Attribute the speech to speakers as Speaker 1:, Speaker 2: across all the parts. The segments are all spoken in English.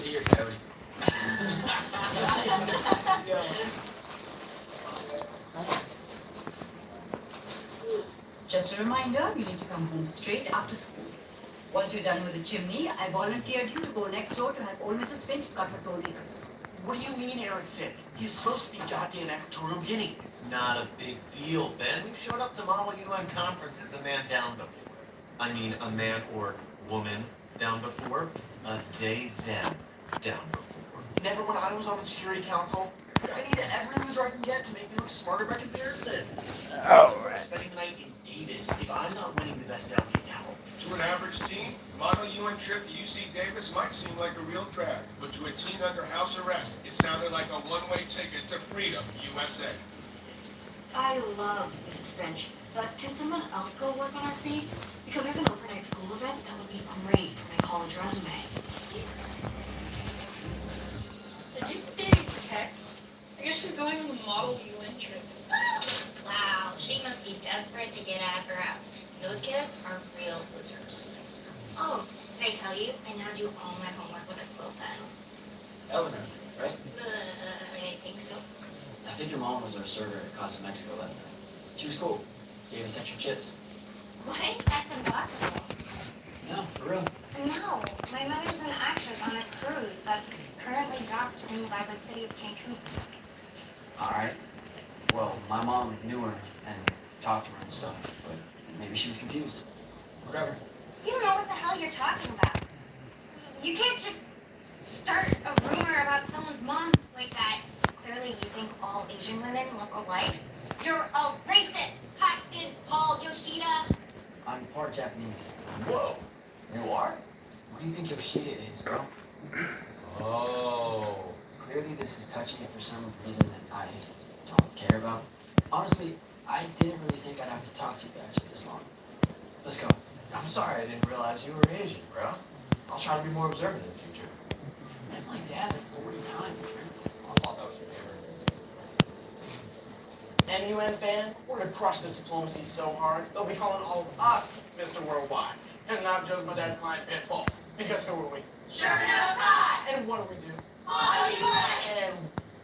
Speaker 1: Look at your coyote.
Speaker 2: Just a reminder, you need to come home straight after school. Once you're done with the chimney, I volunteered you to go next door to help old Mrs. Finch cut her toll acres.
Speaker 3: What do you mean Eric's sick? He's supposed to be goddamn Equatorial Guinea.
Speaker 4: It's not a big deal, Ben. We've showed up to Model UN conferences a man down before. I mean, a man or woman down before. A they, them down before.
Speaker 3: Never when I was on the Security Council. I need every loser I can get to make me look smarter by comparison.
Speaker 1: Alright.
Speaker 3: Spending the night in Davis if I'm not winning the best downbeat now.
Speaker 5: To an average teen, Model UN trip to UC Davis might seem like a real drag, but to a teen under house arrest, it sounded like a one-way ticket to freedom, USA.
Speaker 6: I love Mrs. Finch, but can someone else go work on our feet? Because there's an overnight school event that would be great for my college resume.
Speaker 7: Did you see Davy's text? I guess she's going on the Model UN trip.
Speaker 8: Wow, she must be desperate to get out of her house. Those kids are real losers. Oh, did I tell you? I now do all my homework with a quill pen.
Speaker 1: Eleanor, right?
Speaker 8: I think so.
Speaker 1: I think your mom was our server at Casa Mexico last night. She was cool. Gave us extra chips.
Speaker 8: What? That's impossible.
Speaker 1: No, for real.
Speaker 6: No, my mother's an actress on a cruise that's currently docked in the vibrant city of Cancun.
Speaker 1: Alright. Well, my mom knew her and talked to her and stuff, but maybe she was confused. Whatever.
Speaker 6: You don't know what the hell you're talking about. You can't just start a rumor about someone's mom like that. Clearly you think all Asian women look alike.
Speaker 8: You're a racist, Paxton, Paul, Yoshida.
Speaker 1: I'm part Japanese.
Speaker 3: Whoa, you are?
Speaker 1: What do you think Yoshida is, bro?
Speaker 3: Oh.
Speaker 1: Clearly this is touching for some reason that I don't care about. Honestly, I didn't really think I'd have to talk to you guys for this long. Let's go.
Speaker 3: I'm sorry I didn't realize you were Asian, bro. I'll try to be more observant in the future.
Speaker 1: I met my dad like 40 times, Trent.
Speaker 3: I thought that was your favorite. MUN fan, we're gonna crush this diplomacy so hard, they'll be calling all of us Mr. Worldwide. And not just my dad's client, Pitbull. Because who are we?
Speaker 8: Sure knows hot.
Speaker 3: And what do we do?
Speaker 8: Model UN.
Speaker 3: And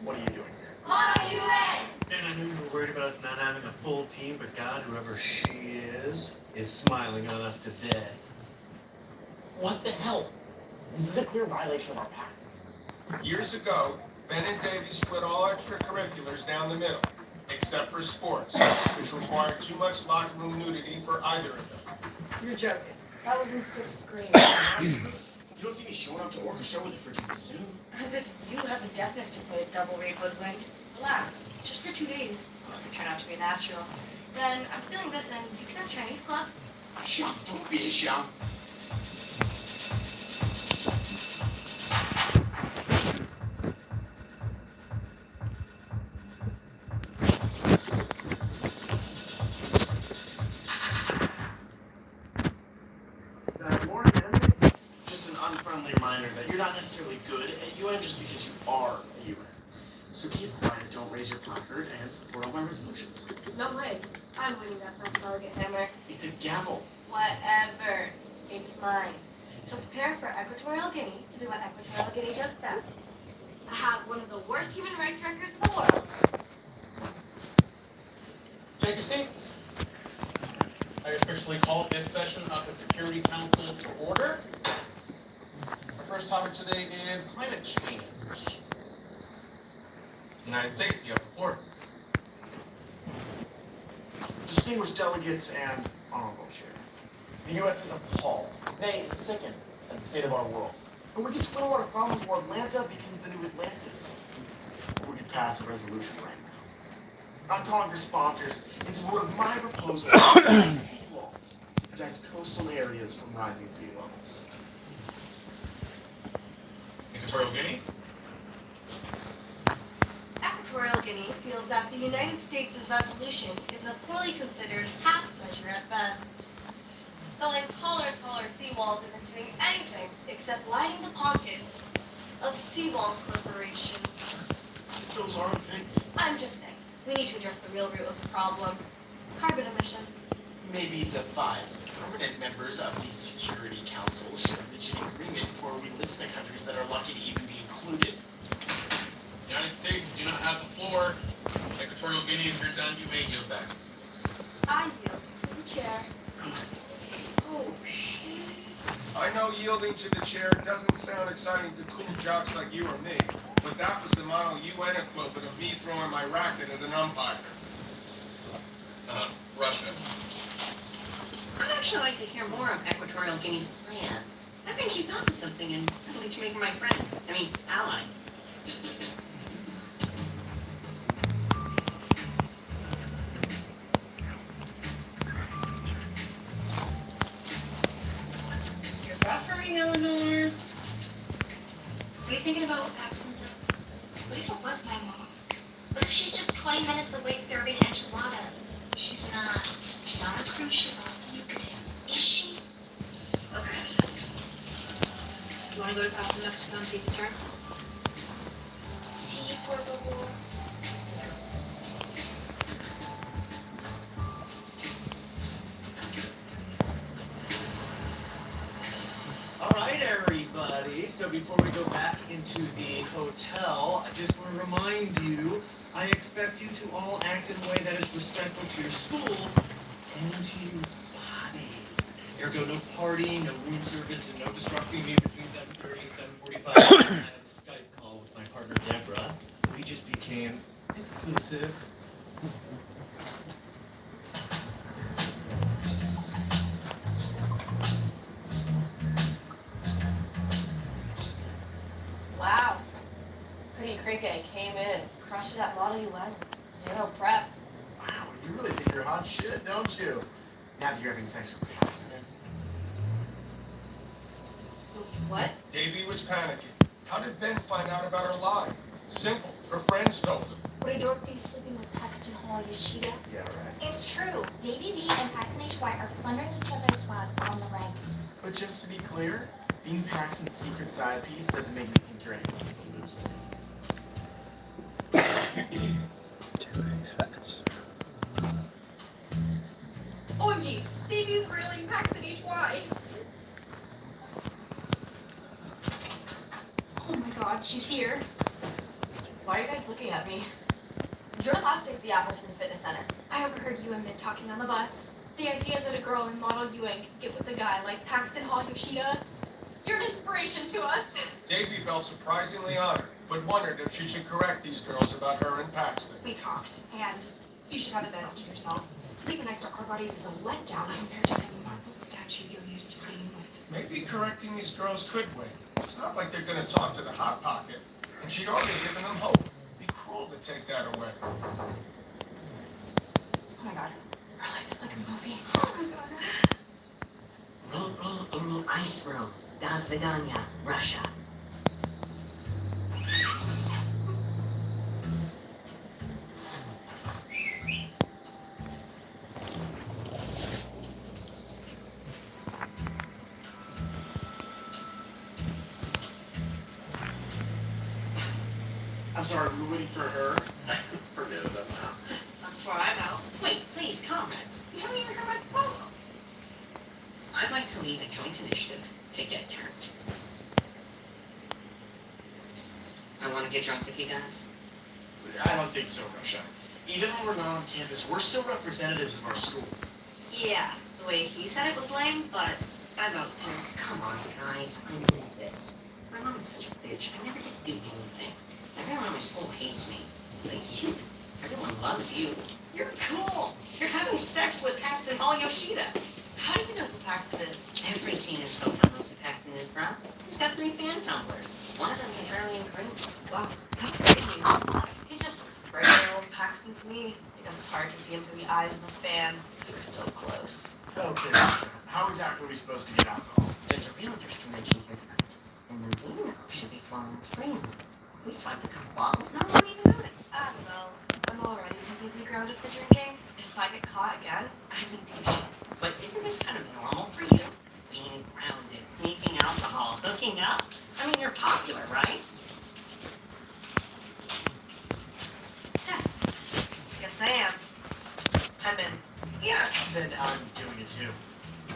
Speaker 3: what are you doing here?
Speaker 8: Model UN.
Speaker 4: And I knew you were worried about us not having a full team, but God, whoever she is smiling on us today.
Speaker 3: What the hell? This is a clear violation of our pact.
Speaker 5: Years ago, Ben and Davey split all extracurriculars down the middle, except for sports, which required too much locker room nudity for either of them.
Speaker 6: You're joking. That was in 6th grade.
Speaker 3: You don't see me showing up to orchestra with a freaking bassoon.
Speaker 6: As if you have the deafness to play a double rate woodwind. Relax. It's just for 2 days. Unless it turned out to be natural. Then I'm stealing this and you can have Chinese club.
Speaker 3: Shum, don't be a shum. Just an unfriendly reminder that you're not necessarily good at UN just because you are a UN. So keep quiet, don't raise your placard, and support all my resolutions.
Speaker 6: No way. I'm winning that first delegate hammer.
Speaker 3: It's a gavel.
Speaker 6: Whatever. It's mine. So prepare for Equatorial Guinea to do what Equatorial Guinea does best. I have one of the worst human rights records in the world.
Speaker 9: Take your seats. I officially call this session of the Security Council to order. Our first topic today is climate change. United States, you have the floor.
Speaker 3: Distinguished delegates and honorable chair. The U.S. is appalled, nay, sickened at the state of our world. And we could twiddle our thumbs while Atlanta becomes the new Atlantis. Or we could pass a resolution right now. I'm calling for sponsors in support of my proposal to build sea walls to protect coastal areas from rising sea levels.
Speaker 9: Equatorial Guinea.
Speaker 6: Equatorial Guinea feels that the United States' resolution is a poorly considered half measure at best. Building taller seawalls isn't doing anything except lining the pockets of seawall corporations.
Speaker 3: Those aren't things.
Speaker 6: I'm just saying, we need to address the real root of the problem. Carbon emissions.
Speaker 3: maybe the 5 permanent members of the Security Council should reach an agreement before we listen to countries that are lucky to even be included.
Speaker 9: United States do not have the floor. Equatorial Guinea, if you're done, you may yield back.
Speaker 6: I yield to the chair.
Speaker 2: Oh, shit.
Speaker 5: I know yielding to the chair doesn't sound exciting to cool jocks like you or me, but that was the model UN equivalent of me throwing my racket at an umpire.
Speaker 9: Russia.
Speaker 10: I'd actually like to hear more of Equatorial Guinea's plan. I think she's onto something, and I'd like to make her my friend. I mean, ally.
Speaker 7: You're buffering, Eleanor.
Speaker 8: Are you thinking about what Paxton said? What if it was my mom? What if she's just 20 minutes away serving enchiladas? She's not. She's on a cruise ship off the Yucatan. Is she? Okay. You want to go to Paso Mexico and see if it's her? Sí, por favor. Let's go.
Speaker 4: All right, everybody. So before we go back into the hotel, I just want to remind you, I expect you to all act in a way that is respectful to your school and to your bodies. Ergo, no partying, no room service, and no disrupting me between 7:30 and 7:45. I have a Skype call with my partner Deborah. We just became exclusive.
Speaker 6: Wow. Pretty crazy. I came in and crushed it at Model UN. Zero prep.
Speaker 3: Wow, you really think you're hot shit, don't you? Now that you're having sex with Paxton.
Speaker 6: What?
Speaker 5: Davy was panicking. How did Ben find out about her lie? Simple. Her friends told him.
Speaker 8: Would a dork be sleeping with Paxton Hall Yoshida?
Speaker 3: Yeah, right.
Speaker 8: It's true. Davy B and Paxton HY are plundering each other's spots on the rank.
Speaker 3: But just to be clear, being Paxton's secret side piece doesn't make me think you're any less of a loser.
Speaker 11: 2 eggs fast.
Speaker 7: OMG, Davy's railing Paxton HY.
Speaker 6: Oh my god, she's here. Why are you guys looking at me? You're left at the Appleton Fitness Center. I overheard you and Min talking on the bus. The idea that a girl in Model UN could get with a guy like Paxton Hall Yoshida. You're an inspiration to us.
Speaker 5: Davy felt surprisingly honored, but wondered if she should correct these girls about her and Paxton.
Speaker 12: We talked, and you should have a bed all to yourself. Sleeping next to our bodies is a letdown compared to the marble statue you're used to playing with.
Speaker 5: Maybe correcting these girls could win. It's not like they're gonna talk to the Hot Pocket, and she'd already given them hope. It'd be cruel to take that away.
Speaker 12: Oh my god, our life is like a movie.
Speaker 6: Oh my god.
Speaker 10: Meet me in the ice room. Das Vidanya, Russia.
Speaker 3: I'm sorry, we were waiting for her. Forget it, I'm out.
Speaker 10: Before I'm out, wait, please, comrades. You haven't even heard my proposal. I'd like to lead a joint initiative to get turned. I want to get drunk with you guys.
Speaker 3: I don't think so, Russia. Even when we're not on campus, we're still representatives of our school.
Speaker 6: Yeah, the way he said it was lame, but I vote to.
Speaker 10: Come on, guys, I need this. My mom is such a bitch. I never get to do anything. Everyone in my school hates me. But you, everyone loves you. You're cool. You're having sex with Paxton Hall Yoshida.
Speaker 6: How do you know who Paxton is?
Speaker 10: Every teen in SoCal knows who Paxton is, bro. He's got 3 fan tumblers. One of them's entirely in green.
Speaker 6: Wow, that's crazy. He's just regular old Paxton to me. I guess it's hard to see him through the eyes of a fan. We're so close.
Speaker 3: Okay, Russia. How exactly are we supposed to get alcohol?
Speaker 10: There's a realtor's convention here tonight, and the vino should be flowing freely. We swiped a couple bottles, no one will even notice.
Speaker 6: I don't know. I'm already technically grounded for drinking. If I get caught again, I'm in deep shit.
Speaker 10: But isn't this kind of normal for you? Being grounded, sneaking alcohol, hooking up? I mean, you're popular, right?
Speaker 6: Yes. Yes, I am. I'm in.
Speaker 3: Yes! Then I'm too.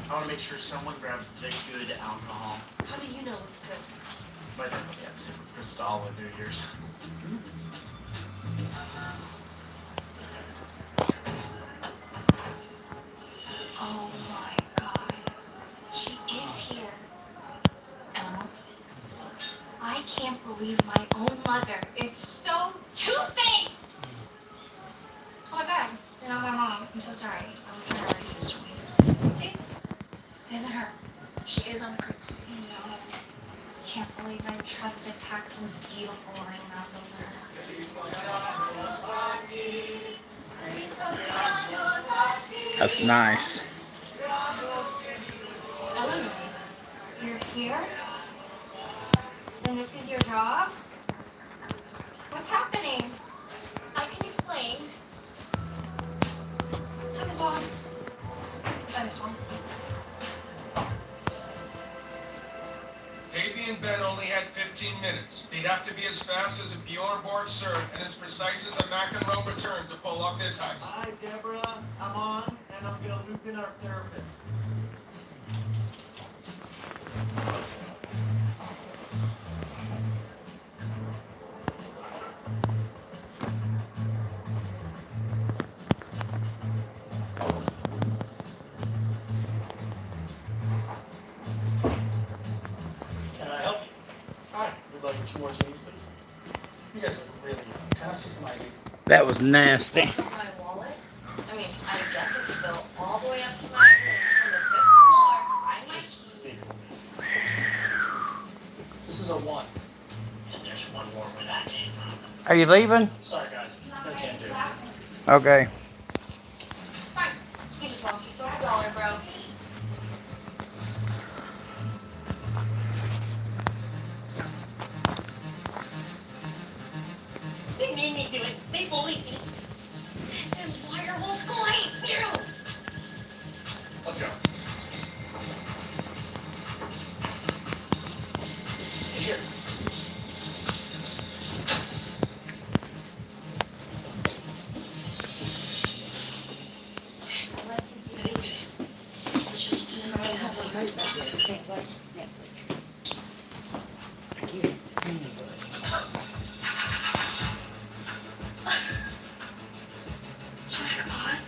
Speaker 3: I want to make sure someone grabs the good alcohol.
Speaker 6: How do you know what's good?
Speaker 3: My dad will get sick with Cristal on New Year's.
Speaker 8: Oh my god. She is here. Eleanor? I can't believe my own mother is so two-faced! Oh my god, you're not my mom. I'm so sorry. I was kind of racist to me. See? It isn't her. She is on a cruise. No. Can't believe I trusted Paxton's beautiful ring mouth over her.
Speaker 11: That's nice.
Speaker 8: Eleanor, you're here? Then this is your job? What's happening? I can explain. Hi, Miss Wong. Hi, Miss Wong.
Speaker 5: Davey and Ben only had 15 minutes. They'd have to be as fast as a Bjorn Borg serve and as precise as a McEnroe return to pull off this heist.
Speaker 4: Hi, Deborah. I'm on, and I'm gonna loop in our therapist.
Speaker 3: Can I help you? Hi, we'd like 2 martinis, please. You guys look really young. Can I see some ID?
Speaker 11: That was nasty.
Speaker 6: My wallet? I mean, I guess I could go all the way up to my room on the 5th floor, find my
Speaker 3: Just
Speaker 6: key.
Speaker 3: be cool. This is a 1. And there's one more where that came from.
Speaker 11: Are you leaving?
Speaker 3: Sorry, guys. No can do.
Speaker 11: Okay.
Speaker 6: Fine. You just lost yourself $1, bro.
Speaker 10: They made me do it. They bullied me. This is why your whole school hates you.
Speaker 5: Let's go.
Speaker 3: Here.
Speaker 10: Let's just jackpot.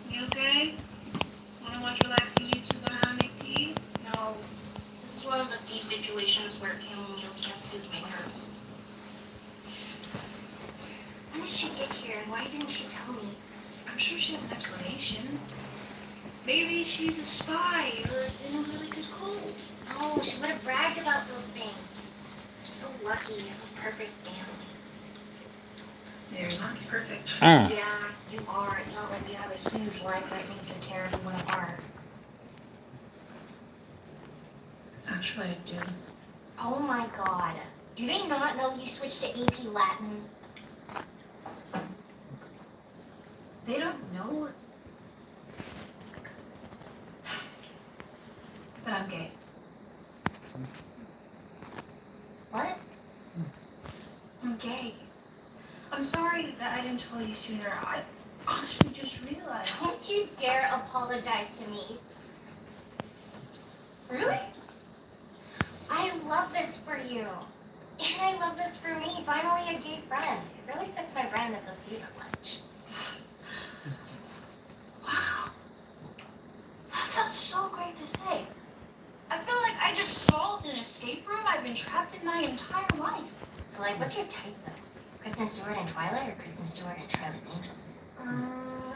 Speaker 7: You okay? Wanna watch relaxing YouTube on how to make tea?
Speaker 8: No. This is one of the few situations where chamomile can't soothe my nerves. When did she get here and why didn't she tell me?
Speaker 7: I'm sure she had an explanation. Maybe she's a spy or in a really good cold.
Speaker 8: No, she would have bragged about those things. We're so lucky you have a perfect family.
Speaker 7: They're not perfect.
Speaker 8: Yeah, you are. It's not like you have a huge life threatening to tear everyone apart.
Speaker 7: Actually, I do.
Speaker 8: Oh my god. Do they not know you switched to AP Latin?
Speaker 7: They don't know that I'm gay.
Speaker 8: What?
Speaker 7: I'm gay. I'm sorry that I didn't tell you sooner. I honestly just realized.
Speaker 8: Don't you dare apologize to me.
Speaker 7: Really?
Speaker 8: I love this for you. And I love this for me. Finally a gay friend. It really fits my brand as a theater lunch.
Speaker 7: Wow. That felt so great to say. I feel like I just solved an escape room I've been trapped in my entire life.
Speaker 8: So like, what's your type though? Kristen Stewart in Twilight or Kristen Stewart in Charlie's Angels?
Speaker 7: I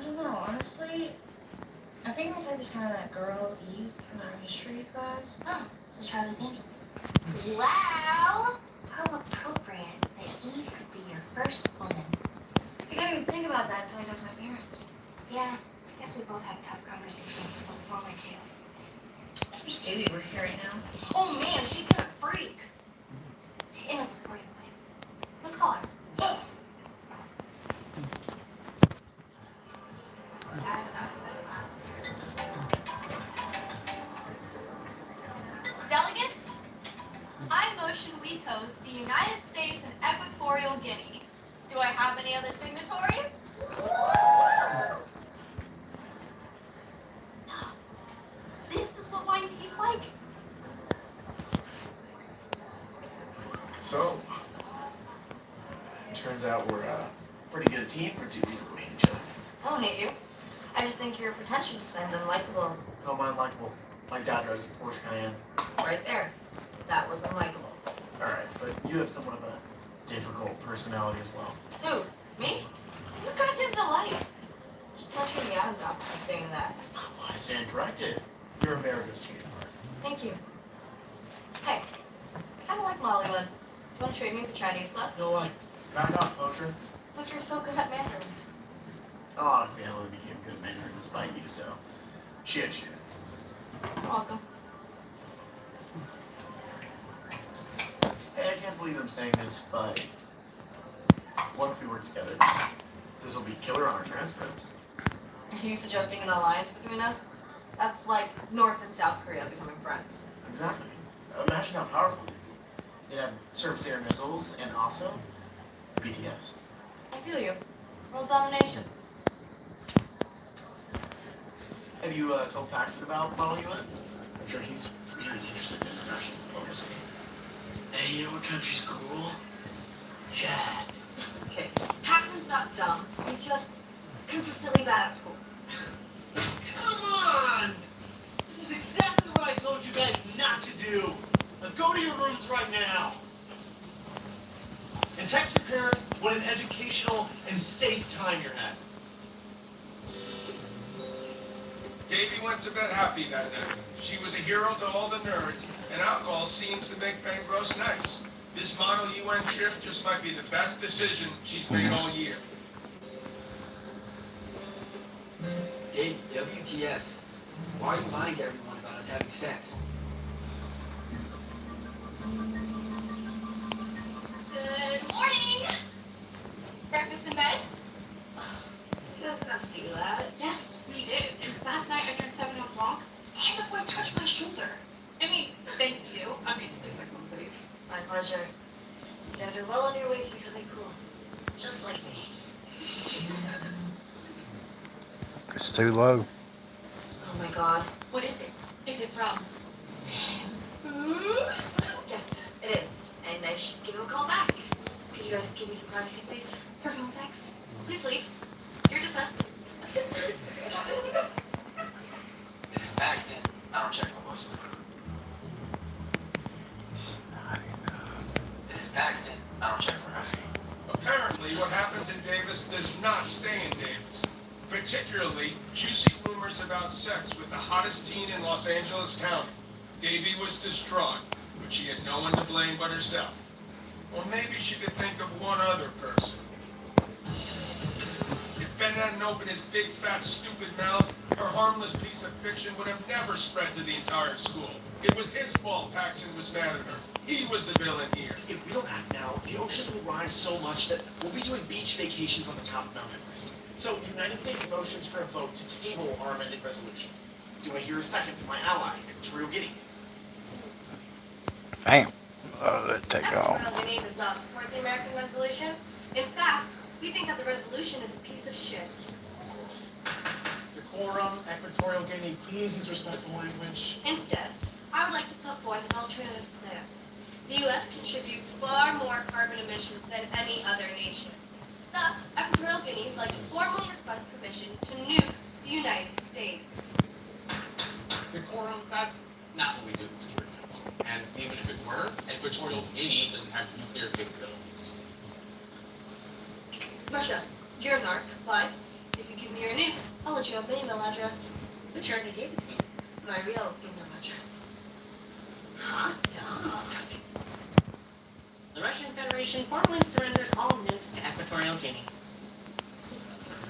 Speaker 7: don't know, honestly. I think my type is kind of that girl, Eve, from our history class.
Speaker 8: Oh, so Charlie's Angels. Wow! How appropriate that Eve could be your first woman.
Speaker 7: I didn't even think about that until I talked to my parents.
Speaker 8: Yeah, I guess we both have tough conversations to look forward to.
Speaker 7: Who's Davey we're here right now?
Speaker 8: Oh man, she's gonna freak. In a supportive way. Let's call her.
Speaker 6: Delegates, I motion we toast the United States and Equatorial Guinea. Do I have any other signatories?
Speaker 7: This is what wine tastes like?
Speaker 3: So, turns out we're a pretty good team for two people who hate each other.
Speaker 6: I don't hate you. I just think you're pretentious and unlikable.
Speaker 3: How am I unlikable? My dad drives a Porsche Cayenne.
Speaker 6: Right there. That was unlikable.
Speaker 3: Alright, but you have somewhat of a difficult personality as well.
Speaker 6: Who? Me? You're a goddamn delight. Just punching the atoms out by saying that.
Speaker 3: Well, I stand corrected. You're America's sweetheart.
Speaker 6: Thank you. Hey, I kinda like Mollywood. Do you want to trade me for Chinese stuff?
Speaker 3: No way. Back off, poacher.
Speaker 6: But you're so good at Mandarin.
Speaker 3: Honestly, I only became good at Mandarin despite you, so shit.
Speaker 6: You're welcome.
Speaker 3: Hey, I can't believe I'm saying this, but what if we work together? This will be killer on our transcripts.
Speaker 6: Are you suggesting an alliance between us? That's like North and South Korea becoming friends.
Speaker 3: Exactly. Imagine how powerful they'd be. They'd have surface-to-air missiles and also BTS.
Speaker 6: I feel you. World domination.
Speaker 3: Have you told Paxton about Model UN? I'm sure he's really interested in international diplomacy. Hey, you know what country's cool? Chad.
Speaker 6: Okay, Paxton's not dumb. He's just consistently bad at school.
Speaker 4: Come on! This is exactly what I told you guys not to do. Now go to your rooms right now. And text your parents what an educational and safe time you're having.
Speaker 5: Davy went to bed happy that night. She was a hero to all the nerds, and alcohol seems to make Bancroft nice. This Model UN trip just might be the best decision she's made all year.
Speaker 1: Davey, WTF? Why are you lying to everyone about us having sex?
Speaker 8: Good morning! Breakfast in bed?
Speaker 6: He doesn't have to do that.
Speaker 12: Yes, we did. And last night I drank 7 Blanc, and the boy touched my shoulder. I mean, thanks to you, I'm basically Sex and the City.
Speaker 6: My pleasure. You guys are well on your way to becoming cool. Just like me.
Speaker 11: It's too low.
Speaker 6: Oh my god.
Speaker 12: What is it? Is it from?
Speaker 6: Yes, it is. And I should give him a call back. Could you guys give me some privacy, please?
Speaker 12: For phone sex?
Speaker 6: Please leave. You're dismissed.
Speaker 1: Mrs. Paxton, I don't check my voicemail. Mrs. Paxton, I don't check my voicemail.
Speaker 5: Apparently, what happens in Davis does not stay in Davis. Particularly, juicy rumors about sex with the hottest teen in Los Angeles County. Davy was distraught, but she had no one to blame but herself. Or maybe she could think of one other person. If Ben hadn't opened his big, fat, stupid mouth, her harmless piece of fiction would have never spread to the entire school. It was his fault Paxton was mad at her. He was the villain here.
Speaker 3: If we don't act now, the oceans will rise so much that we'll be doing beach vacations on the top of Mount Everest. So the United States motions for a vote to table our amended resolution. Do I hear a second from my ally, Equatorial Guinea?
Speaker 11: Damn. Let it take off.
Speaker 6: Equatorial Guinea does not support the American resolution. In fact, we think that the resolution is a piece of shit.
Speaker 9: Decorum, Equatorial Guinea, please use respectful language.
Speaker 6: Instead, I would like to put forth an alternative plan. The U.S. contributes far more carbon emissions than any other nation. Thus, Equatorial Guinea would like to formally request permission to nuke the United States.
Speaker 9: Decorum, that's not what we do in Security Council. And even if it were, Equatorial Guinea doesn't have nuclear capabilities.
Speaker 6: Russia, you're a narc, but if you give me your nukes, I'll let you have my email address.
Speaker 10: Which already gave it to me.
Speaker 6: My real email address.
Speaker 10: Hot dog. The Russian Federation formally surrenders all nukes to Equatorial Guinea.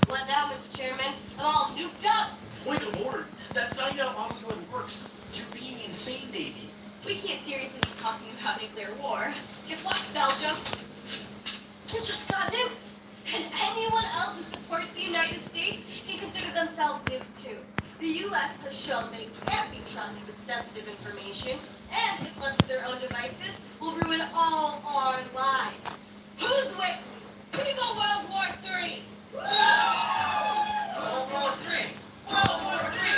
Speaker 6: What now, Mr. Chairman? I'm all nuked up!
Speaker 3: Point of order. That's not how Model UN works. You're being insane, Davey.
Speaker 6: We can't seriously be talking about nuclear war. Guess what, Belgium? You just got nuked! And anyone else who supports the United States can consider themselves nuked too. The U.S. has shown that it can't be trusted with sensitive information, and if left to their own devices, will ruin all our lives. Who's with?
Speaker 8: What do you call World War III?
Speaker 3: World War III.
Speaker 8: World War III!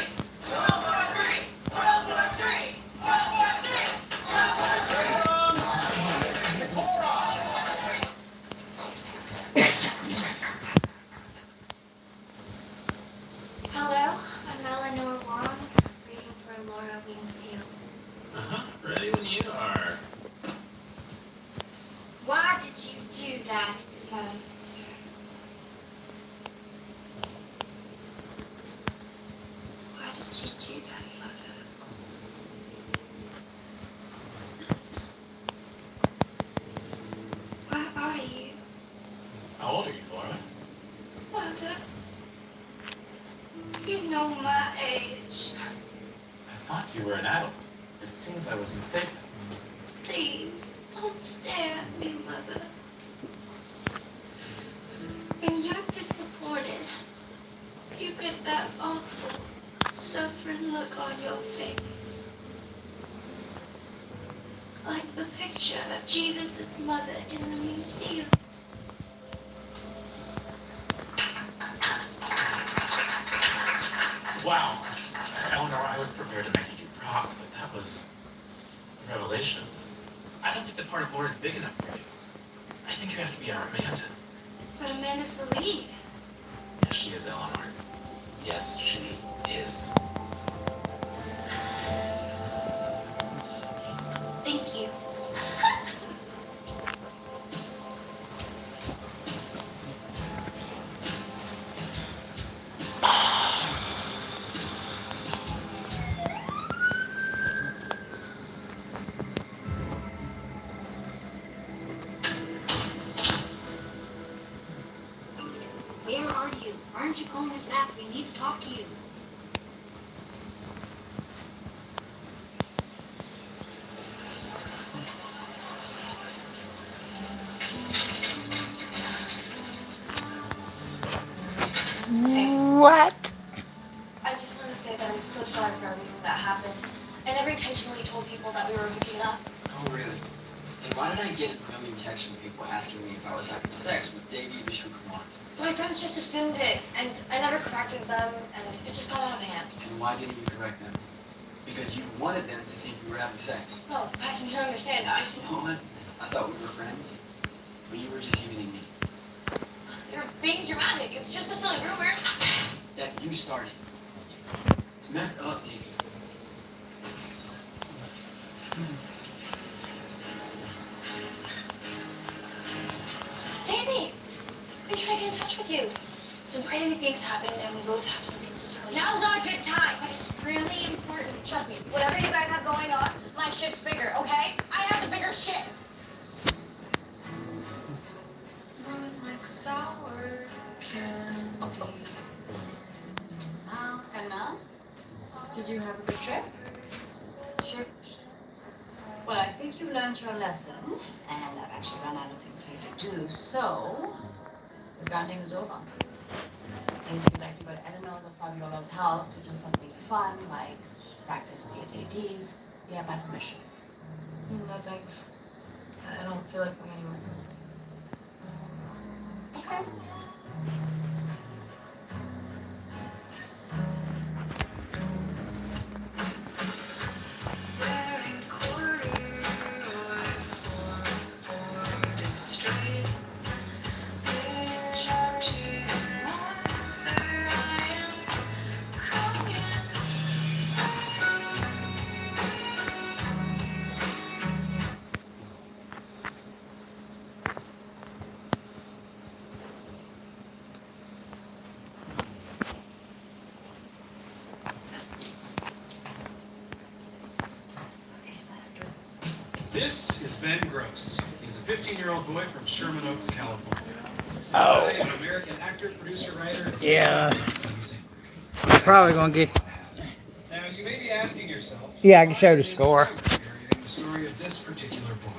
Speaker 8: World War III! World War III! World War III!
Speaker 7: Hello, I'm Eleanor Wong, reading for Laura Wingfield.
Speaker 13: Ready when you are.
Speaker 7: Why did you do that, Mother? Why did you do that, Mother? Why are you,
Speaker 13: How old are you, Laura?
Speaker 7: Mother? You know my age.
Speaker 13: I thought you were an adult. It seems I was mistaken.
Speaker 7: Please, don't stare at me, Mother. When you're disappointed, you get that awful, suffering look on your face. Like the picture of Jesus' mother in the museum.
Speaker 13: Wow. Eleanor, I was prepared to make you do props, but that was a revelation. I don't think that part of Laura's big enough for you. I think you have to be our Amanda.
Speaker 7: But Amanda's the lead.
Speaker 13: Yes, she is, Eleanor. Yes, she is.
Speaker 7: Thank you.
Speaker 8: Where are you? Why aren't you calling us back? We need to talk to you.
Speaker 11: What?
Speaker 6: I just want to say that I'm so sorry for everything that happened. I never intentionally told people that we were hooking up.
Speaker 1: Oh, really? Then why did I get a million texts from people asking me if I was having sex with Davey Vishwakumar?
Speaker 6: My friends just assumed it, and I never corrected them, and it just got out of hand.
Speaker 1: And why didn't you correct them? Because you wanted them to think we were having sex.
Speaker 6: No, Pastor, you don't understand.
Speaker 1: You know what? I thought we were friends, but you were just using me.
Speaker 6: You're being dramatic. It's just a silly rumor.
Speaker 1: That you started. It's messed up, Davey.
Speaker 6: Davey, I've been trying to get in touch with you. Some crazy things happened, and we both have something to tell you. Now's not a good time, but it's really important. Trust me, whatever you guys have going on, my shit's bigger, okay? I have the bigger shit.
Speaker 2: And now? Did you have a good trip? Sure. Well, I think you learned your lesson, and I've actually run out of things for you to do, so the grounding is over. If you'd like to go to Eleanor or Fabiola's house to do something fun, like practice the SATs, you have my permission.
Speaker 6: No thanks. I don't feel like going anywhere.
Speaker 2: Okay.
Speaker 14: This is Ben Gross. He's a 15-year-old boy from Sherman Oaks, California.
Speaker 11: Oh.
Speaker 14: An American actor, producer, writer.
Speaker 11: Yeah.
Speaker 14: Let me see.
Speaker 11: I'm probably gonna get.
Speaker 14: Now you may be asking yourself.
Speaker 11: Yeah, I can show
Speaker 14: why
Speaker 11: the
Speaker 14: is it
Speaker 11: score.
Speaker 14: so narrating the story of this particular boy.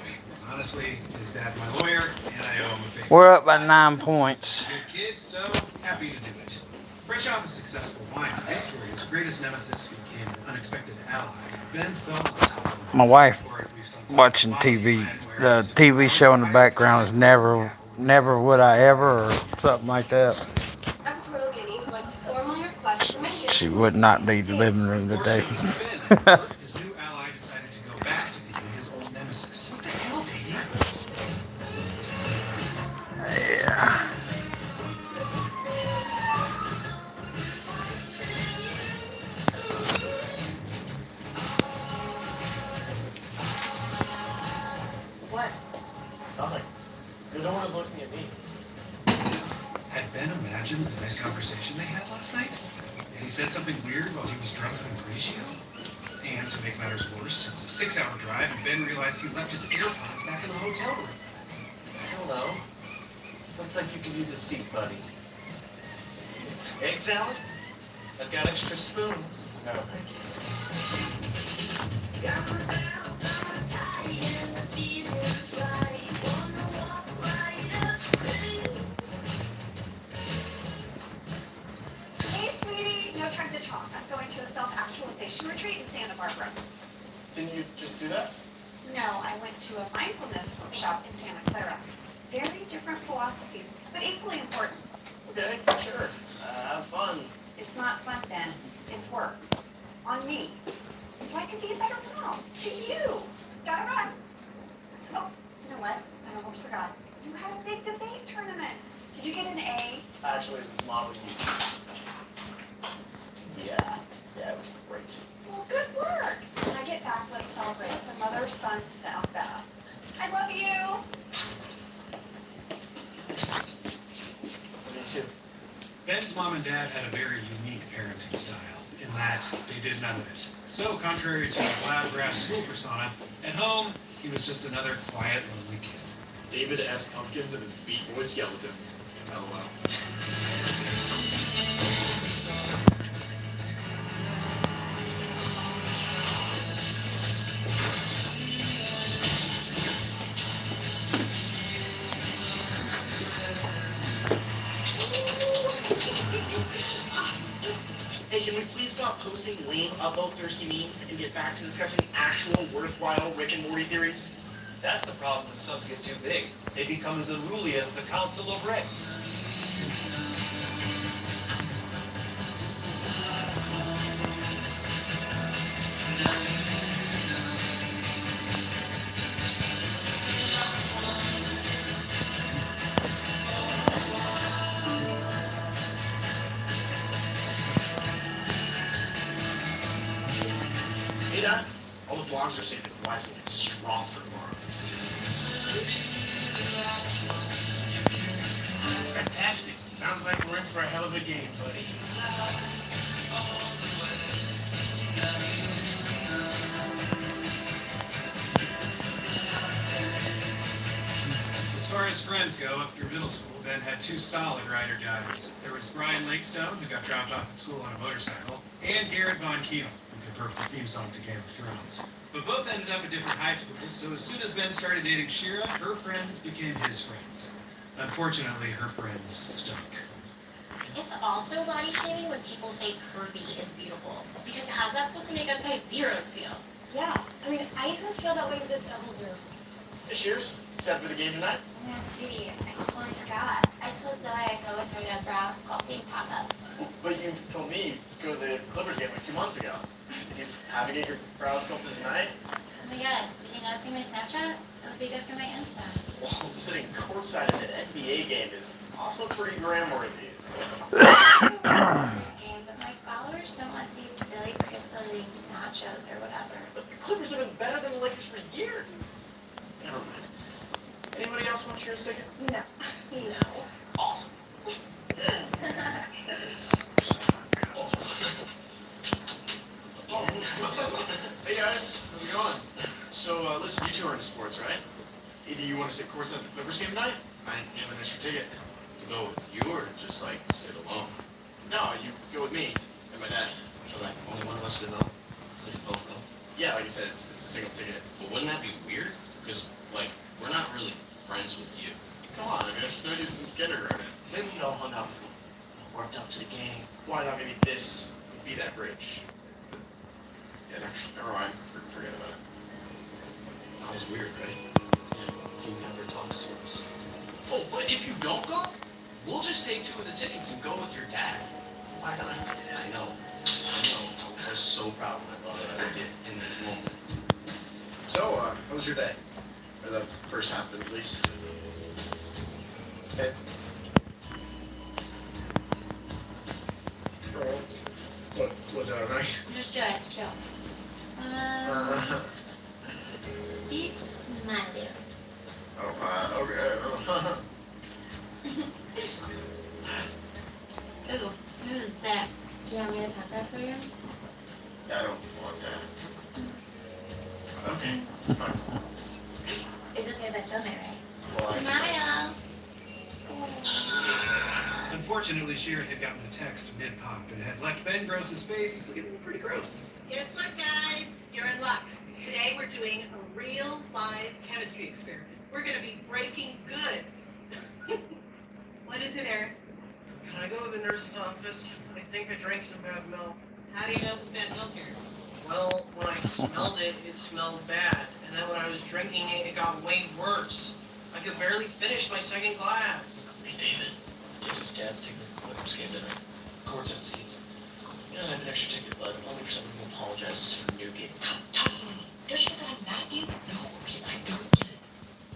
Speaker 14: Honestly, his dad's my lawyer, and I owe him a favor.
Speaker 11: We're up by 9 points.
Speaker 14: Good kid, so happy to do it. Fresh off a successful wine heist where his greatest nemesis became an unexpected ally, Ben fell to the top of the
Speaker 11: My wife
Speaker 14: or at least on top
Speaker 11: watching
Speaker 14: of the bottom
Speaker 11: TV.
Speaker 14: line, where
Speaker 11: The TV show in the background is never never would I ever or something like that.
Speaker 6: Equatorial Guinea would like to formally request permission
Speaker 11: She
Speaker 6: to
Speaker 11: would
Speaker 6: move
Speaker 11: not
Speaker 6: to
Speaker 11: be
Speaker 6: the
Speaker 11: the living
Speaker 6: States.
Speaker 11: room today.
Speaker 14: Fortunately for Finn, however, his new ally decided to go back to being his old nemesis. What the hell, Davey?
Speaker 11: Yeah.
Speaker 2: What?
Speaker 3: Nothing. You're the one who's looking at me.
Speaker 14: Had Ben imagined the nice conversation they had last night? And he said something weird while he was drunk on Horatio? And to make matters worse, it was a 6-hour drive, and Ben realized he left his AirPods back in the hotel room.
Speaker 3: I don't know. Looks like you could use a seat, buddy.
Speaker 4: Egg salad? I've got extra spoons.
Speaker 3: No, thank you.
Speaker 12: Hey, sweetie. No time to talk. I'm going to a self-actualization retreat in Santa Barbara.
Speaker 3: Didn't you just do that?
Speaker 12: No, I went to a mindfulness workshop in Santa Clara. Very different philosophies, but equally important.
Speaker 3: Okay, sure. Have fun.
Speaker 12: It's not fun, Ben. It's work. On me. So I can be a better mom. To you. Gotta run. Oh, you know what? I almost forgot. You had a big debate tournament. Did you get an A?
Speaker 3: Actually, it was Model U. Yeah, it was great.
Speaker 12: Well, good work. When I get back, let's celebrate the mother-son South Bath. I love you.
Speaker 3: Me too.
Speaker 14: Ben's mom and dad had a very unique parenting style, in that they did none of it. So, contrary to his loud, brass school persona, at home, he was just another quiet, lonely kid.
Speaker 3: David S. Pumpkins and his Beat Boy skeletons. LOL. Hey, can we please stop posting lame, upvote-thirsty memes and get back to discussing actual, worthwhile Rick and Morty theories?
Speaker 4: That's a problem when subs get too big. They become as unruly as the Council of Ricks.
Speaker 3: Hey, Dad. All the blogs are saying that Kawhi's looking strong for tomorrow. Fantastic. Sounds like we're in for a hell of a game, buddy.
Speaker 14: As far as friends go, up through middle school, Ben had two solid ride or dies. There was Brian Lakestone, who got dropped off at school on a motorcycle, and Garrett Von Keel, who composed the theme song to Game of Thrones. But both ended up at different high schools, so as soon as Ben started dating Shira, her friends became his friends. Unfortunately, her friends stunk.
Speaker 8: It's also body shaming when people say curvy is beautiful. Because how's that supposed to make us size zeros feel?
Speaker 6: Yeah, I mean, I even feel that way as a double zero.
Speaker 3: Hey, cheers. Except for the game tonight.
Speaker 7: Oh man, sweetie, I totally forgot. I told Zoe I'd go with her to a brow sculpting pop-up.
Speaker 3: But you told me to go to the Clippers game like 2 months ago. Did you have to get your brow sculpted tonight?
Speaker 7: Oh my god, did you not see my Snapchat? It'll be good for my Insta.
Speaker 3: Well, sitting courtside in an NBA game is also pretty gram-worthy.
Speaker 7: Game, but my followers don't want to see Billy Crystal eating nachos or whatever.
Speaker 3: But the Clippers have been better than the Lakers for years. Never mind. Anybody else want to share a ticket?
Speaker 6: No. No.
Speaker 3: Awesome. Hey guys, how's it going? So, listen, you two are into sports, right? Either you want to sit courtside at the Clippers game tonight, I have an extra ticket.
Speaker 15: To go with you or just like sit alone?
Speaker 3: No, you go with me and my dad.
Speaker 15: So like only one of us could go? Could we both go?
Speaker 3: Yeah, like I said, it's a single ticket.
Speaker 15: But wouldn't that be weird? Because like we're not really friends with you.
Speaker 3: Come on, I mean, I've known you since kindergarten.
Speaker 15: Maybe we all hung out before. Worked up to the game.
Speaker 3: Why not maybe this would be that bridge? But, yeah, never mind. Forget about it.
Speaker 15: That was weird, right? Yeah, he never talks to us. Oh, but if you don't go, we'll just take 2 of the tickets and go with your dad.
Speaker 3: Why not?
Speaker 15: I know. I was so proud when I thought that I did in this moment.
Speaker 3: So, how was your day? Or the first half of it, at least. Okay. What did I write?
Speaker 8: Just it's chill. Be smiling.
Speaker 3: Oh, okay.
Speaker 8: Ooh, who's that? Do you want me to put that for you?
Speaker 3: I don't want that. Okay, fine.
Speaker 8: It's okay if I film it, right?
Speaker 3: Why?
Speaker 8: Smile.
Speaker 14: Unfortunately, Shira had gotten a text mid-pop and had left Ben Gross's face looking pretty gross.
Speaker 16: Guess what, guys? You're in luck. Today we're doing a real live chemistry experiment. We're gonna be breaking good. What is it, Eric?
Speaker 4: Can I go to the nurse's office? I think I drank some bad milk.
Speaker 16: How do you know it's bad milk, Eric?
Speaker 4: Well, when I smelled it, it smelled bad. And then when I was drinking it, it got way worse. I could barely finish my second glass.
Speaker 3: Hey, David. Guess his dad's taking the Clippers game tonight. Courtside seats. Yeah, I have an extra ticket, but only for someone who apologizes for Newgate.
Speaker 10: Stop talking to me. Don't you know that I'm mad at you?
Speaker 3: No, okay, I don't get it.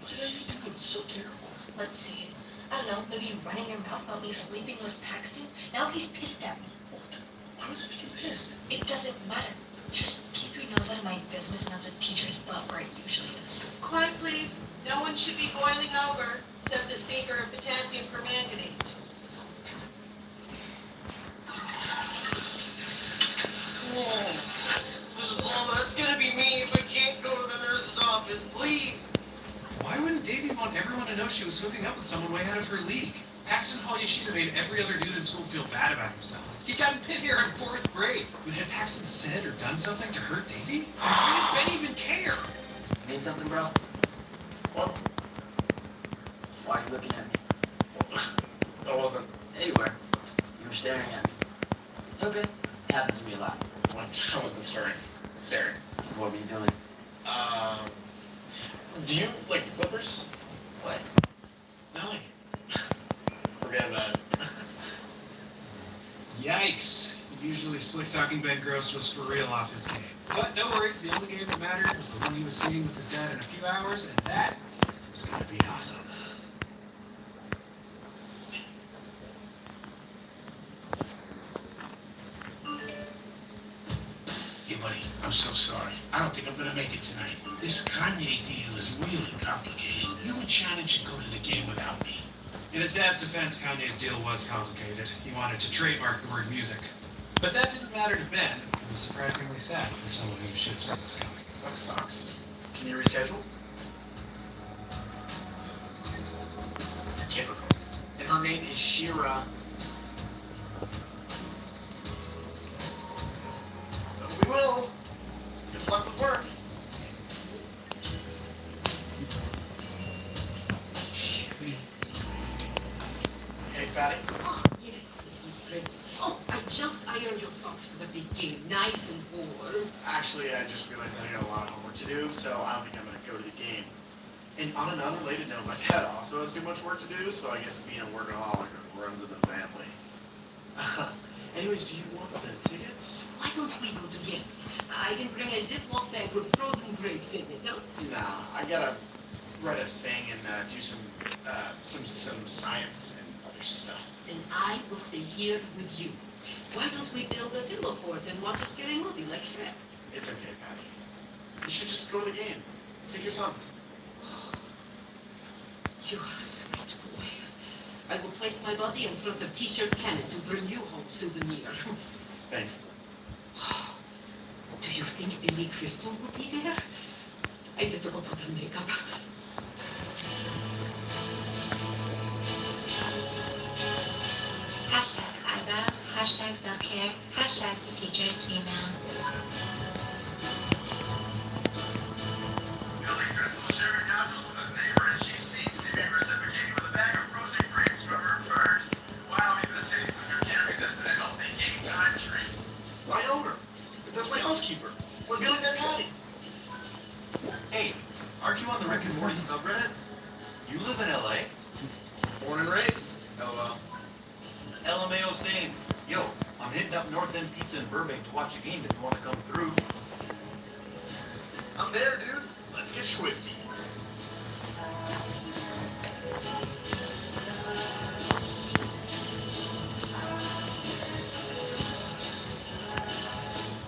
Speaker 3: What did I even do that was so terrible?
Speaker 8: Let's see. I don't know, maybe you running your mouth about me sleeping with Paxton? Now he's pissed at me.
Speaker 3: What? Why would that make him pissed?
Speaker 8: It doesn't matter. Just keep your nose out of my business and have the teacher's butt where it usually is.
Speaker 16: Quiet, please. No one should be boiling over, except this beaker of potassium permanganate.
Speaker 4: Mama, it's gonna be me if I can't go to the nurse's office, please.
Speaker 14: Why wouldn't Davy want everyone to know she was hooking up with someone way out of her league? Paxton Hall Yashida made every other dude in school feel bad about himself. He got in pit here in 4th grade. But had Paxton said or done something to hurt Davy? Why did Ben even care?
Speaker 1: You need something, bro?
Speaker 3: What?
Speaker 1: Why are you looking at me?
Speaker 3: I wasn't.
Speaker 1: There you were. You were staring at me. It's okay. It happens to me a lot.
Speaker 3: What? I wasn't staring. Staring.
Speaker 1: What were you doing?
Speaker 3: Do you like the Clippers?
Speaker 1: What?
Speaker 3: Nothing. Forget about it.
Speaker 14: Yikes. Usually slick-talking Ben Gross was for real off his game. But no worries, the only game that mattered was the one he was seeing with his dad in a few hours, and that was gonna be awesome.
Speaker 17: Hey, buddy, I'm so sorry. I don't think I'm gonna make it tonight. This Kanye deal is really complicated. You and Shannon should go to the game without me.
Speaker 14: In his dad's defense, Kanye's deal was complicated. He wanted to trademark the word music. But that didn't matter to Ben. It was surprisingly sad for someone who should have seen this coming.
Speaker 3: That sucks. Can you reschedule? Typical. And her name is Shira. We will. Good luck with work. Hey, Patty.
Speaker 10: Oh, yes, sweet prince. Oh, I just ironed your socks for the big game. Nice and warm.
Speaker 3: Actually, I just realized I got a lot of homework to do, so I don't think I'm gonna go to the game. And on an unrelated note, my dad also has too much work to do, so I guess being a workaholic runs in the family. Anyways, do you want the tickets?
Speaker 10: Why don't we go together? I can bring a Ziploc bag with frozen grapes in it, huh?
Speaker 3: Nah, I gotta write a thing and do some science and other stuff.
Speaker 10: Then I will stay here with you. Why don't we build a pillow fort and watch a scary movie like Shrek?
Speaker 3: It's okay, Patty. You should just go to the game. Take your sons.
Speaker 10: You are a sweet boy. I will place my body in front of T-shirt cannon to bring you home souvenir.
Speaker 3: Thanks.
Speaker 10: Do you think Billy Crystal will be there? I better go put on makeup.
Speaker 8: Hashtag eyebrows, hashtag self-care, hashtag the future is female.
Speaker 13: Billy Crystal sharing nachos with his neighbor, and she seems to be reciprocating with a bag of frozen grapes from her purse. Wow, even the city slicker carries us to the healthy game time treat.
Speaker 3: Right over. That's my housekeeper. We're Billy and Patty.
Speaker 4: Hey, aren't you on the Rick and Morty subreddit? You live in LA?
Speaker 3: Born and raised. LOL.
Speaker 15: LMAO same. Yo, I'm hitting up North End Pizza in Burbank to watch a game if you want to come through.
Speaker 3: I'm there, dude. Let's get swifty.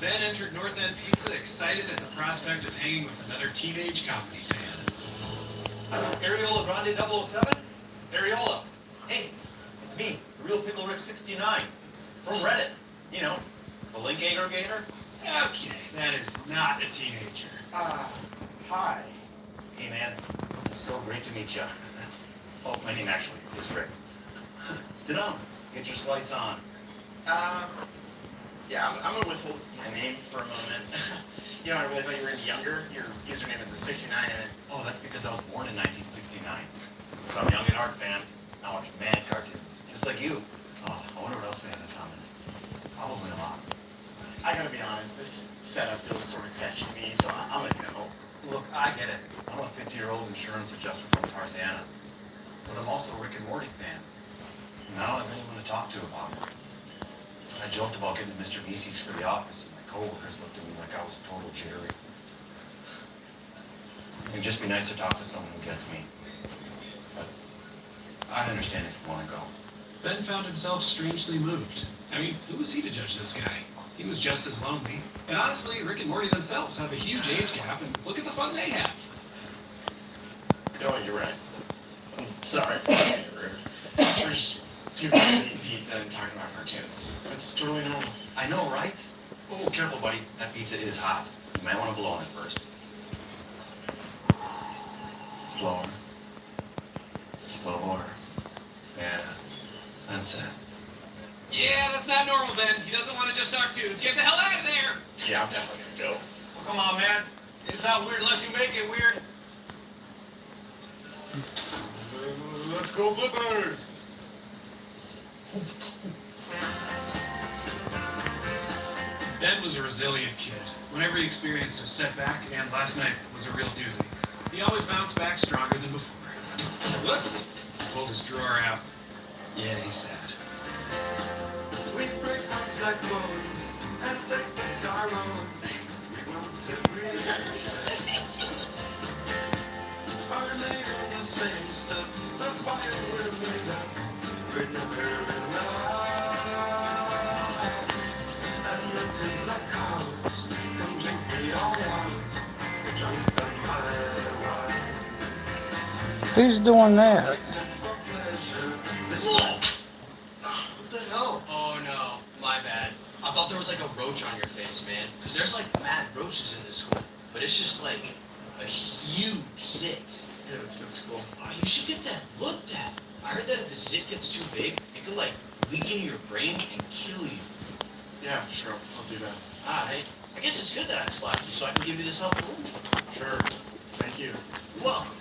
Speaker 14: Ben entered North End Pizza excited at the prospect of hanging with another teenage comedy fan.
Speaker 15: Areola Grande 007? Areola. Hey, it's me, the Real Pickle Rick 69. From Reddit. You know, the link aggregator.
Speaker 14: Okay, that is not a teenager.
Speaker 3: Hi.
Speaker 15: Hey man, so great to meet you. Oh, my name actually is Rick. Sit down, get your slice on.
Speaker 3: Yeah, I'm gonna withhold my name for a moment. You know, I really thought you were any younger. Your username is a 69 in it.
Speaker 15: Oh, that's because I was born in 1969. So I'm a young at heart fan. I watch mad cartoons, just like you. Oh, I wonder what else we have in common. Probably a lot.
Speaker 3: I gotta be honest, this setup feels sort of sketchy to me, so I'm gonna go.
Speaker 15: Look, I get it. I'm a 50-year-old insurance adjuster from Tarzana. But I'm also a Rick and Morty fan. And I don't have anyone to talk to about it. I joked about getting Mr. Meeseeks for the office, and my coworkers looked at me like I was a total Jerry. It'd just be nice to talk to someone who gets me. But I'd understand if you want to go.
Speaker 14: Ben found himself strangely moved. I mean, who was he to judge this guy? He was just as lonely. And honestly, Rick and Morty themselves have a huge age gap, and look at the fun they have.
Speaker 3: No, you're right. I'm sorry for being rude. There's two guys eating pizza and talking about cartoons. It's totally normal.
Speaker 15: I know, right? Oh, careful, buddy. That pizza is hot. You might want to blow on it first. Slower. Slower. Yeah, that's it.
Speaker 14: Yeah, that's not normal, Ben. He doesn't want to just talk tunes. Get the hell out of there!
Speaker 3: Yeah, I'm definitely gonna go.
Speaker 15: Well, come on, man. It's not weird unless you make it weird.
Speaker 3: Let's go Clippers!
Speaker 14: Ben was a resilient kid. Whenever he experienced a setback, and last night was a real doozy, he always bounced back stronger than before. Look, he pulled his drawer out. Yeah, he's sad.
Speaker 18: We break hearts like bones and take the time on. We want to breathe. Are made of the same stuff. The fire we're made of. We're never in love. And love is like ours. Come drink me all out. We're drunk on my wine.
Speaker 11: Who's doing that?
Speaker 18: Except for pleasure. This
Speaker 3: Whoa!
Speaker 18: life.
Speaker 3: What the hell?
Speaker 15: Oh, no. My bad. I thought there was like a roach on your face, man. Because there's like mad roaches in this school. But it's just like a huge zit.
Speaker 3: Yeah, that's cool.
Speaker 15: Oh, you should get that looked at. I heard that if a zit gets too big, it could like leak into your brain and kill you.
Speaker 3: Yeah, sure. I'll do that.
Speaker 15: Alright. I guess it's good that I slapped you so I can give you this helpful info.
Speaker 3: Sure. Thank you.
Speaker 15: You're welcome.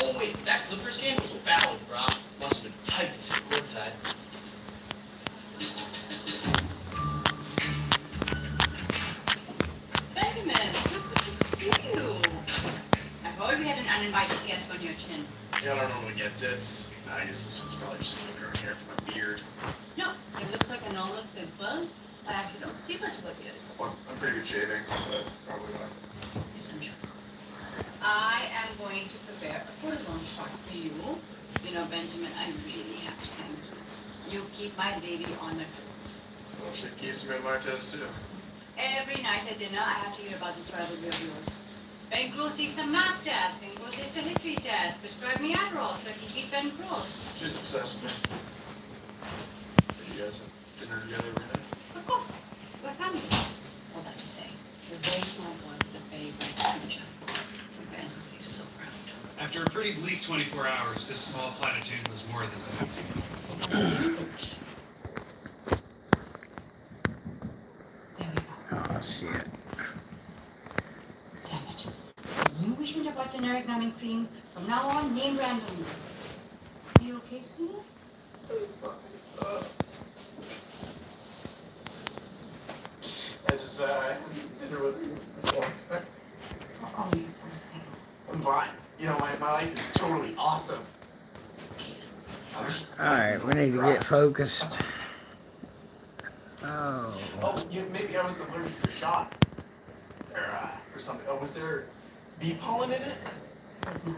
Speaker 15: Oh wait, that Clippers game was valid, bro. Must have been tight to sit courtside.
Speaker 2: Benjamin, so good to see you. I heard we had an uninvited guest on your chin.
Speaker 3: Yeah, I don't normally get zits. I guess this one's probably just growing hair from my beard.
Speaker 2: No, it looks like a normal pimple. I actually don't see much of a beard.
Speaker 3: Well, I'm pretty good shaving, so that's probably why.
Speaker 2: Yes, I'm sure. I am going to prepare a cortisone shot for you. You know, Benjamin, I really have to thank you. You keep my baby on her toes.
Speaker 3: Well, she keeps me on my toes, too.
Speaker 2: Every night at dinner, I have to hear about this rivalry of yours. Ben Gross is a math test, Ben Gross is a history test. Prescribe me Adderall so I can keep Ben Gross.
Speaker 3: She's obsessed with me. You guys have dinner together every night?
Speaker 2: Of course, we're family. All that to say, you're a very smart boy with a very bright future. Your family's so proud.
Speaker 14: After a pretty bleak 24 hours, this small platitude was more than enough.
Speaker 11: Oh, shit.
Speaker 2: Damn it. You wish me to buy generic numbing cream. From now on, name randomly. Are you okay, sweetie?
Speaker 3: I just, I haven't eaten dinner with you in a long time.
Speaker 2: Oh, you poor thing.
Speaker 3: I'm fine. You know, my life is totally awesome.
Speaker 11: Alright, we need to get focused. Oh.
Speaker 3: Oh, maybe I was allergic to the shot. Or something. Oh, was there bee pollen in it?
Speaker 2: There's not.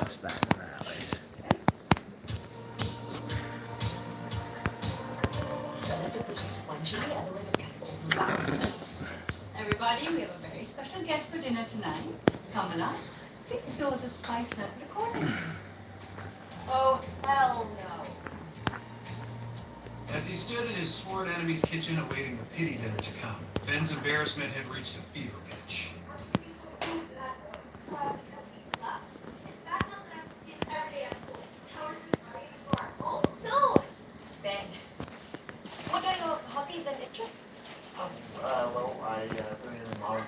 Speaker 11: It's back in the valleys.
Speaker 2: So I have to put just one chili, otherwise I can't overbounce the cheese. Everybody, we have a very special guest for dinner tonight. Coming up, please go with the spice nut recording. Oh, hell no.
Speaker 14: As he stood in his sworn enemy's kitchen awaiting the pity dinner to come, Ben's embarrassment had reached a fever pitch.
Speaker 6: So, Ben, what are your hobbies and interests?
Speaker 3: Well, I really am modern.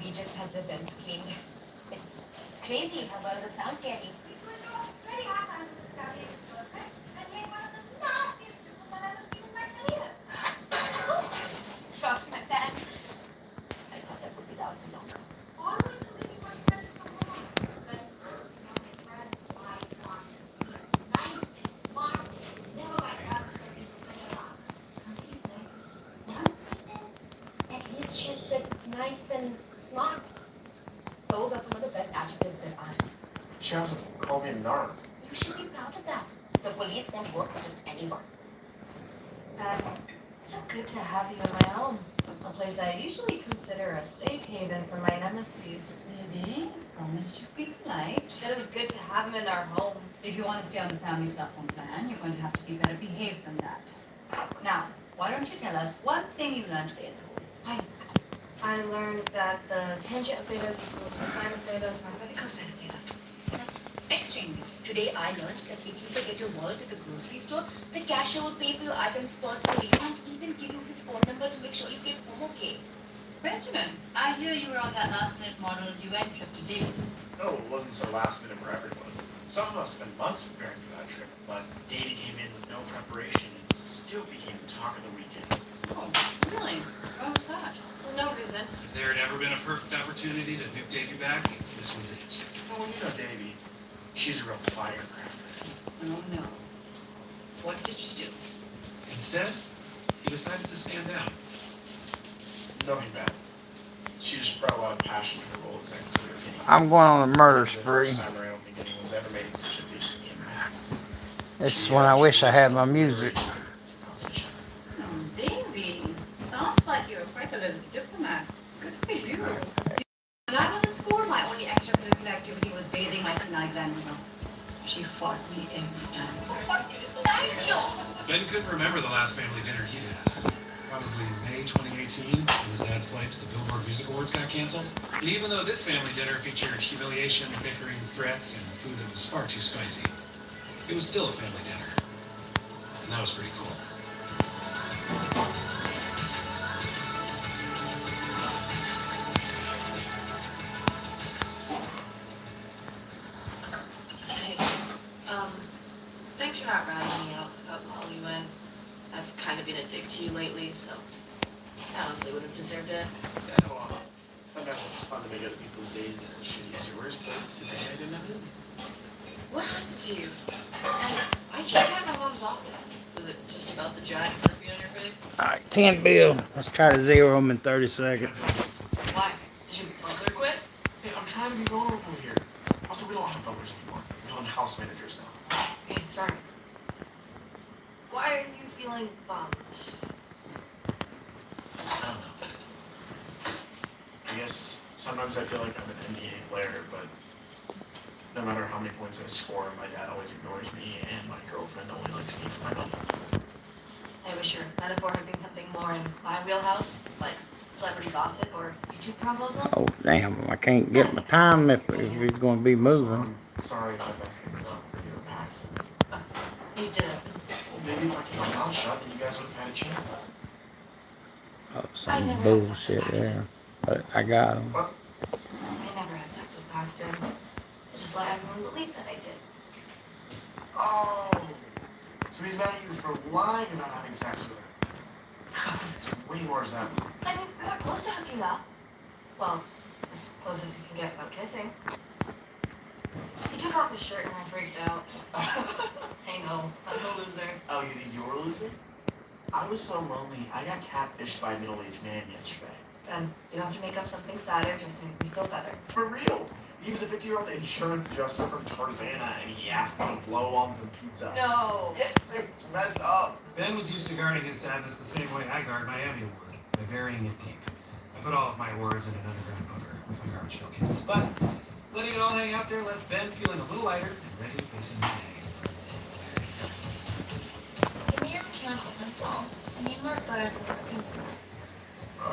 Speaker 6: We just had the vents cleaned. It's crazy how well the sound carries. Oops, dropped my pen. I thought that would be loud for long. At least she said nice and smart. Those are some of the best adjectives there are.
Speaker 3: She also called me a narc.
Speaker 6: You should be proud of that. The police won't work with just anyone.
Speaker 19: And it's so good to have you in my home. A place I usually consider a safe haven for my nemesis.
Speaker 2: Baby, promise to be polite.
Speaker 19: Said it was good to have him in our home.
Speaker 2: If you want to stay on the family cell phone plan, you're going to have to be better behaved than that. Now, why don't you tell us one thing you learned today at school?
Speaker 19: I learned that the tangent of theta is equal to the sine of theta divided by the cosine of theta.
Speaker 6: Extremely. Today I learned that if you forget your wallet at the grocery store, the cashier will pay for your items personally and even give you his phone number to make sure you get home okay.
Speaker 2: Benjamin, I hear you were on that last-minute model UN trip to Davis.
Speaker 3: No, it wasn't so last minute for everyone. Some of us spent months preparing for that trip, but Davey came in with no preparation and still became the talk of the weekend.
Speaker 2: Oh, really? What was that?
Speaker 19: No reason.
Speaker 14: If there had ever been a perfect opportunity to nuke Davy back, this was it.
Speaker 3: Oh, you know Davey. She's a real firecracker.
Speaker 2: Oh, no. What did she do?
Speaker 14: Instead, he decided to stand down.
Speaker 3: Nothing bad. She just brought a lot of passion to her role as secretary of Guinea.
Speaker 11: I'm going on a murder
Speaker 3: For the
Speaker 11: spree.
Speaker 3: first time, I don't think anyone's ever made such a big impact.
Speaker 11: This is when I wish I had my music.
Speaker 2: Oh, Davy. Sounds like you're quite a little diplomat. Good for you. When I was at school, my only extracurricular activity was bathing my senile grandmother. She fought me every time.
Speaker 14: Ben couldn't remember the last family dinner he'd had. Probably May 2018, when his dad's flight to the Billboard Music Awards got canceled. And even though this family dinner featured humiliation, bickering, threats, and food that was far too spicy, it was still a family dinner. And that was pretty cool.
Speaker 19: Hey, thanks for not ratting me out about Molly Lynn. I've kind of been a dick to you lately, so I honestly would have deserved it.
Speaker 3: Yeah, well, sometimes it's fun to make other people's days as shitty as yours, but today I didn't have it.
Speaker 19: What happened to you? And I checked out my mom's office. Was it just about the giant burpee on your face?
Speaker 11: Alright, 10 bill. Let's try to zero them in 30 seconds.
Speaker 19: Why? Did your butler quit?
Speaker 3: Hey, I'm trying to be vulnerable here. Also, we don't have butlers anymore. We call them house managers now.
Speaker 19: Hey, sorry. Why are you feeling bummed?
Speaker 3: I don't know. I guess sometimes I feel like I'm an NBA player, but no matter how many points I score, my dad always ignores me, and my girlfriend only likes me for my money.
Speaker 19: I wish your metaphor had been something more in my wheelhouse, like celebrity gossip or YouTube proposals.
Speaker 11: Oh, damn. I can't get my time if it's going to be moving.
Speaker 3: I'm sorry if I messed things up for you and Max.
Speaker 19: You did it.
Speaker 3: Well, maybe if I kept my mouth shut, then you guys would have had a chance.
Speaker 11: Oh, some bullshit there. But I got him.
Speaker 19: I never had sex with Paxton. I just let everyone believe that I did.
Speaker 3: Oh, so he's mad at you for lying about having sex with her. Makes way more sense.
Speaker 19: I mean, we got close to hooking up. Well, as close as you can get without kissing. He took off his shirt and I freaked out. I know, I'm a loser.
Speaker 3: Oh, you think you were a loser? I was so lonely, I got catfished by a middle-aged man yesterday.
Speaker 19: Ben, you don't have to make up something sadder just to make me feel better.
Speaker 3: For real? He was a 50-year-old insurance adjuster from Tarzana, and he asked me to blow on some pizza.
Speaker 19: No.
Speaker 3: Yes, it's messed up.
Speaker 14: Ben was used to guarding his sadness the same way I guard my Abbey Award, by burying it deep. I put all of my awards in an underground bunker with my garbage pail kids, but letting it all hang out there left Ben feeling a little lighter and ready to face a new day.
Speaker 7: Give me your mechanical pencil. I need more photos of the pencil.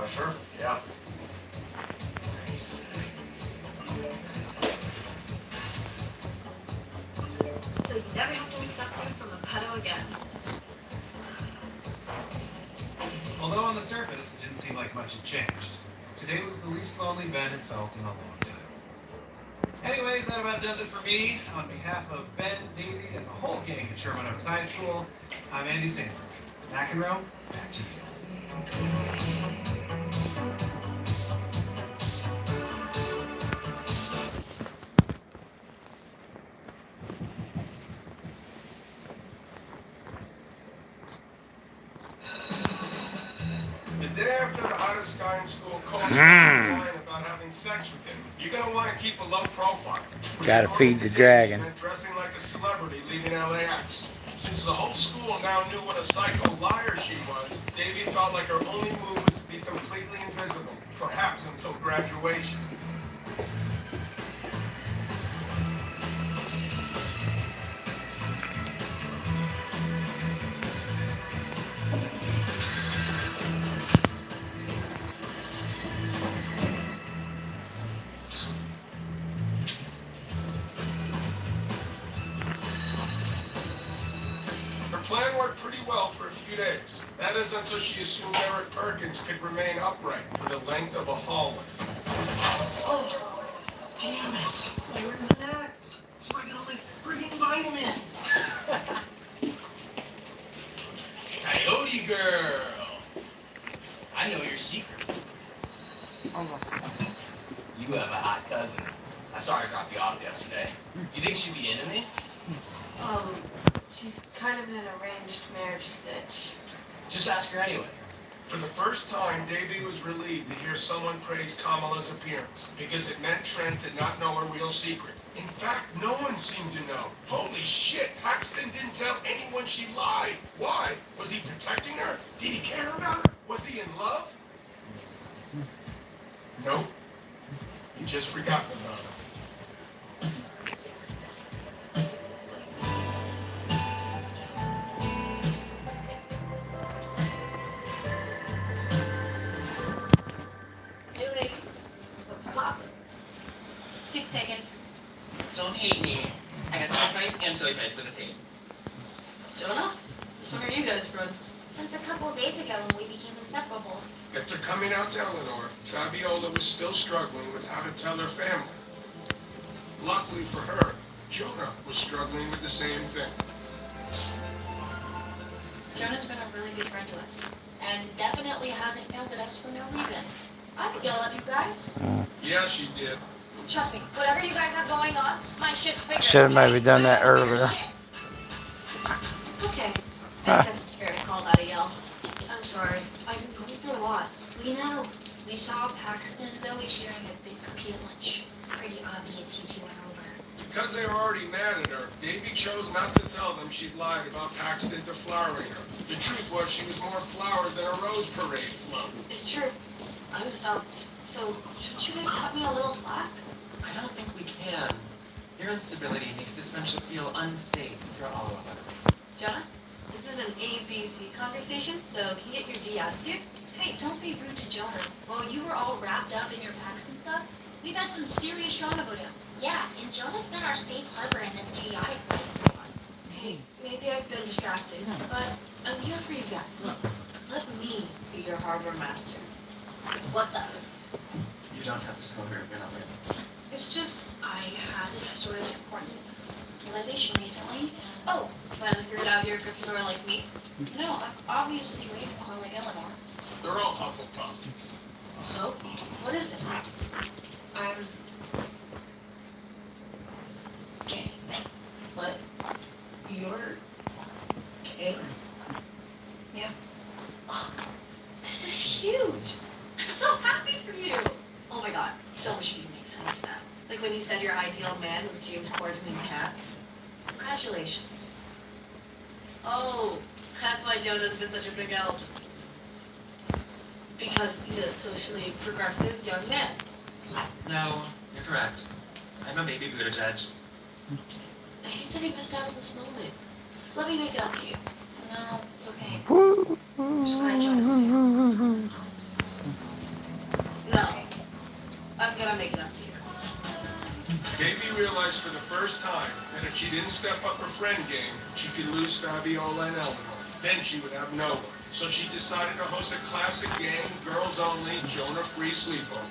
Speaker 3: Sure, yeah.
Speaker 19: So you never have to accept food from a pedo again.
Speaker 14: Although on the surface, it didn't seem like much had changed. Today was the least lonely Ben had felt in a long time. Anyways, that about does it for me. On behalf of Ben, Davey, and the whole gang at Sherman Oaks High School, I'm Andy Sandberg. McEnroe, back to you.
Speaker 5: The day after the hottest guy in school calls you lying about having sex with him, you're gonna want to keep a low profile.
Speaker 11: Gotta feed the dragon.
Speaker 5: Dressing like a celebrity leaving LAX. Since the whole school now knew what a psycho liar she was, Davy felt like her only move was to be completely invisible, perhaps until graduation. Her plan worked pretty well for a few days. That is until she assumed Eric Perkins could remain upright for the length of a hallway.
Speaker 3: Oh, damn it. Where's the nuts? That's why I get all my freaking vitamins.
Speaker 20: Coyote girl. I know your secret. You have a hot cousin. I saw her drop you off yesterday. You think she'd be into me?
Speaker 19: She's kind of in an arranged marriage stitch.
Speaker 20: Just ask her anyway.
Speaker 5: For the first time, Davy was relieved to hear someone praise Kamala's appearance, because it meant Trent did not know her real secret. In fact, no one seemed to know. Holy shit, Paxton didn't tell anyone she lied. Why? Was he protecting her? Did he care about her? Was he in love? Nope. He just forgotten about her.
Speaker 6: Hey ladies, what's poppin'?
Speaker 8: Seat's taken.
Speaker 10: Don't hate me. I got cheese fries and chili fries for the team.
Speaker 19: Jonah? When are you guys friends?
Speaker 8: Since a couple days ago when we became inseparable.
Speaker 5: After coming out to Eleanor, Fabiola was still struggling with how to tell her family. Luckily for her, Jonah was struggling with the same thing.
Speaker 8: Jonah's been a really good friend to us. And definitely hasn't yelled at us for no reason.
Speaker 19: I didn't yell at you guys.
Speaker 5: Yeah, she did.
Speaker 6: Trust me, whatever you guys have going on, my shit's bigger.
Speaker 11: Should have maybe done that earlier.
Speaker 19: Okay. I guess it's fair to call that a yell. I'm sorry. I've been going through a lot.
Speaker 8: We know. We saw Paxton and Zoe sharing a big cookie at lunch. It's pretty obvious you two are over.
Speaker 5: Because they were already mad at her, Davy chose not to tell them she'd lied about Paxton deflowering her. The truth was she was more flowered than a rose parade float.
Speaker 19: It's true. I was dumped. So, shouldn't you guys cut me a little slack?
Speaker 10: I don't think we can. Your instability makes this friendship feel unsafe for all of us.
Speaker 19: Jonah, this is an ABC conversation, so can you get your D out of here?
Speaker 8: Hey, don't be rude to Jonah. While you were all wrapped up in your Paxton stuff, we've had some serious drama go down.
Speaker 7: Yeah, and Jonah's been our safe harbor in this chaotic life so far.
Speaker 19: Okay, maybe I've been distracted, but I'm here for you guys. Let me be your harbor master. What's up?
Speaker 10: You don't have to tell her you're not ready.
Speaker 8: It's just, I had sort of an important realization recently, and
Speaker 6: Oh, finally figured out you're a Gryffindor like me.
Speaker 8: No, I'm obviously Ravenclaw like Eleanor.
Speaker 5: They're all Hufflepuff.
Speaker 6: So, what is it?
Speaker 8: I'm gay.
Speaker 6: What? You're gay?
Speaker 8: Yeah.
Speaker 6: Oh, this is huge. I'm so happy for you. Oh my god, so much of you makes sense now. Like when you said your ideal man was James Corden in Cats. Congratulations. Oh, that's why Jonah's been such a big help. Because he's a socially progressive young man.
Speaker 13: No, you're correct. I'm a baby Buddha judge.
Speaker 6: I hate that he missed out on this moment. Let me make it up to you.
Speaker 8: No, it's okay.
Speaker 6: Just glad Jonah was there. No. I'm gonna make it up to you.
Speaker 5: Davy realized for the first time that if she didn't step up her friend game, she could lose Fabiola and Eleanor. Then she would have no one. So she decided to host a classic gang, girls only, Jonah-free sleepover.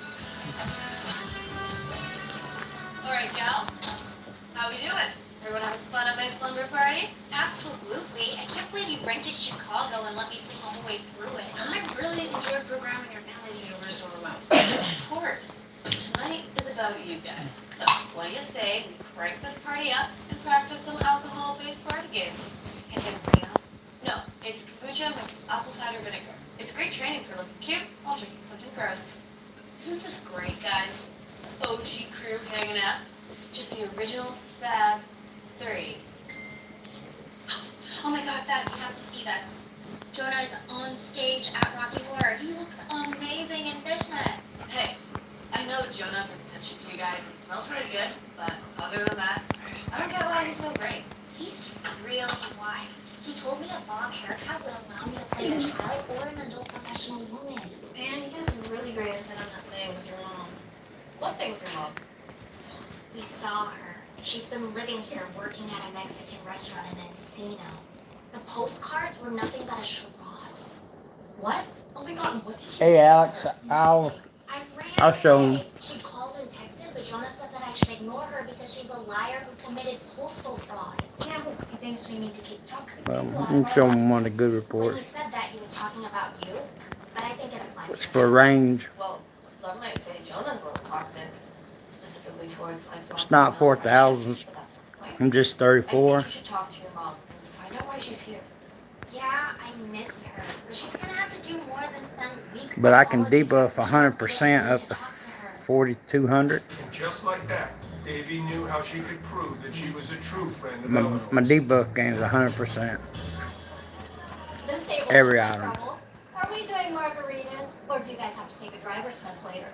Speaker 6: Alright, gals. How we doing? Everyone having fun at my slumber party?
Speaker 8: Absolutely. I can't believe you rented Chicago and let me sing the whole way through it.
Speaker 6: I really enjoyed programming your family's universal remote. Of course. Tonight is about you guys. So, what do you say we crank this party up and practice some alcohol-based party games?
Speaker 8: Is it real?
Speaker 6: No, it's kombucha with apple cider vinegar. It's great training for looking cute while drinking something gross. Isn't this great, guys? The OG crew hanging out. Just the original Fab 3.
Speaker 8: Oh my god, Fab, you have to see this. Jonah is on stage at Rocky Horror. He looks amazing in fishnets.
Speaker 6: Hey, I know Jonah is touchy to you guys and smells really good, but other than that, I don't get why he's so great.
Speaker 8: He's really wise. He told me a bob haircut would allow me to play a child or an adult professional woman.
Speaker 6: And he has really great insight on that thing with your mom. What thing with your mom?
Speaker 8: We saw her. She's been living here working at a Mexican restaurant in Encino. The postcards were nothing but a charade.
Speaker 6: What? Oh my god, what did she
Speaker 11: Hey
Speaker 6: say?
Speaker 11: Alex, I'll show him.
Speaker 8: She called and texted, but Jonah said that I should ignore her because she's a liar who committed postal fraud.
Speaker 6: Yeah, well, he thinks we need to keep toxic
Speaker 11: Well,
Speaker 6: people out
Speaker 11: I'm
Speaker 6: of our
Speaker 11: showing him
Speaker 6: lives.
Speaker 11: one of the good
Speaker 8: When he
Speaker 11: reports.
Speaker 8: said that, he was talking about you, but I think it applies
Speaker 11: It's
Speaker 8: to
Speaker 11: for range.
Speaker 6: Well, some might say Jonah's a little toxic, specifically towards lifelong
Speaker 11: It's not
Speaker 6: female
Speaker 11: 4,000.
Speaker 6: friendships, but that's not the point.
Speaker 11: I'm just
Speaker 6: I
Speaker 11: 34.
Speaker 6: think you should talk to your mom and find out why she's here.
Speaker 8: Yeah, I miss her, but she's gonna have to do more than send weak
Speaker 11: But I can
Speaker 8: apology
Speaker 11: debuff
Speaker 8: texts.
Speaker 11: 100% up to 4,200.
Speaker 5: And just like that, Davy knew how she could prove that she was a true friend of
Speaker 11: My
Speaker 5: Eleanor's.
Speaker 11: debuff gains 100%.
Speaker 8: This table
Speaker 11: Every
Speaker 8: has
Speaker 11: item.
Speaker 8: trouble. Are we doing margaritas, or do you guys have to take a driver's test later?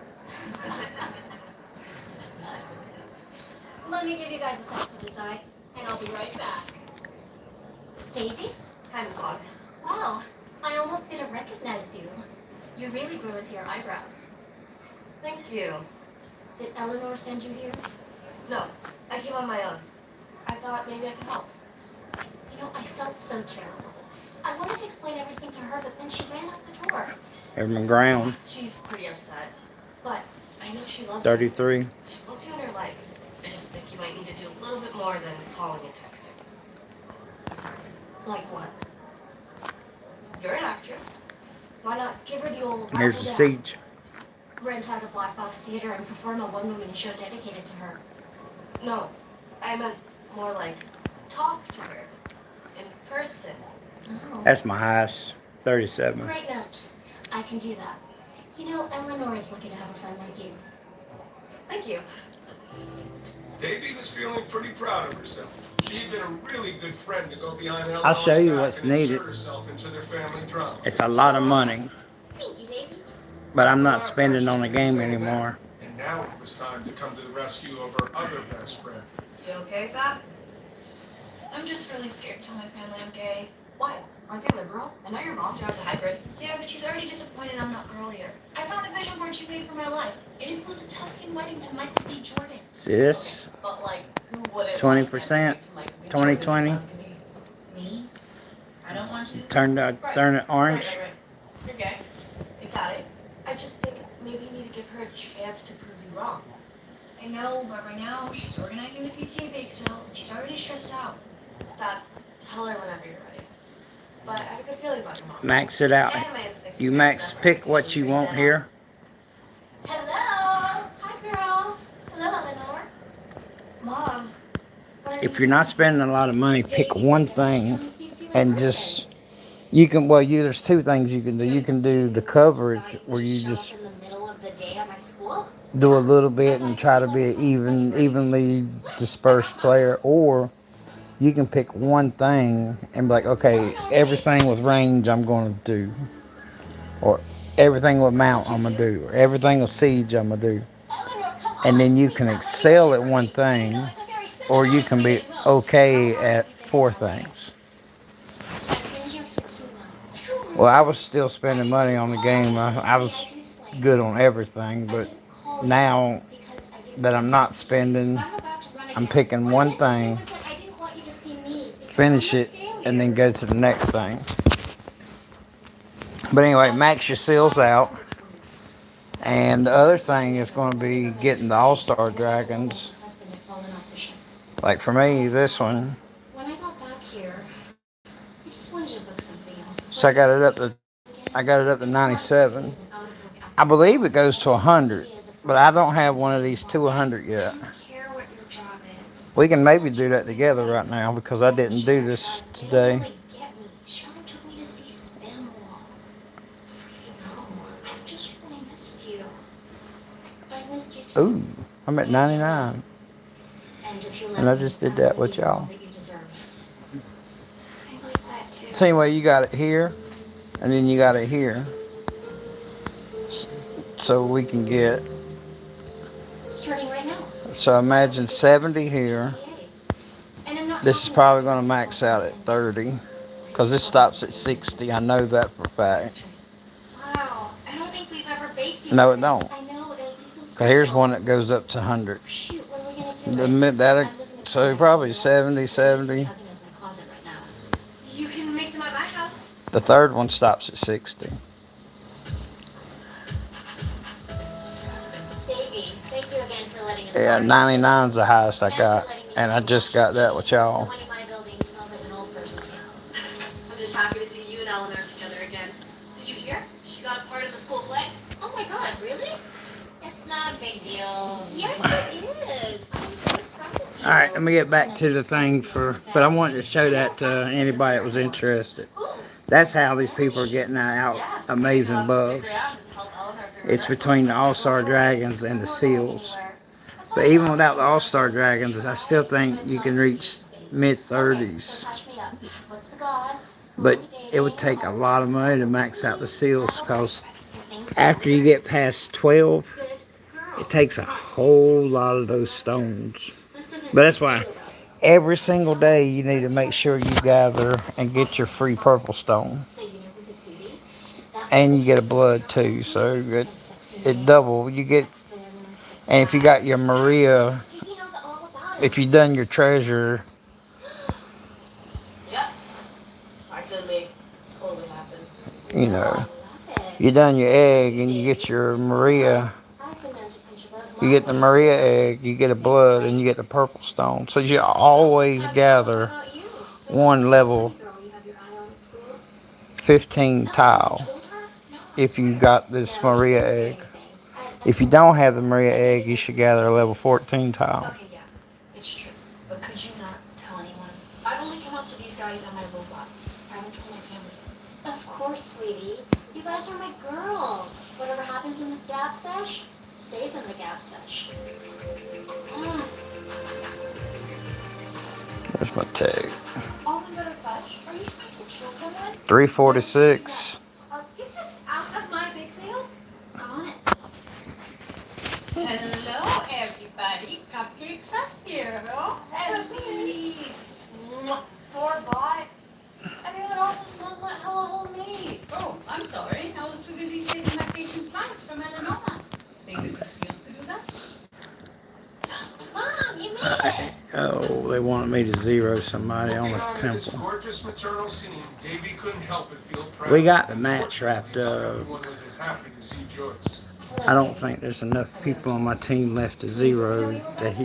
Speaker 8: Let me give you guys a sec to decide, and I'll be right back. Davy?
Speaker 6: Hi, Miss Locke.
Speaker 8: Wow, I almost didn't recognize you. You really grew into your eyebrows.
Speaker 6: Thank you.
Speaker 8: Did Eleanor send you here?
Speaker 6: No, I came on my own. I thought maybe I could help.
Speaker 8: You know, I felt so terrible. I wanted to explain everything to her, but then she ran out the door.
Speaker 11: Every ground.
Speaker 6: She's pretty upset, but I know she loves
Speaker 11: 33.
Speaker 6: you. She wants you in her life. I just think you might need to do a little bit more than calling and texting.
Speaker 8: Like what?
Speaker 6: You're an actress. Why not give her the old
Speaker 11: Here's the
Speaker 6: razzle-dazzle?
Speaker 11: siege.
Speaker 8: Rent out a black box theater and perform a one-woman show dedicated to her.
Speaker 6: No, I meant more like talk to her in person.
Speaker 8: Oh.
Speaker 11: That's my highest. 37.
Speaker 8: Great note. I can do that. You know, Eleanor is lucky to have a friend like you.
Speaker 6: Thank you.
Speaker 5: Davy was feeling pretty proud of herself. She'd been a really good friend to go behind Eleanor's
Speaker 11: I'll show you
Speaker 5: back
Speaker 11: what's
Speaker 5: and
Speaker 11: needed.
Speaker 5: insert herself into their family drama.
Speaker 11: It's a lot of money,
Speaker 8: Thank you, Davy.
Speaker 11: but I'm not spending on the game anymore.
Speaker 5: And now it was time to come to the rescue of her other best friend.
Speaker 6: You okay, Fab?
Speaker 19: I'm just really scared to tell my family I'm gay.
Speaker 6: Why? Aren't they liberal? I know your mom drives a hybrid.
Speaker 19: Yeah, but she's already disappointed I'm not girlier. I found a vision board she made for my life. It includes a Tuscan wedding to Michael B. Jordan.
Speaker 11: Sis,
Speaker 6: But like, who wouldn't
Speaker 11: 20%, 2020.
Speaker 19: Me? I don't want to.
Speaker 11: Turn it orange.
Speaker 6: Right. You're gay. You got it. I just think maybe you need to give her a chance to prove you wrong.
Speaker 19: I know, but right now she's organizing the PTA bake sale and she's already stressed out. that, tell her whenever you're ready. But I have a good feeling about your mom.
Speaker 11: Max it out.
Speaker 19: Anime instincts
Speaker 11: You
Speaker 19: are
Speaker 11: max
Speaker 19: separate.
Speaker 11: pick what
Speaker 19: Usually
Speaker 11: you
Speaker 19: break
Speaker 11: want
Speaker 19: that
Speaker 11: here.
Speaker 19: Hello! Hi, girls. Hello, Eleanor. Mom.
Speaker 11: If you're not spending a lot of money, pick one thing and just, you can, well, there's two things you can do. You can do the coverage where you just
Speaker 8: In the middle of the day at my school?
Speaker 11: do a little bit and try to be an evenly dispersed player, or you can pick one thing and be like, okay, everything with range I'm going to do, or everything with mount I'm going to do, or everything with siege I'm going to do. And then you can excel at one thing, or you can be okay at four things.
Speaker 8: I've been here for 2 months.
Speaker 11: Well, I was still spending money on the game. I was good on everything, but now that I'm not spending, I'm picking one thing, finish it, and then go to the next thing. But anyway, max your seals out. And the other thing is going to be getting the All-Star Dragons. Like for me, this one.
Speaker 8: When I got back here, I just wanted to book something else.
Speaker 11: So I got it up to 97. I believe it goes to 100, but I don't have one of these 200 yet. We can maybe do that together right now because I didn't do this today.
Speaker 8: I've just really missed you. I've missed you too.
Speaker 11: Ooh, I'm at 99. And I just did that with y'all.
Speaker 8: I like that too.
Speaker 11: Same way, you got it here, and then you got it here. So we can get,
Speaker 8: Starting right now.
Speaker 11: so imagine 70 here. This is probably going to max out at 30, because this stops at 60. I know that for a fact.
Speaker 8: Wow, I don't think we've ever baked
Speaker 11: No, it don't.
Speaker 8: I know, it'll be so
Speaker 11: Because here's one that goes up to 100.
Speaker 8: Shoot, when are we gonna do
Speaker 11: The other, so probably 70, 70.
Speaker 19: You can make them at my house.
Speaker 11: The third one stops at 60.
Speaker 8: Davey, thank you again for letting us
Speaker 11: Yeah,
Speaker 8: borrow
Speaker 11: 99 is the highest I got. And I just got that with y'all.
Speaker 8: The one in my building smells like an old person's house.
Speaker 19: I'm just happy to see you and Eleanor together again. Did you hear? She got a part in the school play.
Speaker 8: Oh my god, really?
Speaker 6: It's not a big deal.
Speaker 8: Yes, it is. I'm so proud of you.
Speaker 11: Alright, let me get back to the thing but I wanted to show that to anybody that was interested. That's how these people are getting out amazing buffs. It's between the All-Star Dragons and the Seals. But even without the All-Star Dragons, I still think you can reach mid-30s.
Speaker 8: What's the gauze?
Speaker 11: But it would take a lot of money to max out the Seals, because after you get past 12, it takes a whole lot of those stones. But that's why every single day you need to make sure you gather and get your free purple stone. And you get a blood too, so it double. You get, and if you got your Maria, if you done your treasure,
Speaker 19: Yep. I feel me. Totally happened.
Speaker 11: you know, you done your egg and you get your Maria, you get the Maria egg, you get a blood, and you get the purple stone. So you always gather one level 15 tile if you got this Maria egg. If you don't have the Maria egg, you should gather a level 14 tile.
Speaker 8: Okay, yeah, it's true. But could you not tell anyone? I've only come out to these guys and my robot. I haven't told my family. Of course, sweetie. You guys are my girls. Whatever happens in this gap sesh, stays in the gap sesh.
Speaker 11: There's my tag.
Speaker 8: Oh my god, Fudge, are you trying to kill someone?
Speaker 11: 346.
Speaker 8: Get this out of my big sale. On it.
Speaker 12: Hello, everybody. Cupcakes up here, huh?
Speaker 19: Please. Store-bought. Everyone else is not let hello me.
Speaker 12: Oh, I'm sorry. I was too busy saving my patient's life from melanoma. Think Mrs. Fields could do that?
Speaker 8: Mom, you made it.
Speaker 11: Oh, they wanted me to zero somebody on the
Speaker 5: This
Speaker 11: temple.
Speaker 5: gorgeous maternal scene, Davy couldn't help but feel proud.
Speaker 11: We got the match wrapped up.
Speaker 5: Everyone was as happy to see Joyce.
Speaker 11: I don't think there's enough people on my team left to zero that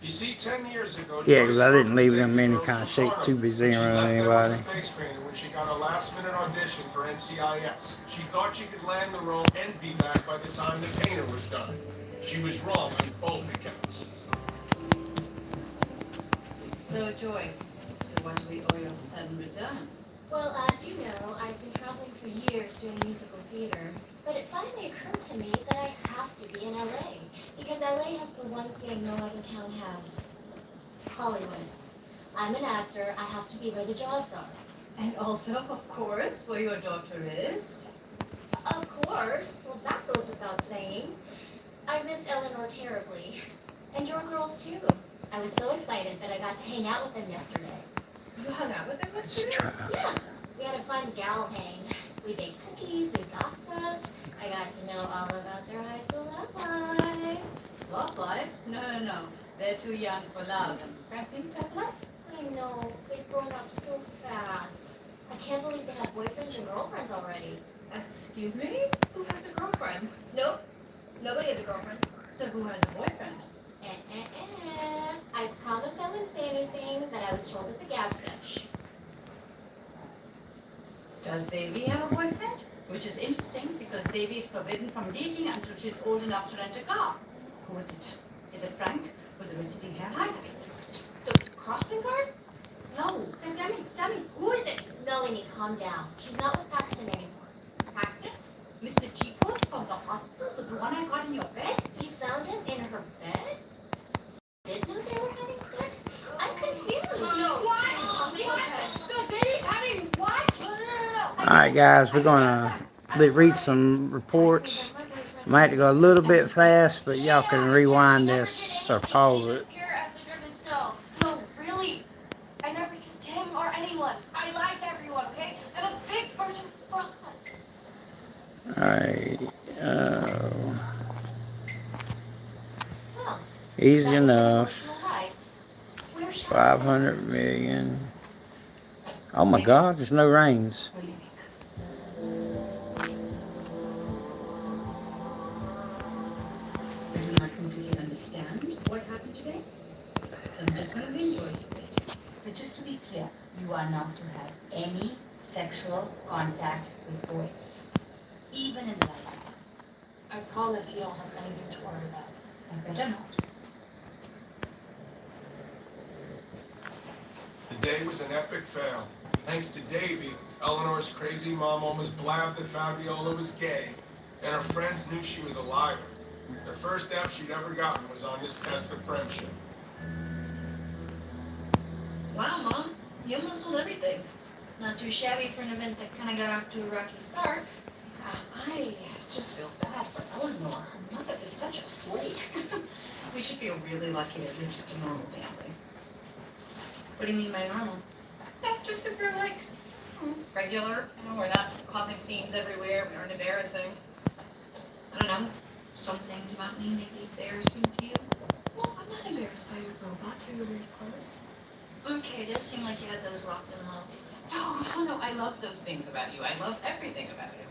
Speaker 5: You see, 10 years ago,
Speaker 11: Yeah,
Speaker 5: Joyce
Speaker 11: because I didn't
Speaker 5: offered
Speaker 11: leave
Speaker 5: to take
Speaker 11: them
Speaker 5: the
Speaker 11: in any
Speaker 5: girls
Speaker 11: kind of
Speaker 5: to
Speaker 11: shape to
Speaker 5: Harlem,
Speaker 11: be
Speaker 5: but she
Speaker 11: zeroing
Speaker 5: left them with
Speaker 11: anybody.
Speaker 5: a face painter when she got a last-minute audition for NCIS. She thought she could land the role and be back by the time the painter was done. She was wrong on both accounts.
Speaker 2: So, Joyce, to what do we owe your sudden return?
Speaker 8: Well, as you know, I've been traveling for years doing musical theater, but it finally occurred to me that I have to be in LA, because LA has the one thing no other town has: Hollywood. I'm an actor, I have to be where the jobs are.
Speaker 2: And also, of course, where your daughter is.
Speaker 8: Of course, well, that goes without saying. I missed Eleanor terribly, and your girls too. I was so excited that I got to hang out with them yesterday.
Speaker 2: You hung out with them yesterday?
Speaker 8: Yeah, we had a fun gal hang. We baked cookies, we gossiped. I got to know all about their high school love lives.
Speaker 2: Love lives? No. They're too young for love and frankly, tough love.
Speaker 8: I know, they've grown up so fast. I can't believe they have boyfriends and girlfriends already.
Speaker 2: Excuse me? Who has a girlfriend?
Speaker 8: Nope, nobody has a girlfriend.
Speaker 2: So who has a boyfriend?
Speaker 8: I promised I wouldn't say anything that I was told at the gab sesh.
Speaker 2: Does Davy have a boyfriend? Which is interesting because Davy is forbidden from dating until she's old enough to rent a car. Who is it? Is it Frank with the receding hairline? The crossing guard? No. Then tell me, who is it?
Speaker 8: Nalini, calm down. She's not with Paxton anymore.
Speaker 2: Paxton? Mr. Cheapwood from the hospital? The one I got in your bed?
Speaker 8: You found him in her bed? Didn't know they were having sex? I'm confused.
Speaker 6: No. What? The Davy's having what?
Speaker 8: No.
Speaker 11: Alright, guys, we're going to read some reports. Might have to go a little bit fast, but y'all can rewind this or pause it.
Speaker 7: She's as pure as the driven snow. No, really. I never kissed him or anyone. I lied to everyone, okay? I'm a big virgin fraud.
Speaker 11: Alright.
Speaker 8: Well,
Speaker 11: Easy
Speaker 8: that was an
Speaker 11: enough.
Speaker 8: emotional ride. Where should I
Speaker 11: 500 million. Oh my God, there's no rains.
Speaker 2: I do not completely understand what happened today. So I'm just going to ring Joyce a bit. But just to be clear, you are not to have any sexual contact with boys, even in the light of day.
Speaker 19: I promise you don't have anything to worry about.
Speaker 2: I better not.
Speaker 5: The day was an epic fail. Thanks to Davy, Eleanor's crazy mom almost blabbed that Fabiola was gay, and her friends knew she was a liar. The first F she'd ever gotten was on this test of friendship.
Speaker 7: Wow, Mom. You almost sold everything. Not too shabby for an event that kind of got off to a rocky start.
Speaker 2: I just feel bad for Eleanor. Her mother is such a flake. We should feel really lucky that we're just a normal family.
Speaker 7: What do you mean by normal?
Speaker 2: Yeah, just that we're like regular. You know, we're not causing scenes everywhere. We aren't embarrassing.
Speaker 7: I don't know. Some things about me may be embarrassing to you.
Speaker 2: Well, I'm not embarrassed by your robots or your weird clothes.
Speaker 7: Okay, it does seem like you had those locked and loaded.
Speaker 2: No. I love those things about you. I love everything about you.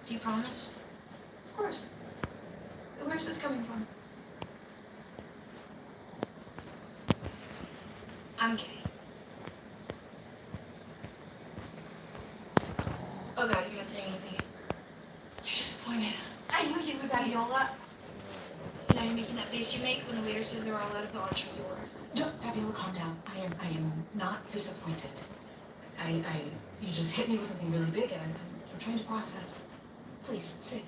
Speaker 7: Do you promise?
Speaker 2: Of course. Where's this coming from?
Speaker 7: I'm gay. Oh God, you're not saying anything.
Speaker 2: You're disappointed.
Speaker 7: I knew you would be.
Speaker 2: Fabiola.
Speaker 7: Now you're making that face you make when the waiter says they're all out of college for the order.
Speaker 2: No, Fabiola, calm down. I am not disappointed. You just hit me with something really big, and I'm trying to process. Please sit.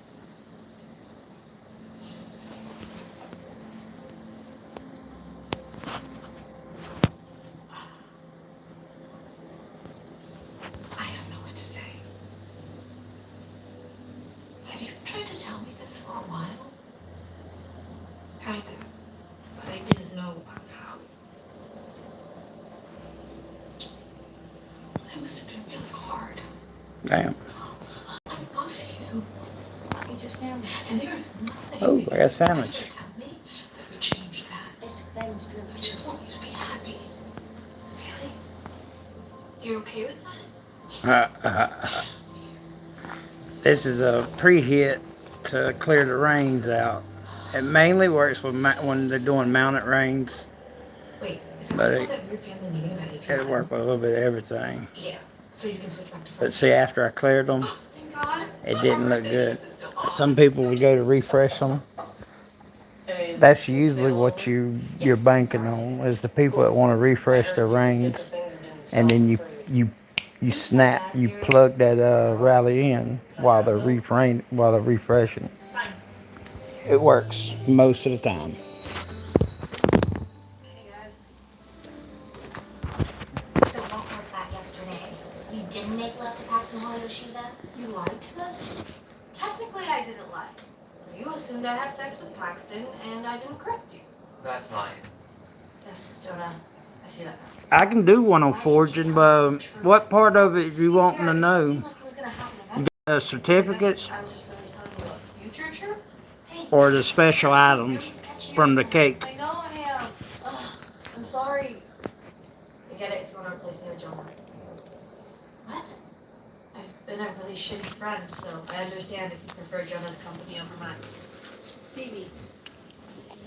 Speaker 2: I don't know what to say. Have you tried to tell me this for a while?
Speaker 7: Kind of. But I didn't know how.
Speaker 2: That must have been really hard.
Speaker 11: Damn.
Speaker 2: I love you. I need your family. And there is nothing
Speaker 11: Oh,
Speaker 2: that
Speaker 11: I got a sandwich.
Speaker 2: you can tell me that would change that. I just want you to be happy.
Speaker 7: Really? You're okay with that?
Speaker 11: This is a pre-hit to clear the rains out. It mainly works with when they're doing mounted raids,
Speaker 19: Wait, is that
Speaker 11: but
Speaker 19: what you called that weird family meeting about AP?
Speaker 11: it worked with a little bit of everything.
Speaker 19: Yeah, so you can switch back to
Speaker 11: But
Speaker 19: French.
Speaker 11: see, after I cleared them,
Speaker 19: Thank God.
Speaker 11: it
Speaker 19: Our
Speaker 11: didn't look
Speaker 19: conversation
Speaker 11: good.
Speaker 19: is still on.
Speaker 11: Some people would go to refresh them. That's usually what you're banking on, is the people that want to refresh their rings, and then you plug that rally in while they're refreshing. It works most of the time.
Speaker 19: Hey guys.
Speaker 8: So what was that yesterday? You didn't make love to Paxton Yoshida?
Speaker 19: You lied to us? Technically, I didn't lie. You assumed I had sex with Paxton, and I didn't correct you.
Speaker 20: That's lying.
Speaker 19: Yes, Jonah. I see that now.
Speaker 11: I can do one on forging, but what part of it do you want to know?
Speaker 19: Like it was gonna happen eventually.
Speaker 11: Certificates
Speaker 19: I was just really telling you a future truth. Hey,
Speaker 11: or the special items from the cake?
Speaker 19: I know I am. Ugh, I'm sorry. I get it if you want to replace me with Jonah. What? I've been a really shitty friend, so I understand if you prefer Jonah's company over mine.
Speaker 8: Davey,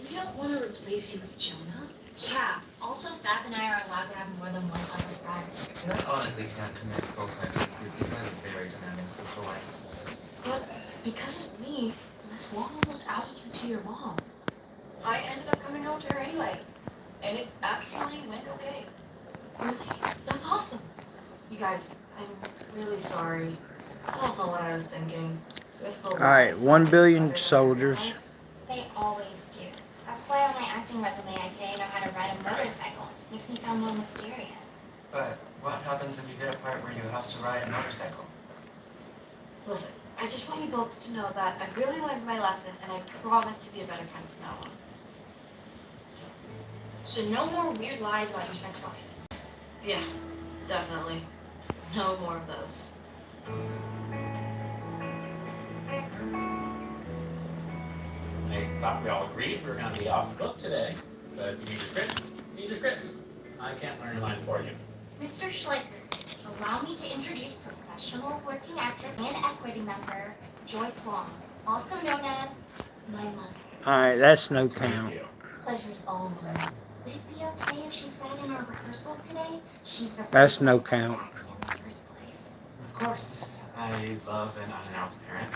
Speaker 8: we don't want to replace you with Jonah. Yeah, also Fab and I are allowed to have more than one other friend.
Speaker 20: You know, I honestly can't commit full-time to this group because I have a very demanding social life.
Speaker 19: But because of me, Miss Wong almost outed you to your mom.
Speaker 6: I ended up coming home to her anyway. And it actually went okay.
Speaker 19: Really? That's awesome. You guys, I'm really sorry. I don't know what I was thinking.
Speaker 11: Alright, 1 billion soldiers.
Speaker 8: They always do. That's why on my acting resume I say I know how to ride a motorcycle. Makes me sound more mysterious.
Speaker 20: But what happens if you get a part where you have to ride a motorcycle?
Speaker 19: Listen, I just want you both to know that I've really learned my lesson, and I promise to be a better friend from now on.
Speaker 8: So no more weird lies about your sex life.
Speaker 19: Yeah, definitely. No more of those.
Speaker 13: I thought we all agreed we were going to be off the book today, but if you need your scripts, you need your scripts. I can't learn your lines for you.
Speaker 8: Mr. Schleicher, allow me to introduce professional working actress and equity member, Joyce Wong, also known as my mother.
Speaker 11: Alright, that's no count.
Speaker 8: Pleasure's all mine. Would it be okay if she sat in our rehearsal today? She's the
Speaker 11: That's no
Speaker 8: first
Speaker 11: count.
Speaker 8: act in the first place.
Speaker 13: Of course, I love an unannounced parent,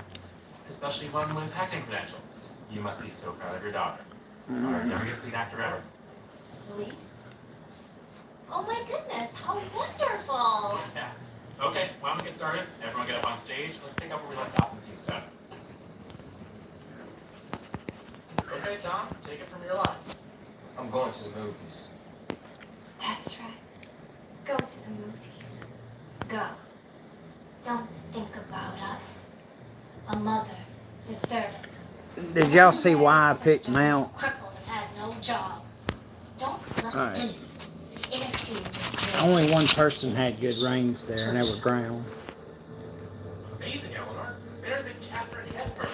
Speaker 13: especially one with acting credentials. You must be so proud of your daughter. Our youngest lead actor ever.
Speaker 8: Lead? Oh my goodness, how wonderful!
Speaker 13: Yeah. Okay, why don't we get started? Everyone get up on stage. Let's pick up where we left off in scene 7. Okay, Tom, take it from your line.
Speaker 20: I'm going to the movies.
Speaker 8: That's right. Go to the movies. Go. Don't think about us. A mother, deserted.
Speaker 11: Did y'all see why I picked Mount?
Speaker 8: Crippled and has no job. Don't let
Speaker 11: Alright.
Speaker 8: anything interfere with your
Speaker 11: Only one person had good rings there, and they were ground.
Speaker 13: Amazing, Eleanor. Better than Catherine Hepburn.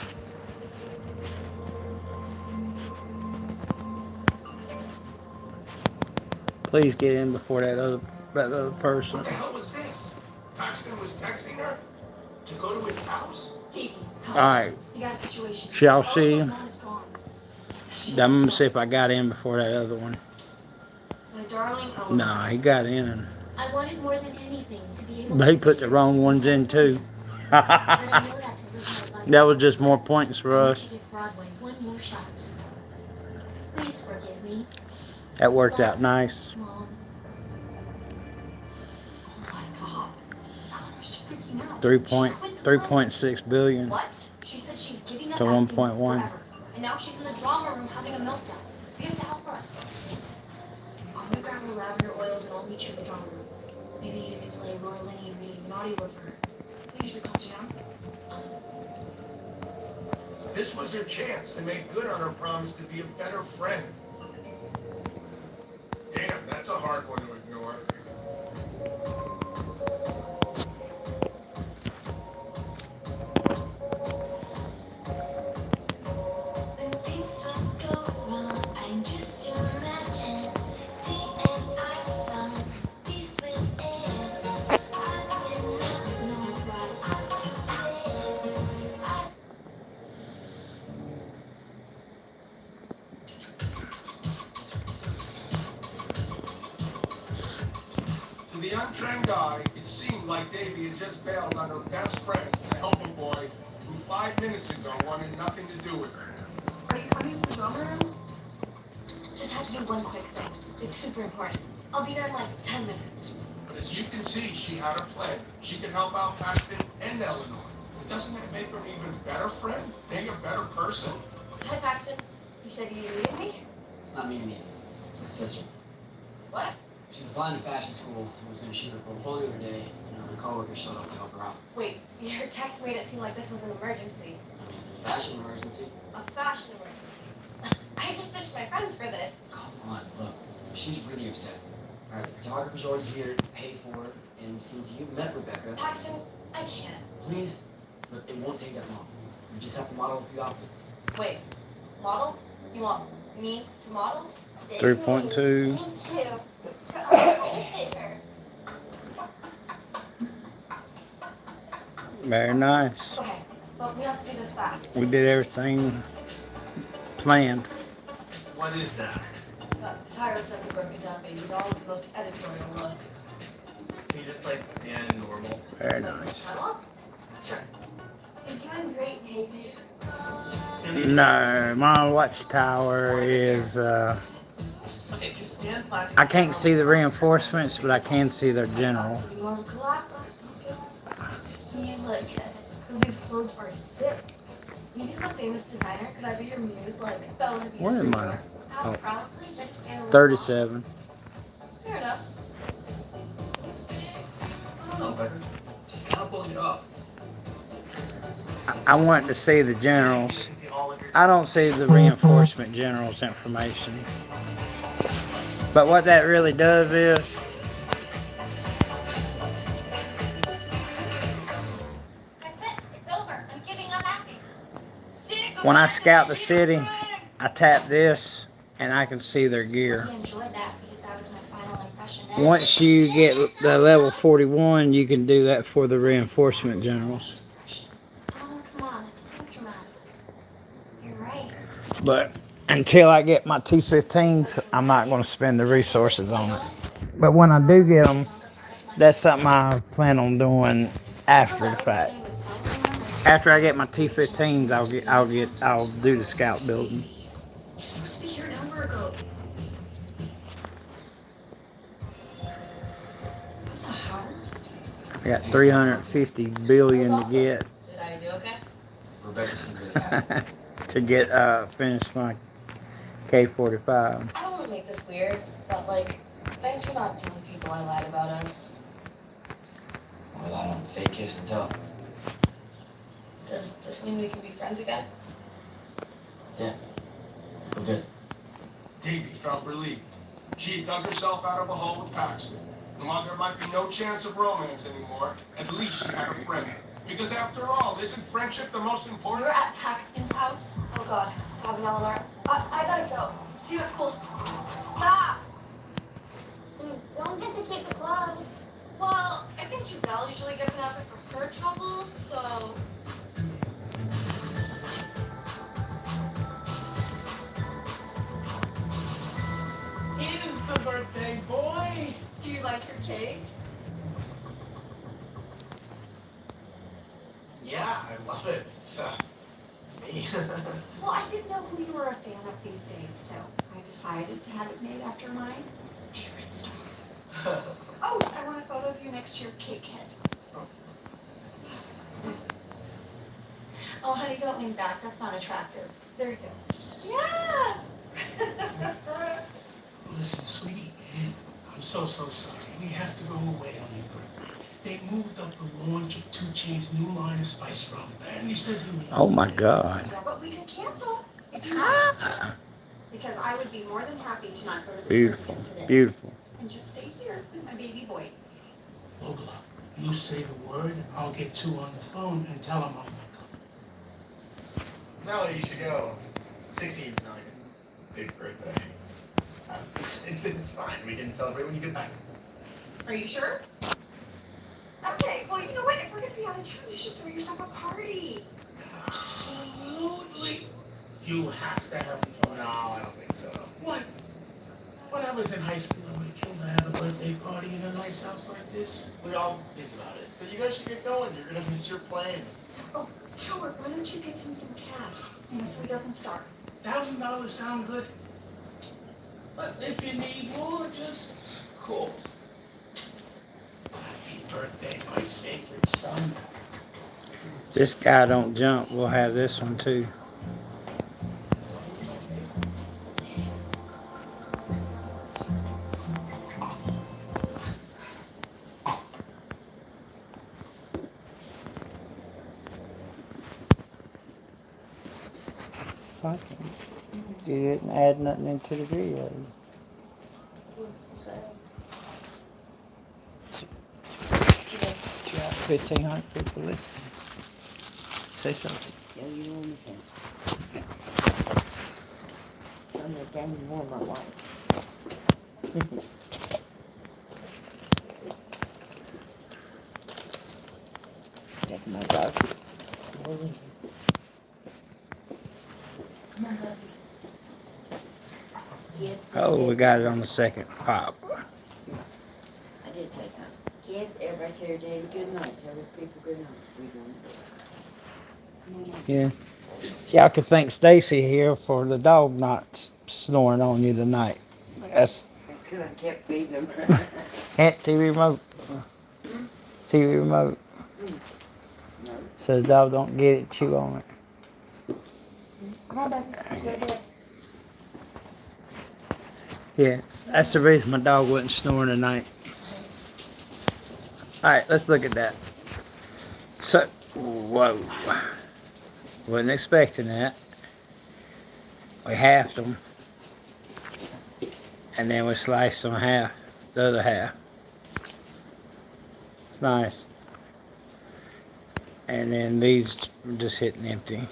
Speaker 11: Please get in before that other person.
Speaker 5: What the hell was this? Paxton was texting her to go to his house?
Speaker 11: Alright.
Speaker 19: You got a situation.
Speaker 11: Shall I see?
Speaker 19: Mom is gone.
Speaker 11: I'm gonna see if I got in before that other one.
Speaker 19: My darling Eleanor.
Speaker 11: No, he got in.
Speaker 8: I wanted more than anything to be able
Speaker 11: But
Speaker 8: to
Speaker 11: he put the wrong ones in too. That was just more points for us.
Speaker 8: to give Broadway one more shot. Please forgive me,
Speaker 11: That worked out nice.
Speaker 8: Mom.
Speaker 19: Oh my God. Eleanor's freaking out.
Speaker 11: 3.6 billion
Speaker 19: What? She said she's giving up
Speaker 11: to
Speaker 19: acting
Speaker 11: 1.1.
Speaker 19: forever. And now she's in the drama room having a meltdown. We have to help her. I'm gonna grab her lavender oils and I'll meet you in the drama room. Maybe you could play Laura Linney reading an audiobook for her. That usually calms you down.
Speaker 5: This was her chance to make good on her promise to be a better friend. Damn, that's a hard one to ignore.
Speaker 8: When things would go wrong, I just imagine the end I found, peace within. I did not know what I do.
Speaker 5: the untrained eye, it seemed like Davy had just bailed on her best friend to help a boy who 5 minutes ago wanted nothing to do with her.
Speaker 19: Are you coming to the drama room? Just have to do one quick thing. It's super important. I'll be there in like 10 minutes.
Speaker 5: But as you can see, she had a plan. She could help out Paxton and Eleanor. Doesn't that make her an even better friend? Make a better person?
Speaker 19: Hi, Paxton. You said you needed me?
Speaker 1: It's not me who needs it. It's my sister.
Speaker 19: What?
Speaker 1: She's applying to fashion school and was going to shoot her portfolio today, and her coworker showed up to help her out.
Speaker 19: Wait, your text made it seem like this was an emergency.
Speaker 1: I mean, it's a fashion emergency.
Speaker 19: A fashion emergency. I just ditched my friends for this.
Speaker 1: Come on, look. She's really upset. All right, the photographer's already here to pay for it, and since you met Rebecca...
Speaker 19: Paxton, I can't.
Speaker 1: Please? Look, it won't take that long. You just have to model a few outfits.
Speaker 19: Wait, model? You want me to model?
Speaker 11: 3.2.
Speaker 19: Me too. Sleepover.
Speaker 11: Very nice.
Speaker 19: Okay, but we have to do this fast.
Speaker 11: We did everything planned.
Speaker 4: What is that?
Speaker 19: Tyra says the broken down baby doll is the most editorial look.
Speaker 4: Can you just like stand normal?
Speaker 11: Very nice.
Speaker 19: Sure. You're doing great, baby.
Speaker 11: No, my watchtower is,
Speaker 4: Okay, just stand flat.
Speaker 11: I can't see the reinforcements, but I can see their general.
Speaker 19: More of a collab. You look good. Because these clothes are sick. You become a famous designer. Could I be your muse like Bella Hadid's?
Speaker 11: Where am I?
Speaker 19: I'll
Speaker 11: Oh,
Speaker 19: probably just go.
Speaker 11: 37.
Speaker 19: Fair enough.
Speaker 1: I don't know, Becker. She's kind of pulling it off.
Speaker 11: I want to see the generals. I don't see the reinforcement generals information. But what that really does is,
Speaker 8: That's it. It's over. I'm giving up acting.
Speaker 11: when I scout the city, I tap this and I can see their gear.
Speaker 8: I enjoyed that because that was my final impression.
Speaker 11: Once you get the level 41, you can do that for the reinforcement generals.
Speaker 8: Oh, come on. It's too dramatic. You're right.
Speaker 11: But until I get my T-15s, I'm not going to spend the resources on it. But when I do get them, that's something I plan on doing after the fact. After I get my T-15s, I'll do the scout building.
Speaker 8: You're supposed to be here an hour ago.
Speaker 19: What the hell?
Speaker 11: I got 350 billion to get
Speaker 19: Did I do okay?
Speaker 1: Rebecca seemed really happy.
Speaker 11: to get finish my K-45.
Speaker 19: I don't want to make this weird, but like, thanks for not telling people I lied about us.
Speaker 1: Well, I don't fake kiss and tell.
Speaker 19: Does this mean we can be friends again?
Speaker 1: Yeah. We're good.
Speaker 5: Davy felt relieved. She had dug herself out of a hole with Paxton. And while there might be no chance of romance anymore, at least she had a friend. Because after all, isn't friendship the most important?
Speaker 19: We're at Paxton's house. Oh God, stop and Eleanor. I gotta go. See you at school. Stop!
Speaker 6: Don't get to keep the clothes.
Speaker 19: Well, I think Giselle usually gets an outfit for her troubles, so...
Speaker 17: It is the birthday boy.
Speaker 12: Do you like your cake?
Speaker 3: Yeah, I love it. It's me.
Speaker 12: Well, I didn't know who you were a fan of these days, so I decided to have it made after my favorite song. Oh, I want a photo of you next to your cake head. Oh, honey, don't lean back. That's not attractive. There you go. Yes!
Speaker 17: Listen, sweetie, I'm so sorry. We have to go away on your birthday. They moved up the launch of 2 Chain's new line of spice rum, and he says he needs
Speaker 11: Oh my God.
Speaker 12: Yeah, but we could cancel if you want us to. Because I would be more than happy to not go to the
Speaker 11: Beautiful,
Speaker 12: Caribbean today.
Speaker 11: beautiful.
Speaker 12: And just stay here with my baby boy.
Speaker 17: Ogla, you say the word, I'll get 2 on the phone and tell them I'm not coming.
Speaker 3: No, you should go. 16's not like a big birthday. It's fine. We can celebrate when you get back.
Speaker 12: Are you sure? Okay, well, you know what? If we're going to be out of town, you should throw yourself a party.
Speaker 17: Absolutely. You have to have one.
Speaker 3: No, I don't think so.
Speaker 17: What? When I was in high school, I would have killed to have have a birthday party in a nice house like this?
Speaker 3: We all think about it. But you guys should get going. You're gonna miss your plane.
Speaker 12: Oh, Howard, why don't you give him some cash? So he doesn't starve.
Speaker 17: $1,000 sound good? But if you need more, just call. Happy birthday, my favorite son.
Speaker 11: This guy don't jump. We'll have this one too. Fuck it. You didn't add nothing into the video. You got 1,500 people listening. Say something.
Speaker 10: Yeah, you know what I'm saying. I'm not getting more of my life. Take my dog. Come on, buddies.
Speaker 11: Oh, we got it on the second pop.
Speaker 10: I did say something. Kids, everybody tell your daddy good night. Tell his people good night. We going to bed.
Speaker 11: Yeah. Y'all could thank Stacy here for the dog not snoring on you tonight. That's
Speaker 10: because I kept feeding him.
Speaker 11: TV remote. TV remote.
Speaker 10: No.
Speaker 11: So the dog don't get it, chew on it.
Speaker 10: Come on, baby. Let's go to bed.
Speaker 11: Yeah, that's the reason my dog wasn't snoring tonight. Alright, let's look at that. So, whoa. Wasn't expecting that. We halved them. And then we sliced them half, the other half. It's nice. And then these just hitting empty.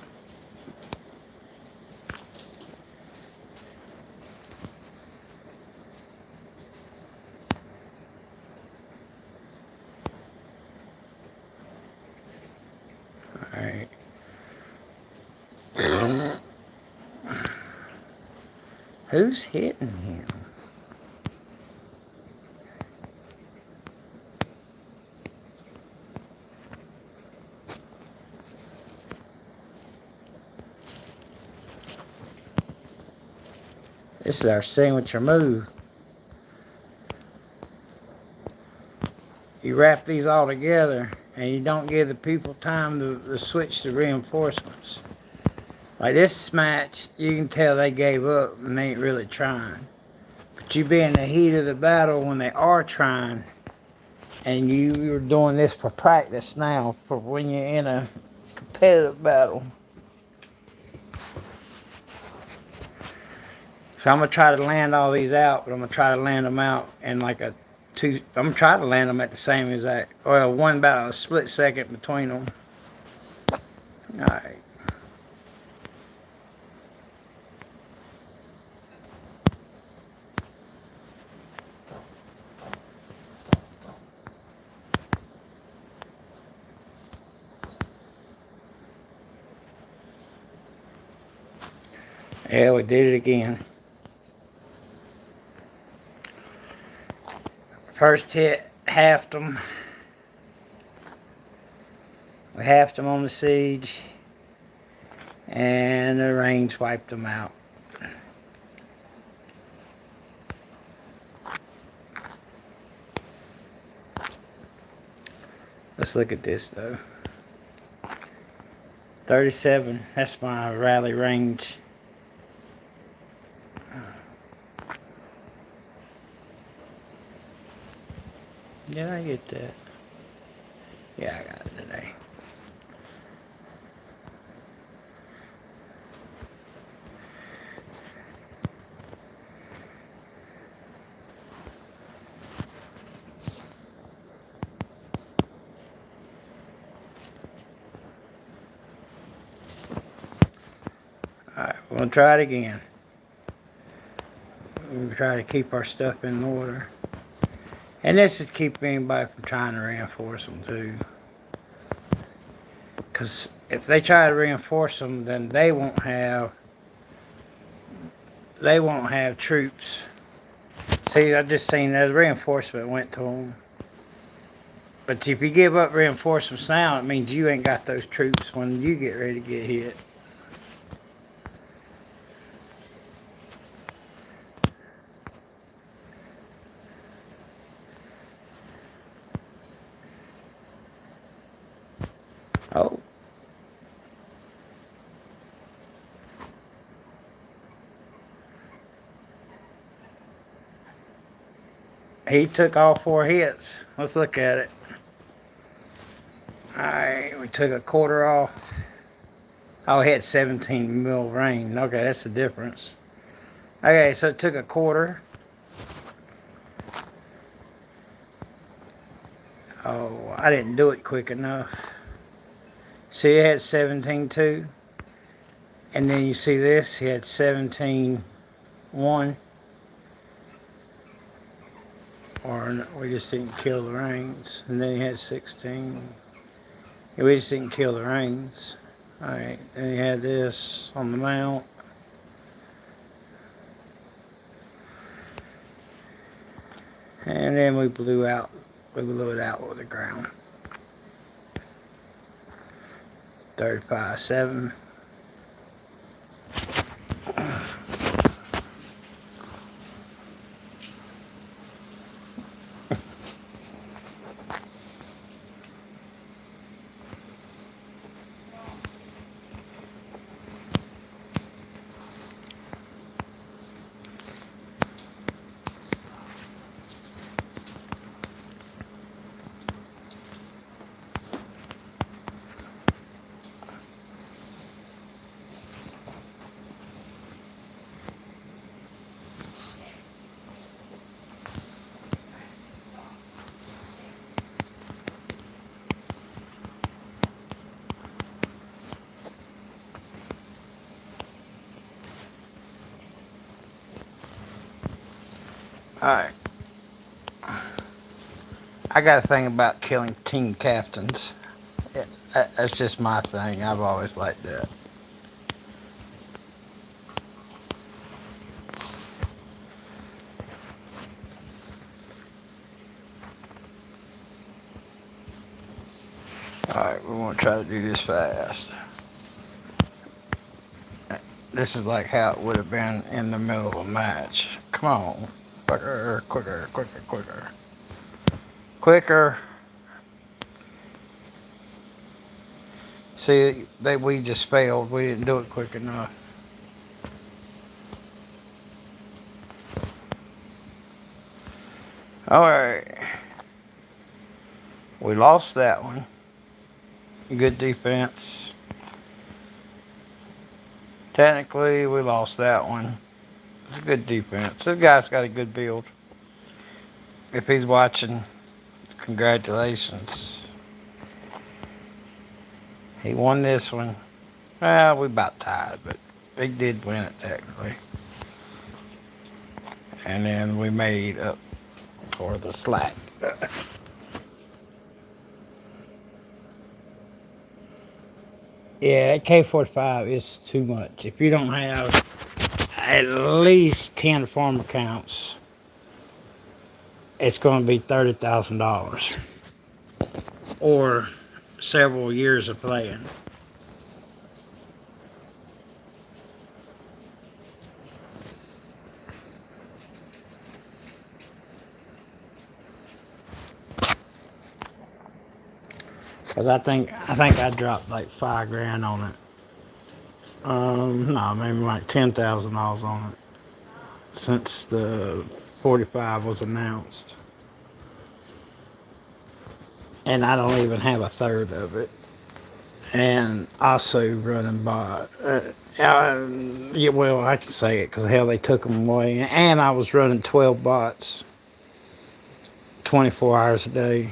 Speaker 11: Alright. Who's hitting him? This is our signature move. You wrap these all together and you don't give the people time to switch to reinforcements. Like this match, you can tell they gave up and they ain't really trying. But you be in the heat of the battle when they are trying, and you're doing this for practice now for when you're in a competitive battle. So I'm gonna try to land all these out, but I'm gonna try to land them out in like a two. I'm gonna try to land them at the same exact, well, one about a split second between them. All right. Yeah, we did it again. First hit, halved them. We halved them on the siege. And the range wiped them out. Let's look at this though. 37, that's my rally range. Did I get that? Yeah, I got it today. Alright, we'll try it again. We'll try to keep our stuff in order. And this is keep anybody from trying to reinforce them too. Because if they try to reinforce them, then they won't have troops See, I just seen that reinforcement went to them. But if you give up reinforcements now, it means you ain't got those troops when you get ready to get hit. Oh. He took all 4 hits. Let's look at it. Alright, we took a quarter off. Oh, he had 17 mil range. Okay, that's the difference. Okay, so it took a quarter. Oh, I didn't do it quick enough. See, it had 17 too. And then you see this, he had 17-1. Or we just didn't kill the rings. And then he had 16. Yeah, we just didn't kill the rings. Alright, then he had this on the mount. And then we blew it out with the ground. 35-7. Alright. I got a thing about killing team captains. That's just my thing. I've always liked that. Alright, we're going to try to do this fast. This is like how it would have been in the middle of a match. Come on. Quicker, quicker, quicker, quicker. Quicker. See, we just failed. We didn't do it quick enough. Alright. We lost that one. Good defense. Technically, we lost that one. It's a good defense. This guy's got a good build. If he's watching, congratulations. He won this one. Well, we about tied, but he did win it technically. And then we made up for the slack. Yeah, K45 is too much. If you don't have at least 10 farm accounts, it's going to be $30,000 or several years of playing. Cause I think I dropped like $5,000 on it. No, maybe like $10,000 on it since the 45 was announced, and I don't even have a third of it. And also running bot. Yeah, well, I can say it because hell, they took them away, and I was running 12 bots, 24 hours a day.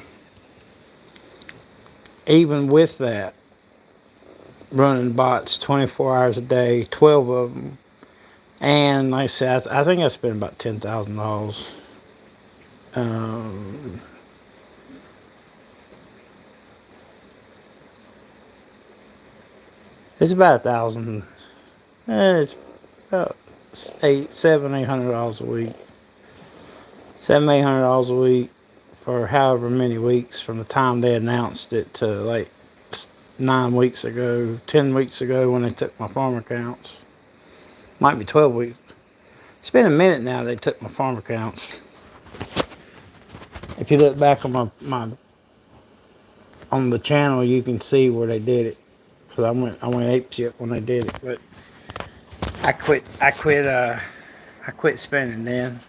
Speaker 11: Even with that, running bots 24 hours a day, 12 of them. And like I said, I think I spent about $10,000. It's about 1,000. It's about $800 a week. $7,800 a week for however many weeks from the time they announced it to like 9 weeks ago, 10 weeks ago when they took my farm accounts. Might be 12 weeks. It's been a minute now they took my farm accounts. If you look back on my on the channel, you can see where they did it. Cause I went apeshit when they did it, but I quit spending then.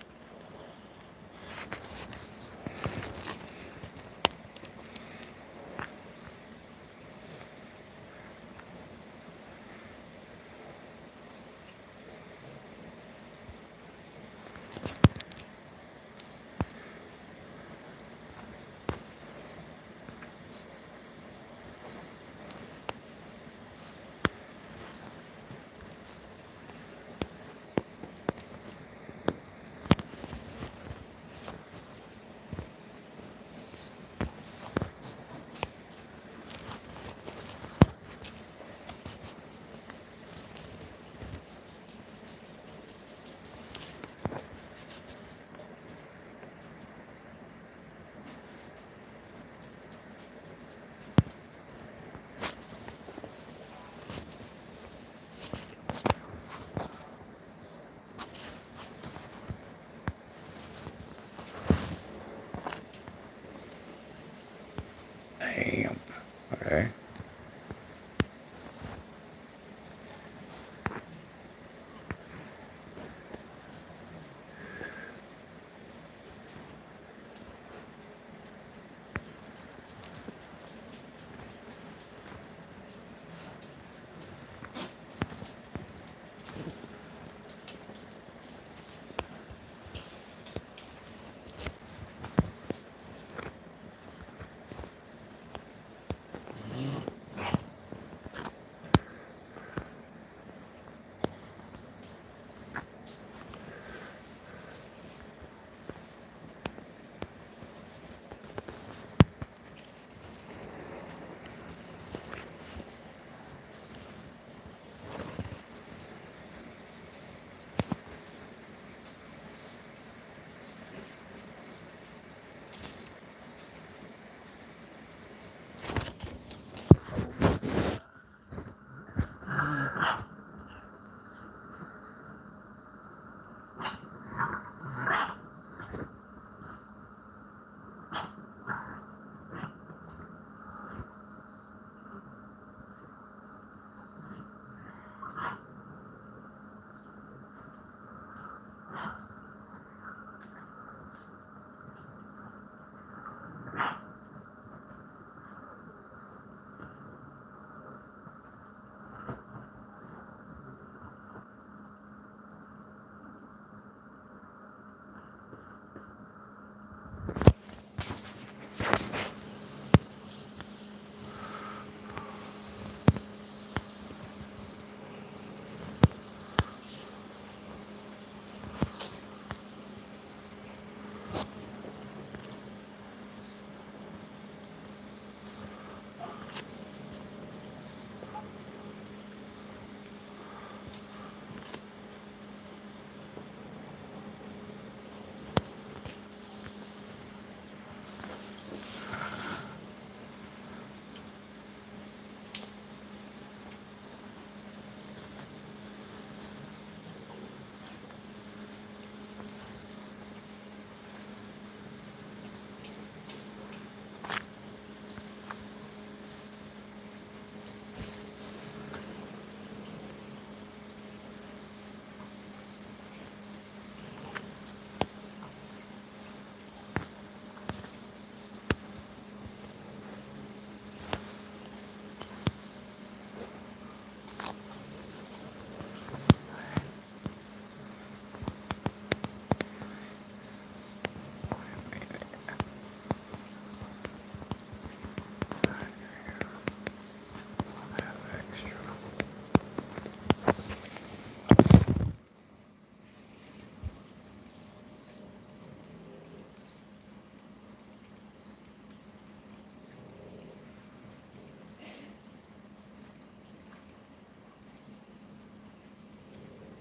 Speaker 11: Damn. Okay.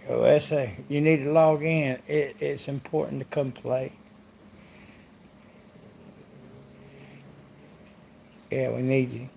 Speaker 11: Yo, Essay, you need to log in. It's important to come play. Yeah, we need you.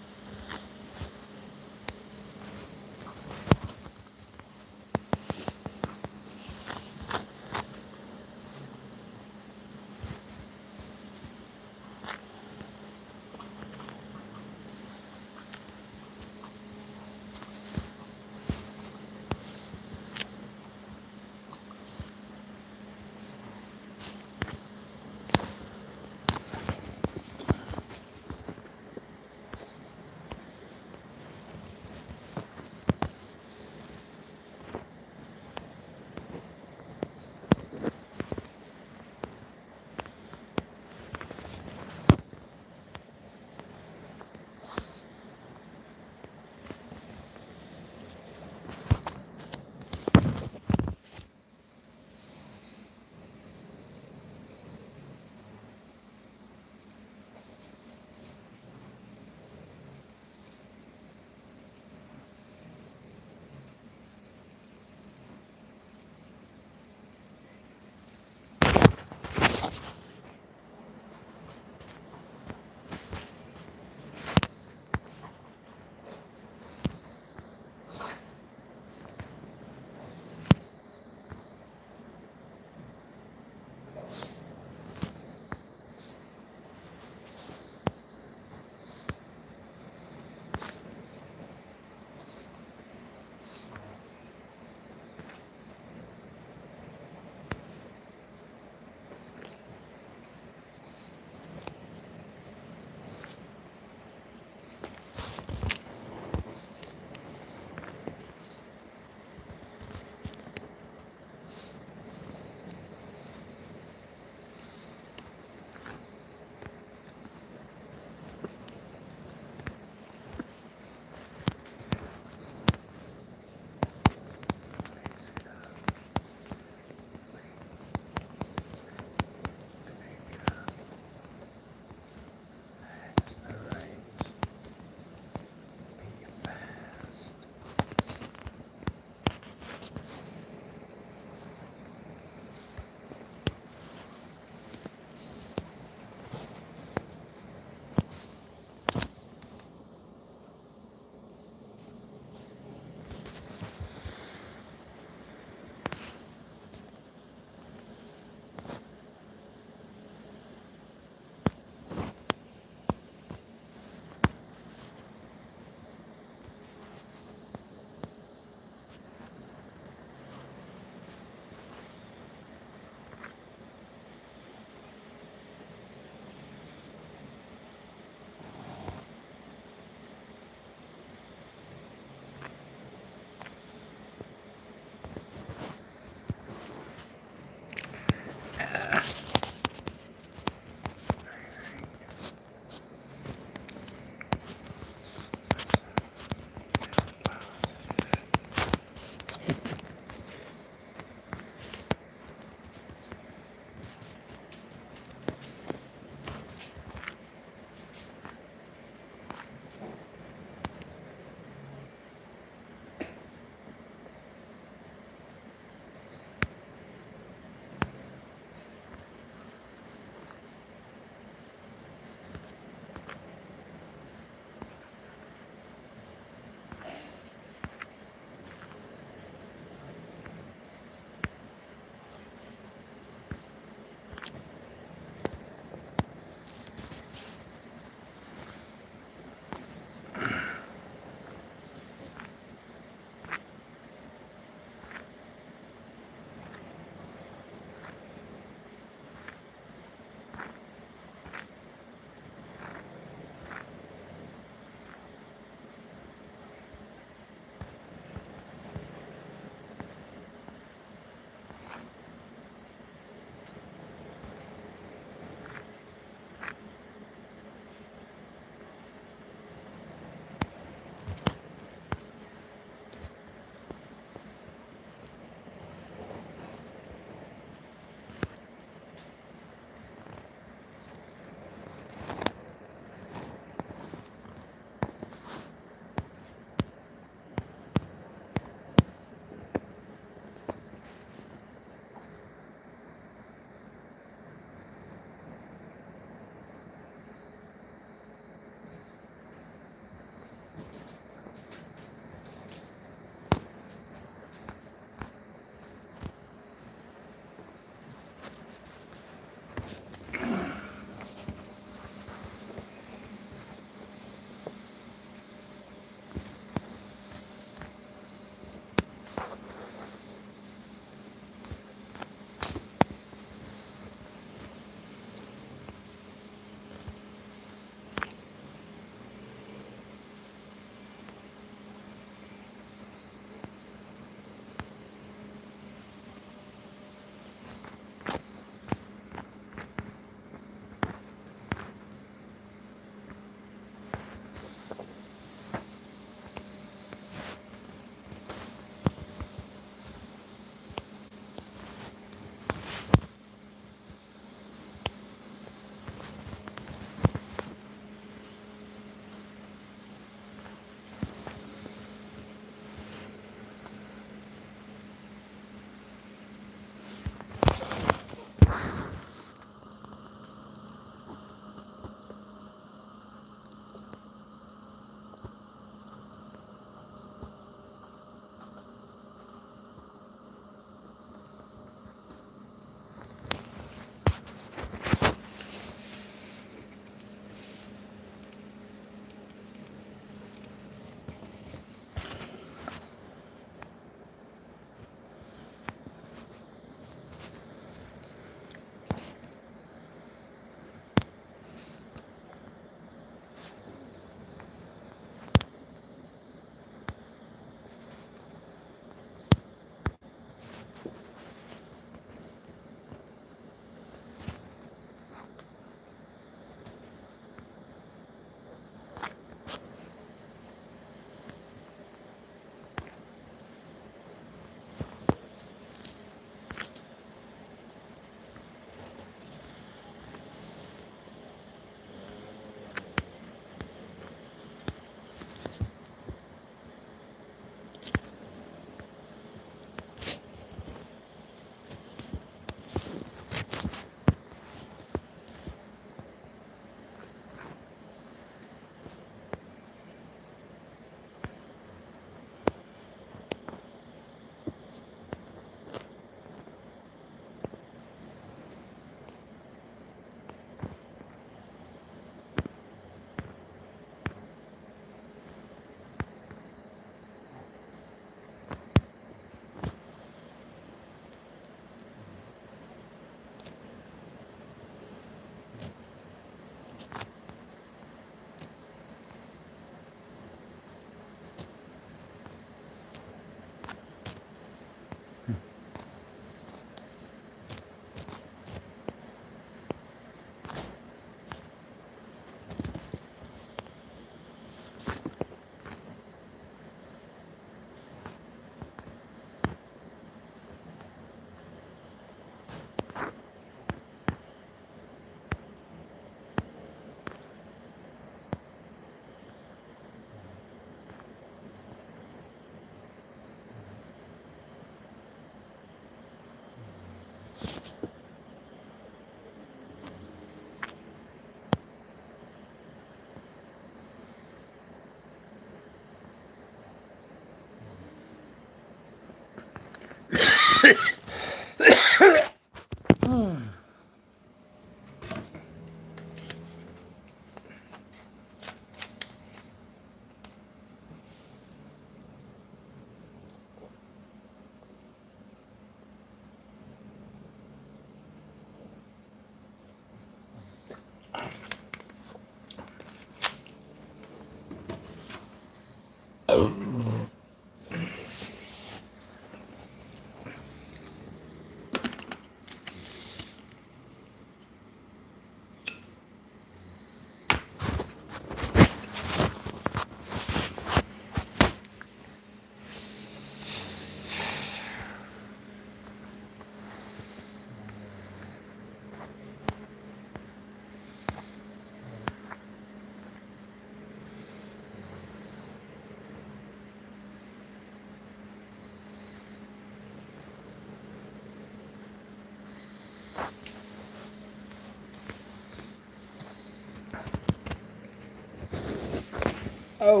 Speaker 11: Oh.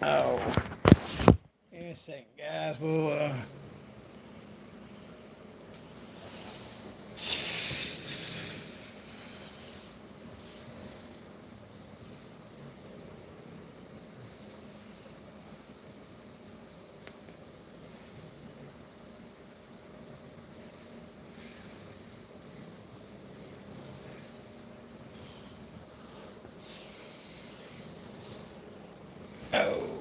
Speaker 11: Oh. Give me a second, guys. We'll, Oh.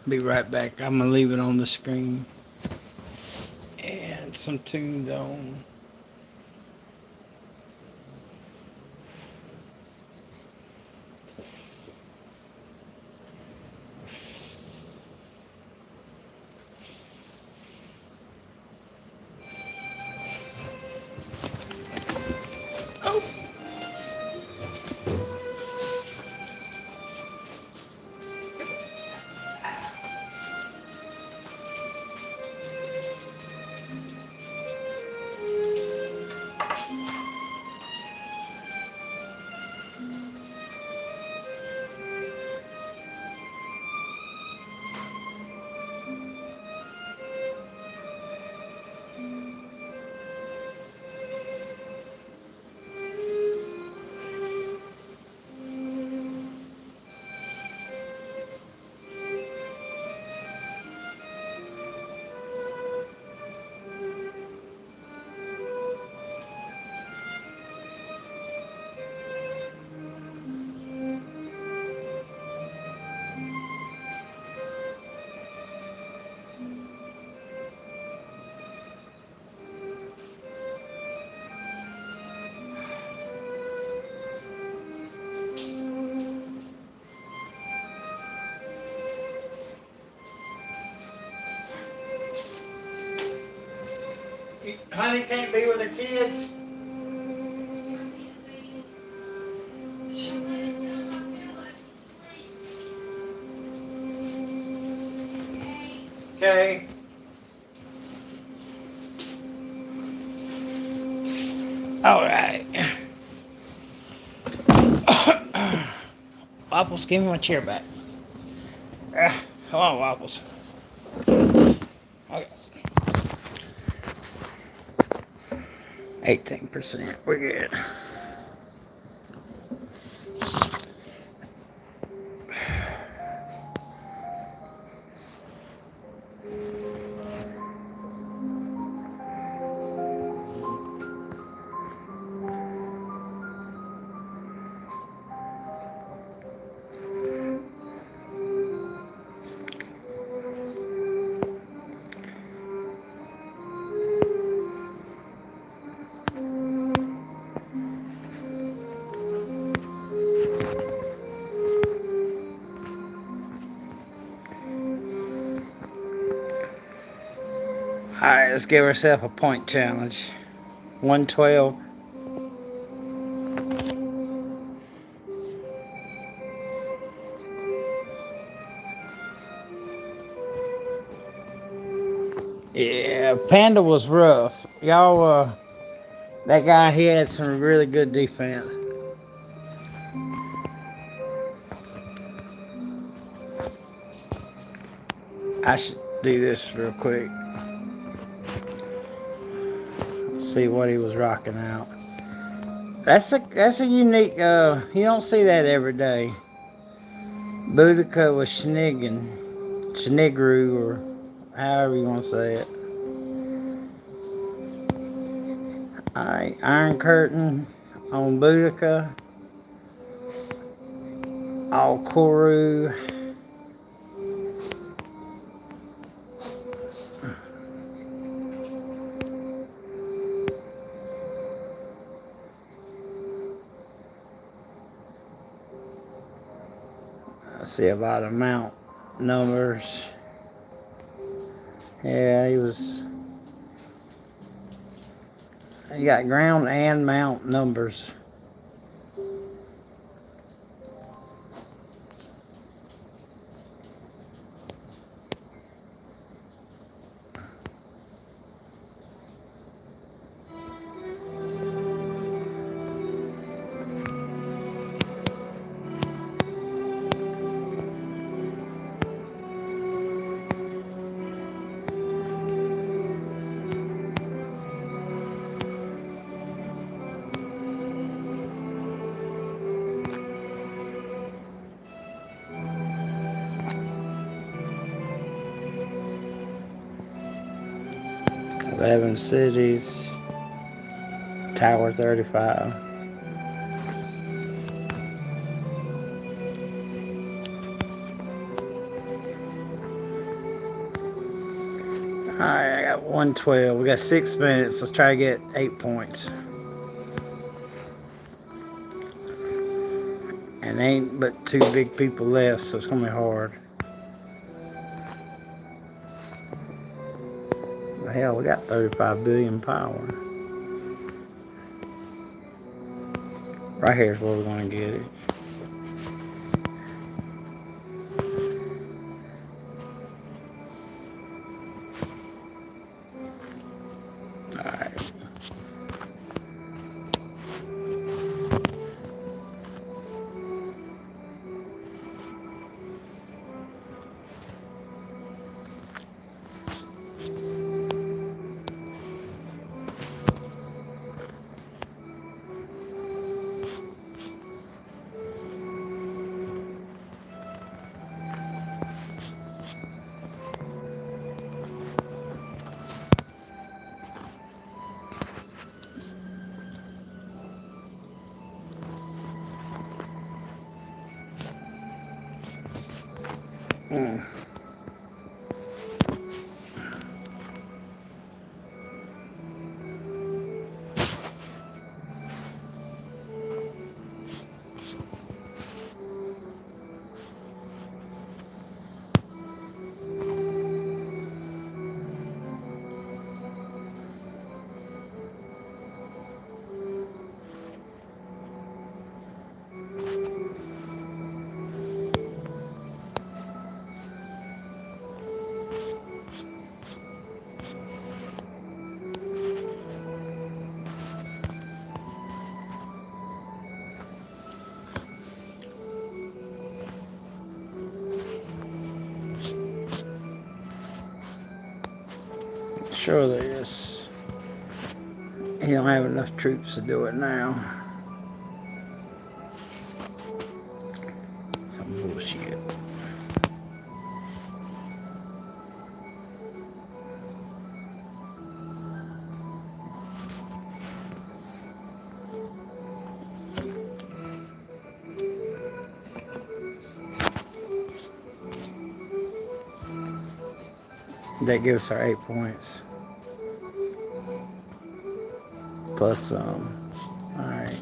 Speaker 11: Be right back. I'm gonna leave it on the screen and some tunes on. Honey can't be with her kids. Okay. All right. Waffles, give me my chair back. Come on, Waffles. Okay. 18%. We're good. Alright, let's give ourselves a point challenge. 112. Yeah, Panda was rough. Y'all, that guy, he had some really good defense. I should do this real quick. See what he was rocking out. That's a unique, you don't see that every day. Boudica with Shnigru, or however you want to say it. Alright, Iron Curtain on Boudica. All Koru. I see a lot of mount numbers. Yeah, he got ground and mount numbers. Eleven cities. Tower 35. Alright, I got 112. We got 6 minutes. Let's try to get 8 points. And ain't but 2 big people left, so it's gonna be hard. Hell, we got 35 billion power. Right here is where we're gonna get it. Alright. Mm. Sure there is. He don't have enough troops to do it now. Some bullshit. That gives her 8 points. Plus some. Alright.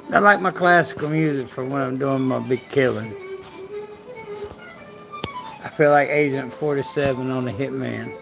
Speaker 11: I like my classical music for when I'm doing my big killing. I feel like Agent 47 on the Hitman.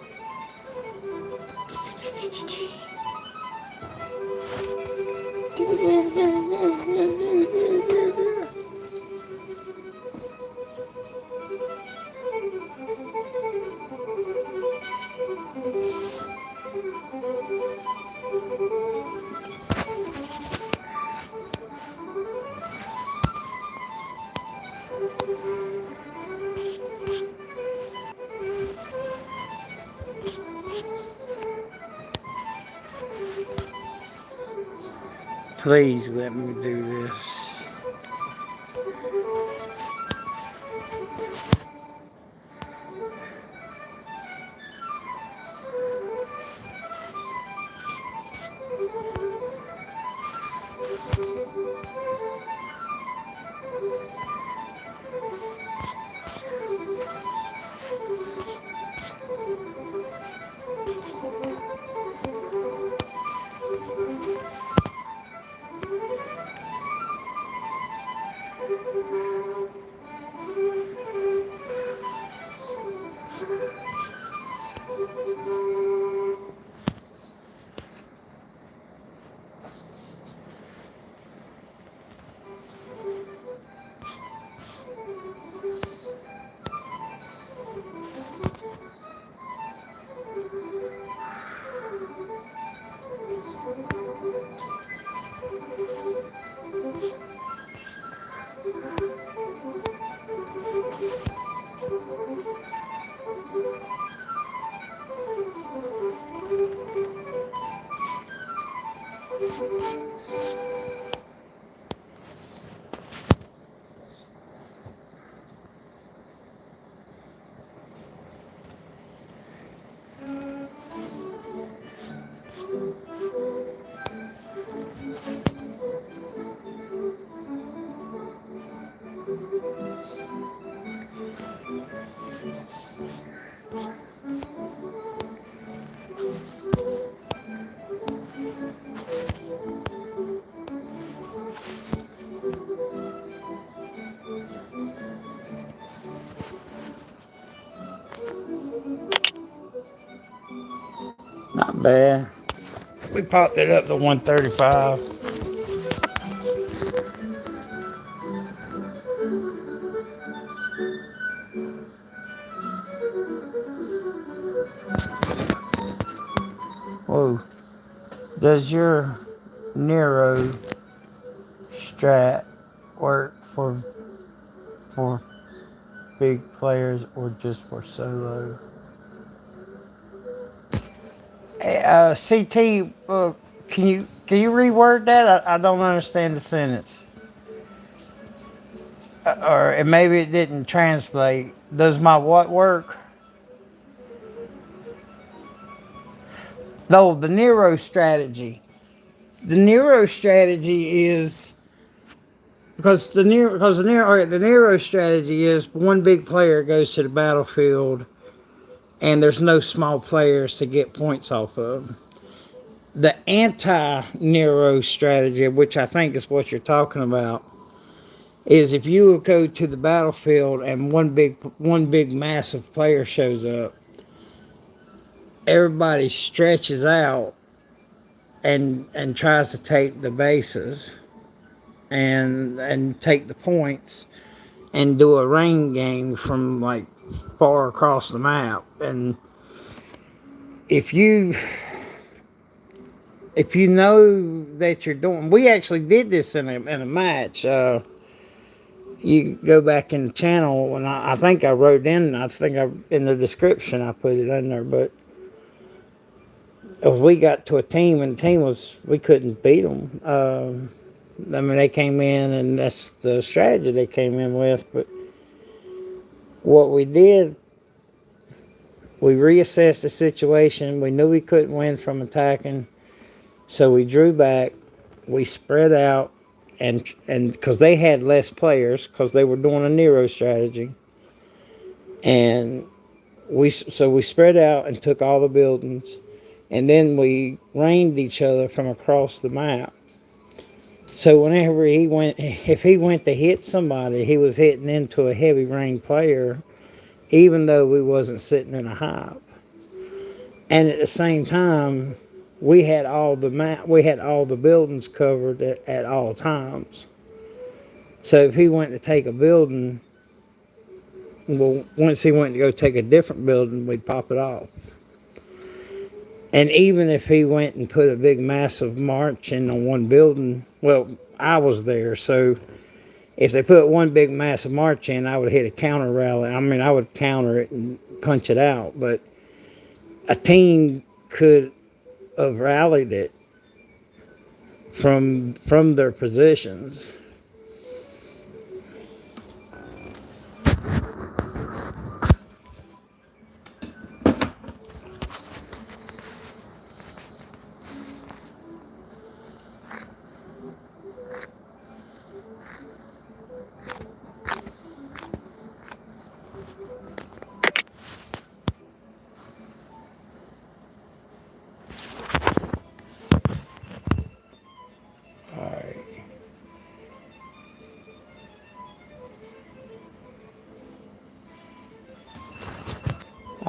Speaker 11: Please let me do this. Not bad. We popped it up to 135. Whoa. Does your Nero strat work for big players or just for solo? Hey, CT, can you reword that? I don't understand the sentence. Or maybe it didn't translate. Does my what work? No, the Nero strategy. the Nero strategy is because the Nero strategy is one big player goes to the battlefield, and there's no small players to get points off of. The anti-Nero strategy, which I think is what you're talking about, is if you go to the battlefield and one big massive player shows up, everybody stretches out and tries to take the bases and take the points and do a rain game from like far across the map. And if you know that you're doing, we actually did this in a match. You go back in the channel, and I think I wrote in, in the description I put it in there, but if we got to a team and the team we couldn't beat them. I mean, they came in, and that's the strategy they came in with. But what we did, we reassessed the situation. We knew we couldn't win from attacking, so we drew back. We spread out, and because they had less players, because they were doing a Nero strategy, and we spread out and took all the buildings, and then we rained each other from across the map. So whenever if he went to hit somebody, he was hitting into a heavy rain player, even though we wasn't sitting in a hive. And at the same time, we had all the buildings covered at all times. So if he went to take a building, well, once he went to go take a different building, we'd pop it off. And even if he went and put a big massive march in on one building, well, I was there, so if they put one big massive march in, I would hit a counter rally. I mean, I would counter it and punch it out, but a team could have rallied it from their positions.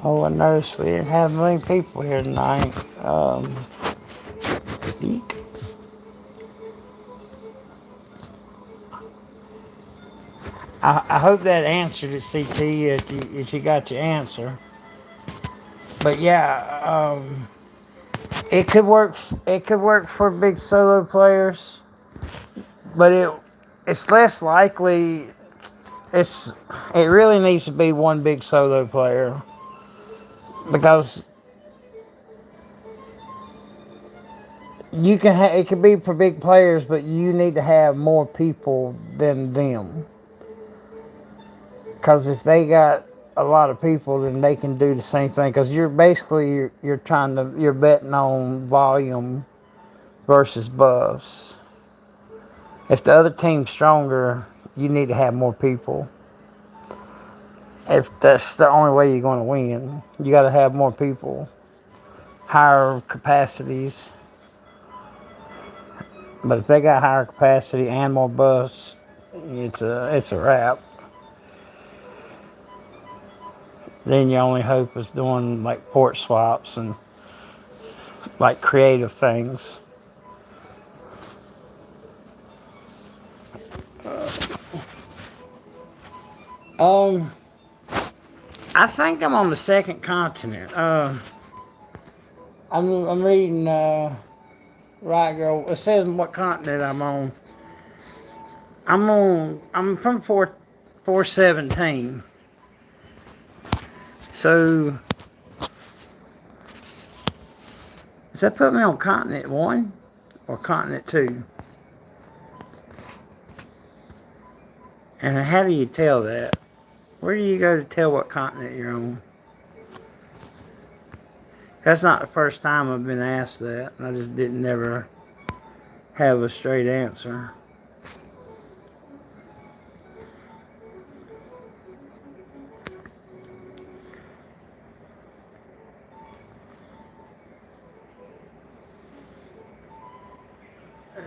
Speaker 11: Oh, I noticed we didn't have many people here tonight. Eek. I hope that answered it, CT, if you got your answer. But yeah, it could work. It could work for big solo players, but it's less likely. It really needs to be one big solo player, because it could be for big players, but you need to have more people than them. Because if they got a lot of people, then they can do the same thing. Because you're betting on volume versus buffs. If the other team's stronger, you need to have more people. If that's the only way you're going to win, you got to have more people, higher capacities. But if they got higher capacity and more buffs, it's a wrap. Then your only hope is doing like port swaps and like creative things. I think I'm on the second continent. I'm reading right, girl. It says what continent I'm on. I'm from 417. So does that put me on continent 1 or continent 2? And how do you tell that? Where do you go to tell what continent you're on? That's not the first time I've been asked that. I just didn't never have a straight answer.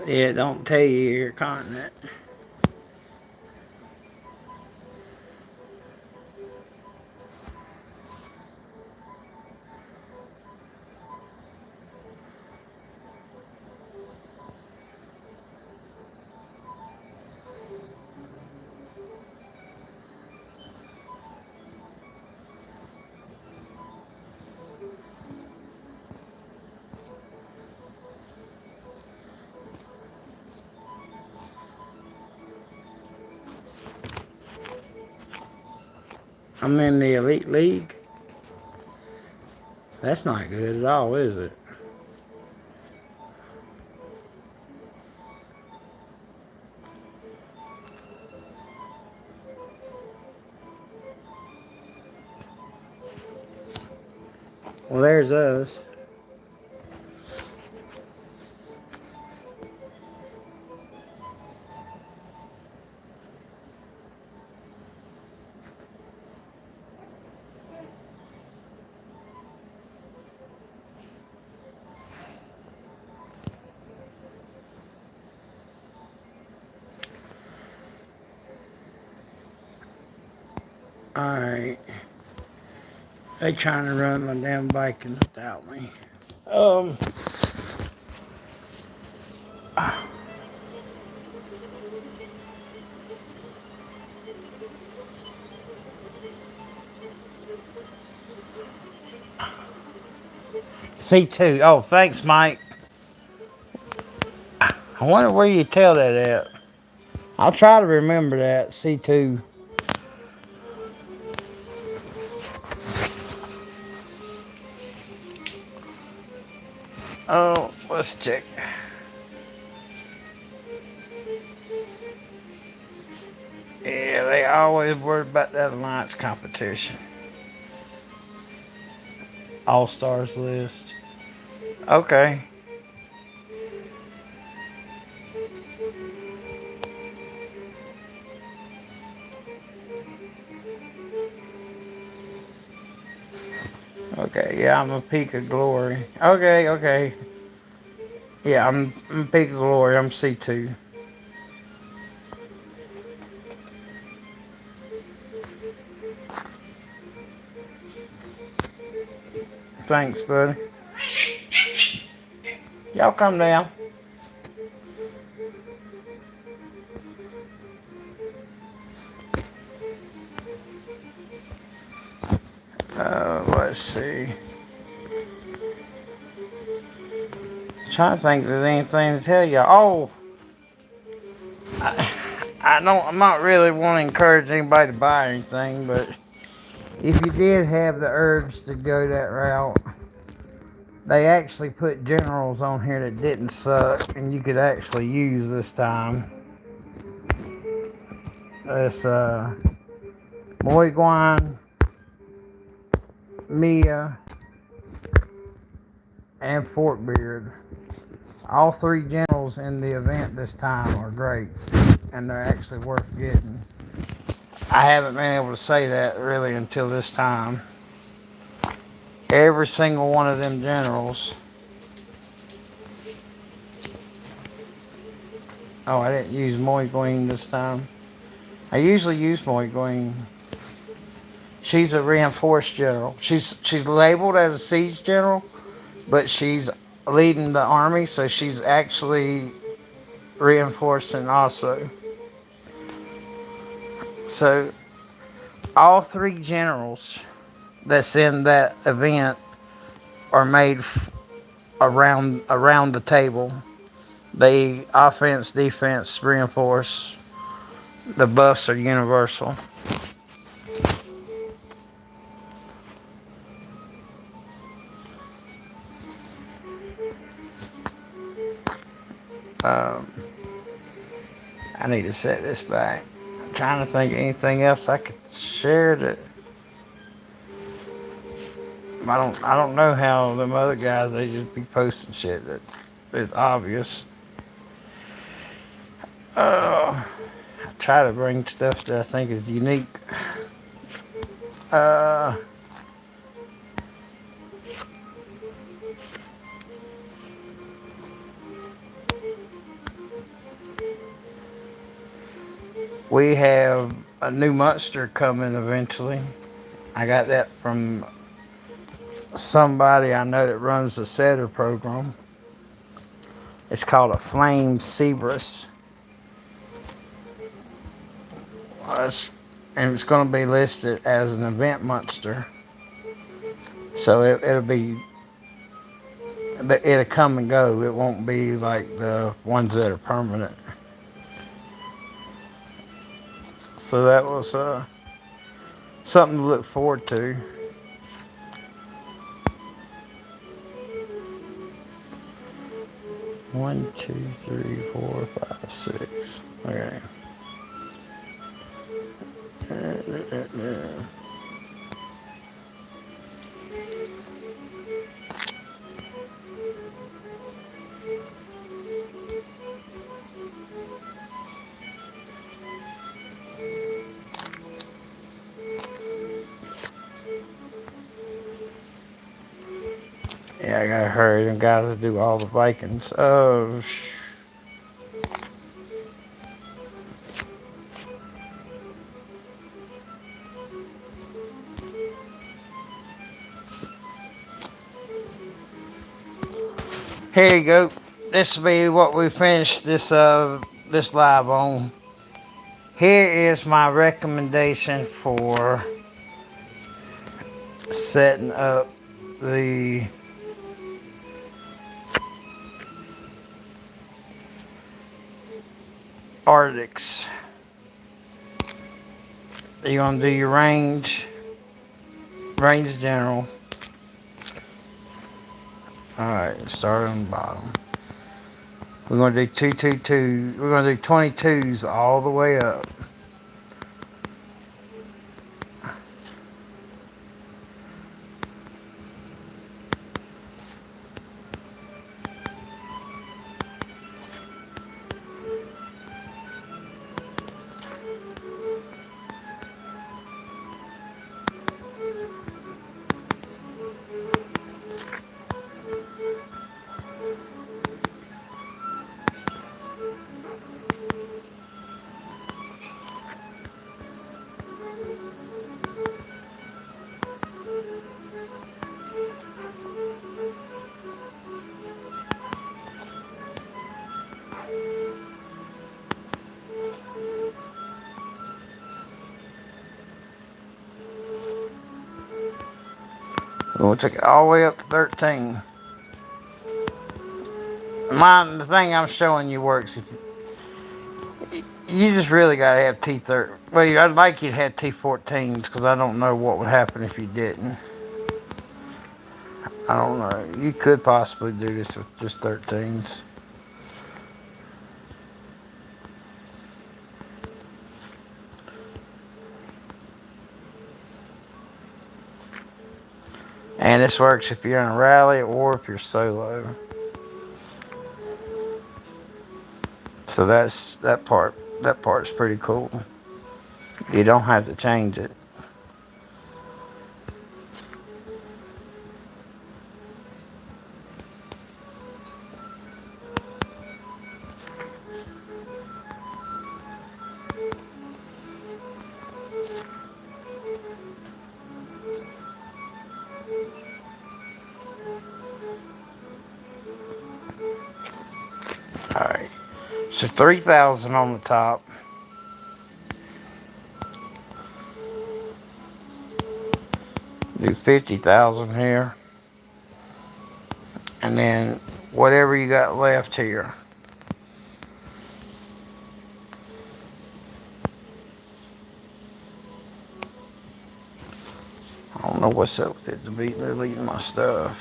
Speaker 11: Yeah, don't tell you your continent. I'm in the Elite League. That's not good at all, is it? Well, there's us. Alright. They trying to run my damn Vikings without me. C2. Oh, thanks, Mike. I wonder where you tell that at. I'll try to remember that. C2. Oh, let's check. Yeah, they always worry about that alliance competition. All-Stars list. Okay. Okay, yeah, I'm a peak of glory. Okay. Yeah, I'm peak of glory. I'm C2. Thanks, buddy. Y'all come down. Let's see. Trying to think if there's anything to tell you. Oh, I'm not really want to encourage anybody to buy anything, but if you did have the urge to go that route, they actually put generals on here that didn't suck, and you could actually use this time. It's Moy Guan, Mia, and Fort Beard. All three generals in the event this time are great, and they're actually worth getting. I haven't been able to say that really until this time. Every single one of them generals. Oh, I didn't use Moy Queen this time. I usually use Moy Queen. She's a reinforced general. She's labeled as a siege general, but she's leading the army, so she's actually reinforcing also. So all three generals that's in that event are made around the table. They offense, defense, reinforce. The buffs are universal. I need to set this back. I'm trying to think of anything else I could share that. I don't know how them other guys, they just be posting shit that is obvious. I try to bring stuff that I think is unique. Uh, we have a new monster coming eventually. I got that from somebody I know that runs the setter program. It's called a flame Cerberus. And it's going to be listed as an event monster. So it'll come and go. It won't be like the ones that are permanent. So that was something to look forward to. One, two, three, 4, 5, 6. Okay. Yeah, I gotta hurry. Them guys to do all the Vikings. Oh, here you go. This will be what we finished this live on. Here is my recommendation for setting up the Arctics. You're gonna do your range general. Alright, start on the bottom. We're gonna do 222. We're gonna do 22s all the way up. We'll take it all the way up to 13. The thing I'm showing you works if you just really gotta have T13. Well, I'd like you to have T14s because I don't know what would happen if you didn't. I don't know. You could possibly do this with just 13s. And this works if you're in a rally or if you're solo. So that part's pretty cool. You don't have to change it. Alright. So 3,000 on the top. Do 50,000 here. And then whatever you got left here. I don't know what's up with it. Deleting my stuff.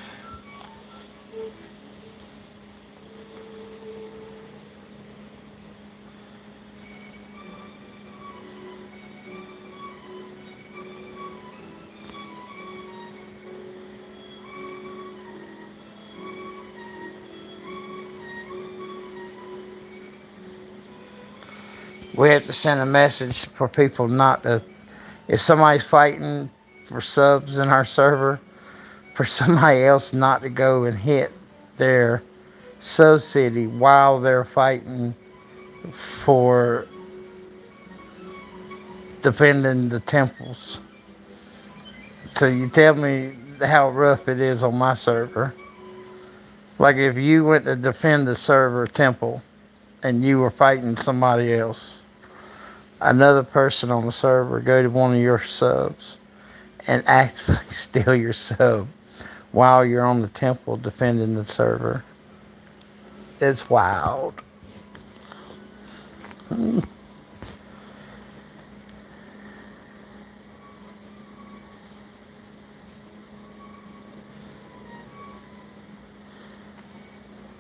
Speaker 11: we have to send a message for people not to. If somebody's fighting for subs in our server, for somebody else not to go and hit their sub city while they're fighting for defending the temples. So you tell me how rough it is on my server. Like if you went to defend the server temple and you were fighting somebody else, another person on the server go to one of your subs and actively steal your sub while you're on the temple defending the server. It's wild.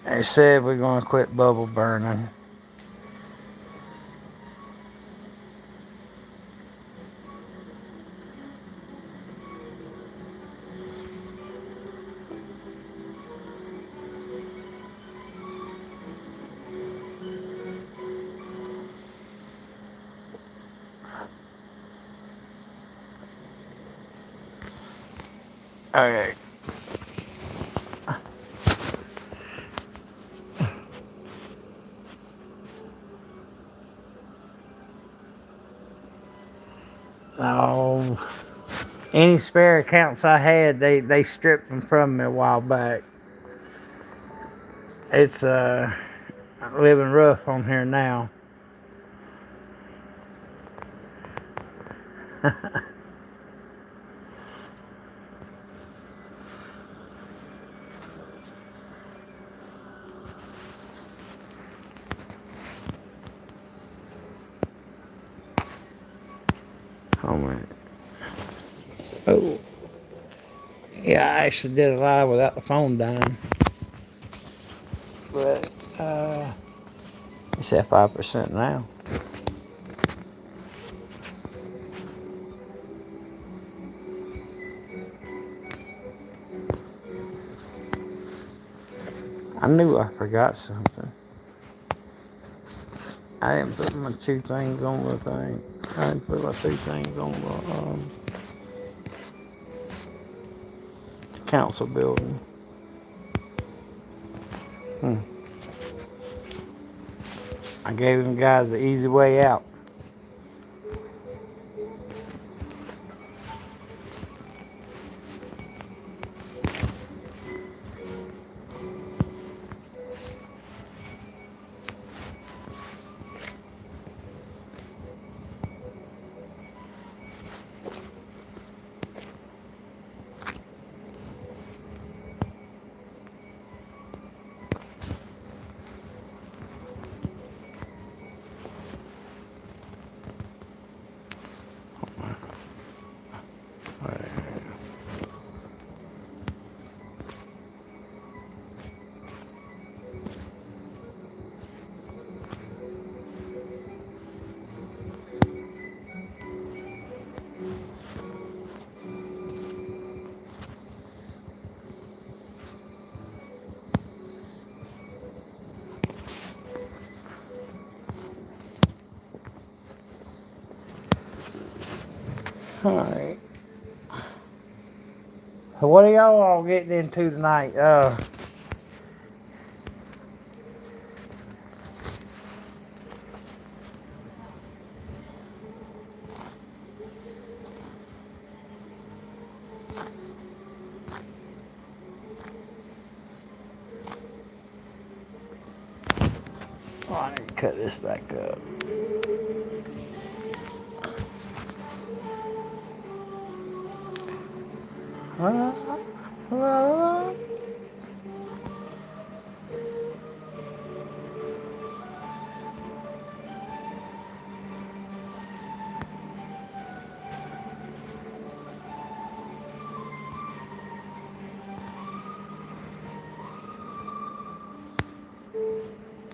Speaker 11: They said we're going to quit bubble burning. Okay. Oh, any spare accounts I had, they stripped them from me a while back. It's living rough on here now. Oh man. Oh. Yeah, I actually did it live without the phone dying. But it's at 5% now. I knew I forgot something. I didn't put my 2 things on the thing. I didn't put my 2 things on the council building. I gave them guys the easy way out. Alright. So what are y'all all getting into tonight? Oh, I need to cut this back up.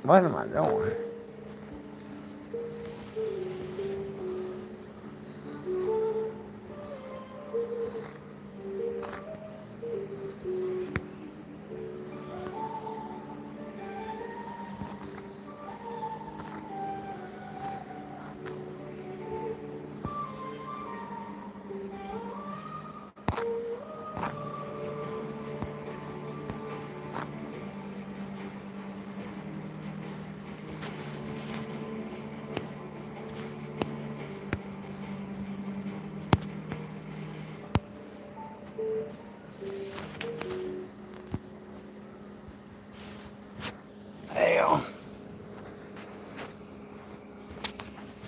Speaker 11: What am I doing?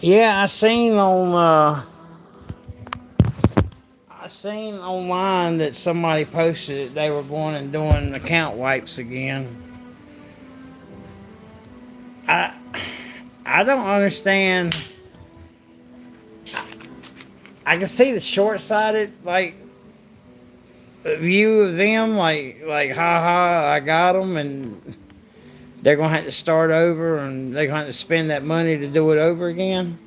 Speaker 11: Yeah, I seen online that somebody posted that they were going and doing account wipes again. I I don't understand. I can see the short-sighted view of them, haha, I got them, and they're gonna have to start over, and they're gonna have to spend that money to do it over again.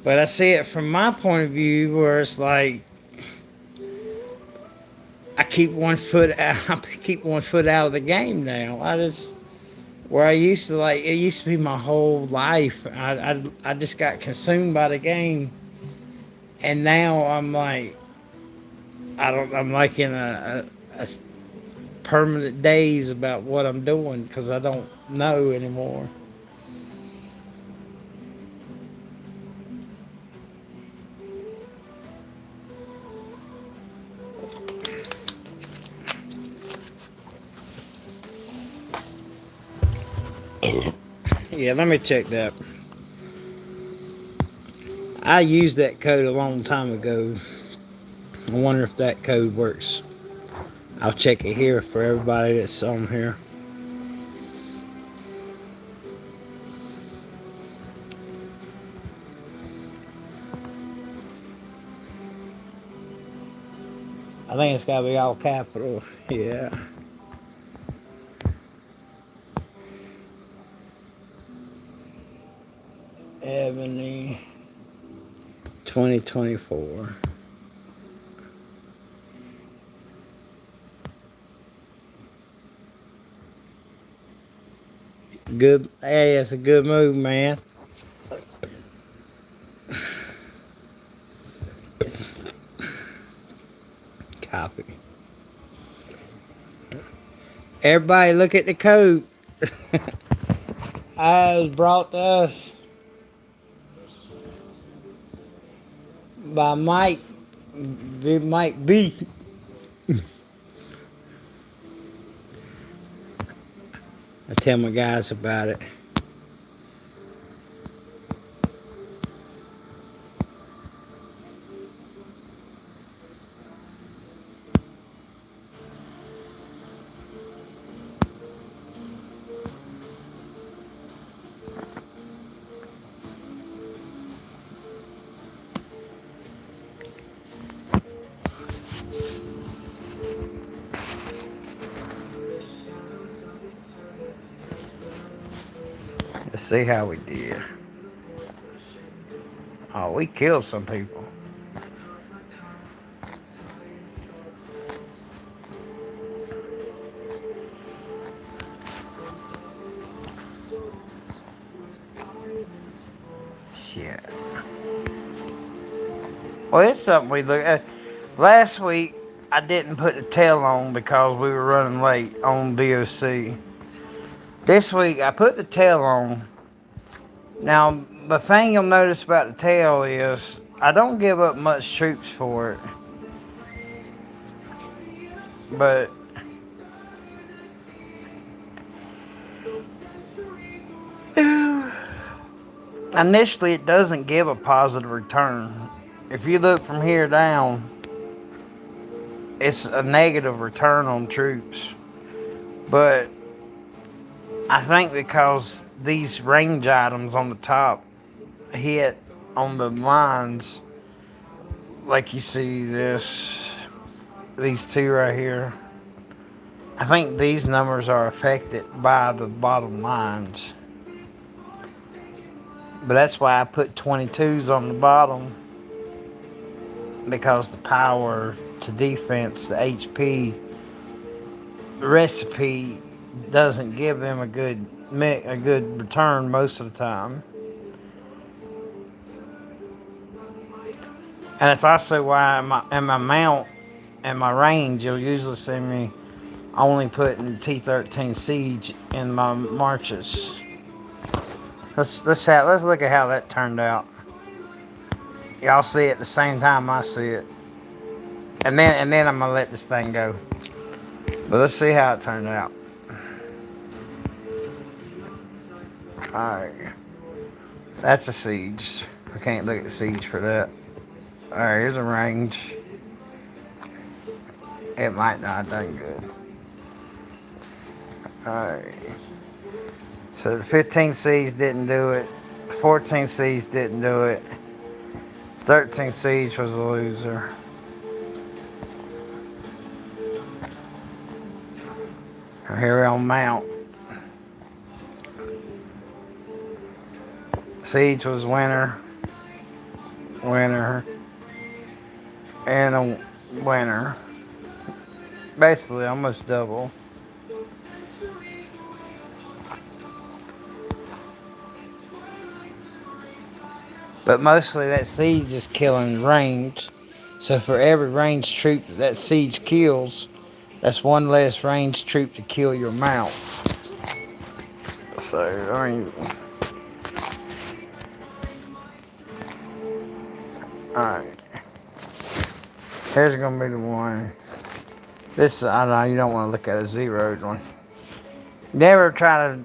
Speaker 11: But I see it from my point of view, where it's like I keep one foot out. I keep one foot out of the game now. Where I used to it used to be my whole life. I just got consumed by the game, and now I'm like I'm like in a permanent daze about what I'm doing because I don't know anymore. Yeah, let me check that. I used that code a long time ago. I wonder if that code works. I'll check it here for everybody that's on here. I think it's gotta be all capital. Yeah. Ebony 2024. Good. Hey, it's a good move, man. Copy. Everybody, look at the code. I was brought to us by Mike B. I tell my guys about it. Let's see how we did. Oh, we killed some people. Shit. Well, it's something we look at. Last week, I didn't put the tail on because we were running late on BOC. This week, I put the tail on. Now, the thing you'll notice about the tail is I don't give up much troops for it. But initially, it doesn't give a positive return. If you look from here down, it's a negative return on troops. But I think because these range items on the top hit on the lines, like you see these two right here, I think these numbers are affected by the bottom lines. But that's why I put 22s on the bottom, because the power to defense, the HP recipe doesn't give them a good return most of the time. And it's also why in my mount and my range, you'll usually see me only putting T-13 Siege in my marches. Let's look at how that turned out. Y'all see it at the same time I see it. And then I'm gonna let this thing go. But let's see how it turned out. Alright. That's a siege. I can't look at the siege for that. Alright, here's a range. It might not have done good. Alright. So the 15 siege didn't do it. 14 siege didn't do it. 13 siege was a loser. Here we're on Mount. Siege was winner, winner, and a winner. Basically, almost double. But mostly that siege is killing range. So for every range troop that siege kills, that's one less range troop to kill your mount. So, I mean... Alright. Here's going to be the one. This, I don't know, you don't want to look at a zeroed one. Never try to,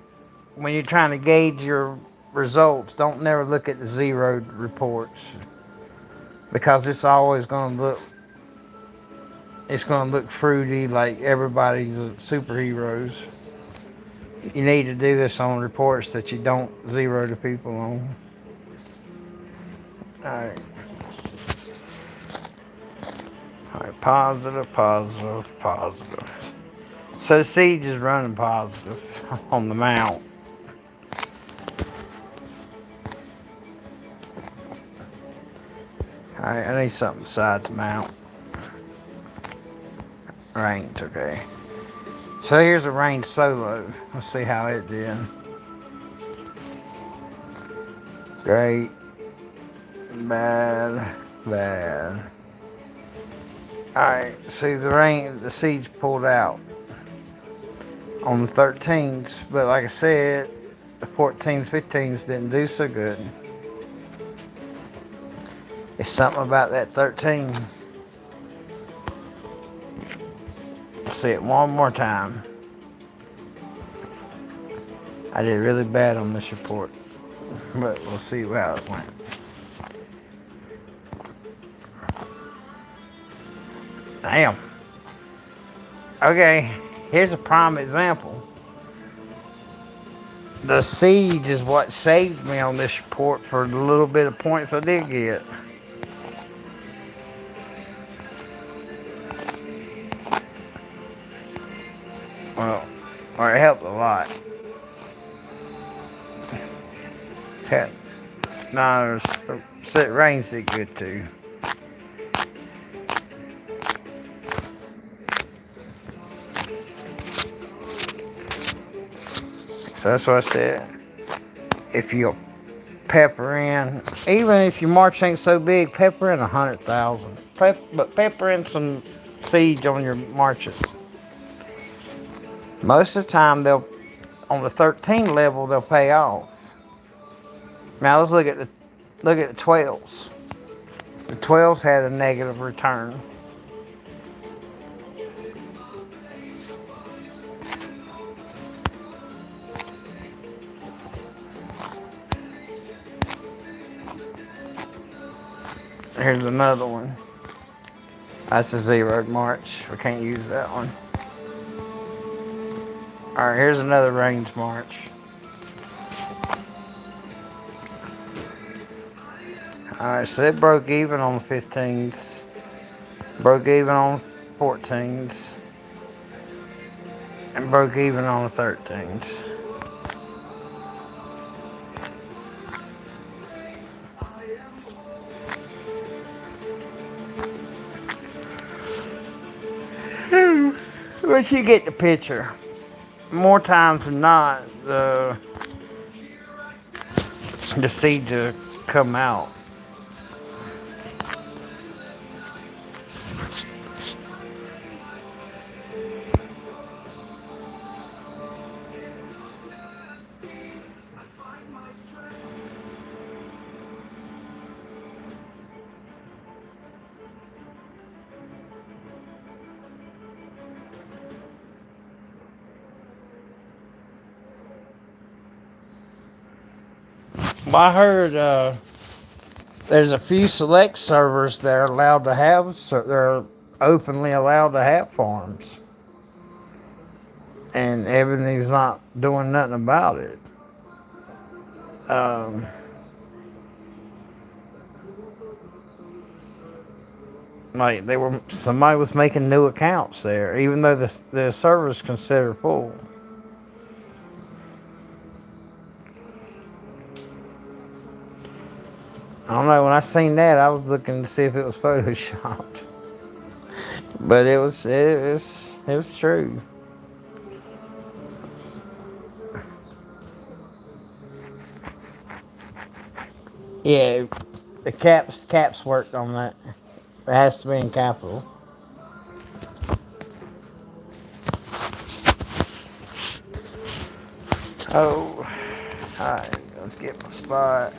Speaker 11: when you're trying to gauge your results, don't never look at the zeroed reports. Because it's always going to look, it's going to look fruity like everybody's superheroes. You need to do this on reports that you don't zero the people on. Alright. Alright, positive, positive, positive. So Siege is running positive on the mount. Alright, I need something besides mount. Range, okay. So here's a range solo. Let's see how it did. Great. Bad. Bad. Alright, see the siege pulled out on the 13s, but like I said, the 14s, 15s didn't do so good. It's something about that 13. Let's see it one more time. I did really bad on this report, but we'll see how it went. Damn. Okay, here's a prime example. The siege is what saved me on this report for the little bit of points I did get. Well, or it helped a lot. Heck, no, set range did good too. So that's what I said. If you pepper in, even if your march ain't so big, pepper in 100,000. But pepper in some siege on your marches. Most of the time, they'll on the 13 level they'll pay off. Now let's look at the 12s. The 12s had a negative return. Here's another one. That's a zeroed march. We can't use that one. Alright, here's another range march. Alright, so it broke even on the 15s. Broke even on 14s. And broke even on the 13s. But you get the picture. More times than not, the siege will come out. Well, I heard there's a few select servers that are allowed to have, so they're openly allowed to have farms. And Ebony's not doing nothing about it. Um, like somebody was making new accounts there, even though the server's considered full. I don't know. When I seen that, I was looking to see if it was photoshopped, but it was true. Yeah, the caps worked on that. It has to be in capital. Oh, alright, let's get my spot.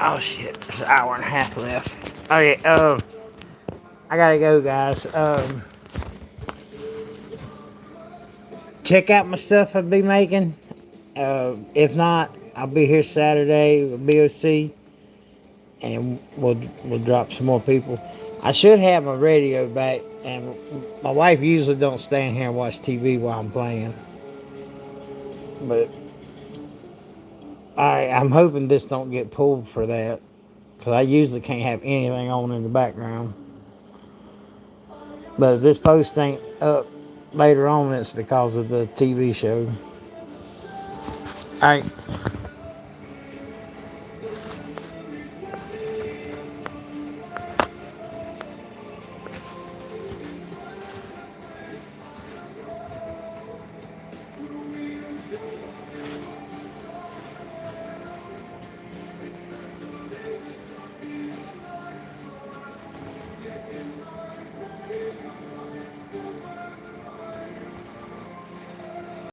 Speaker 11: Oh shit, there's an hour and a half left. Okay, I gotta go, guys. Check out my stuff I'll be making. If not, I'll be here Saturday with BOC, and we'll drop some more people. I should have my radio back, and my wife usually don't stand here and watch TV while I'm playing. But I'm hoping this don't get pulled for that, because I usually can't have anything on in the background. But if this post ain't up later on, it's because of the TV show. Alright.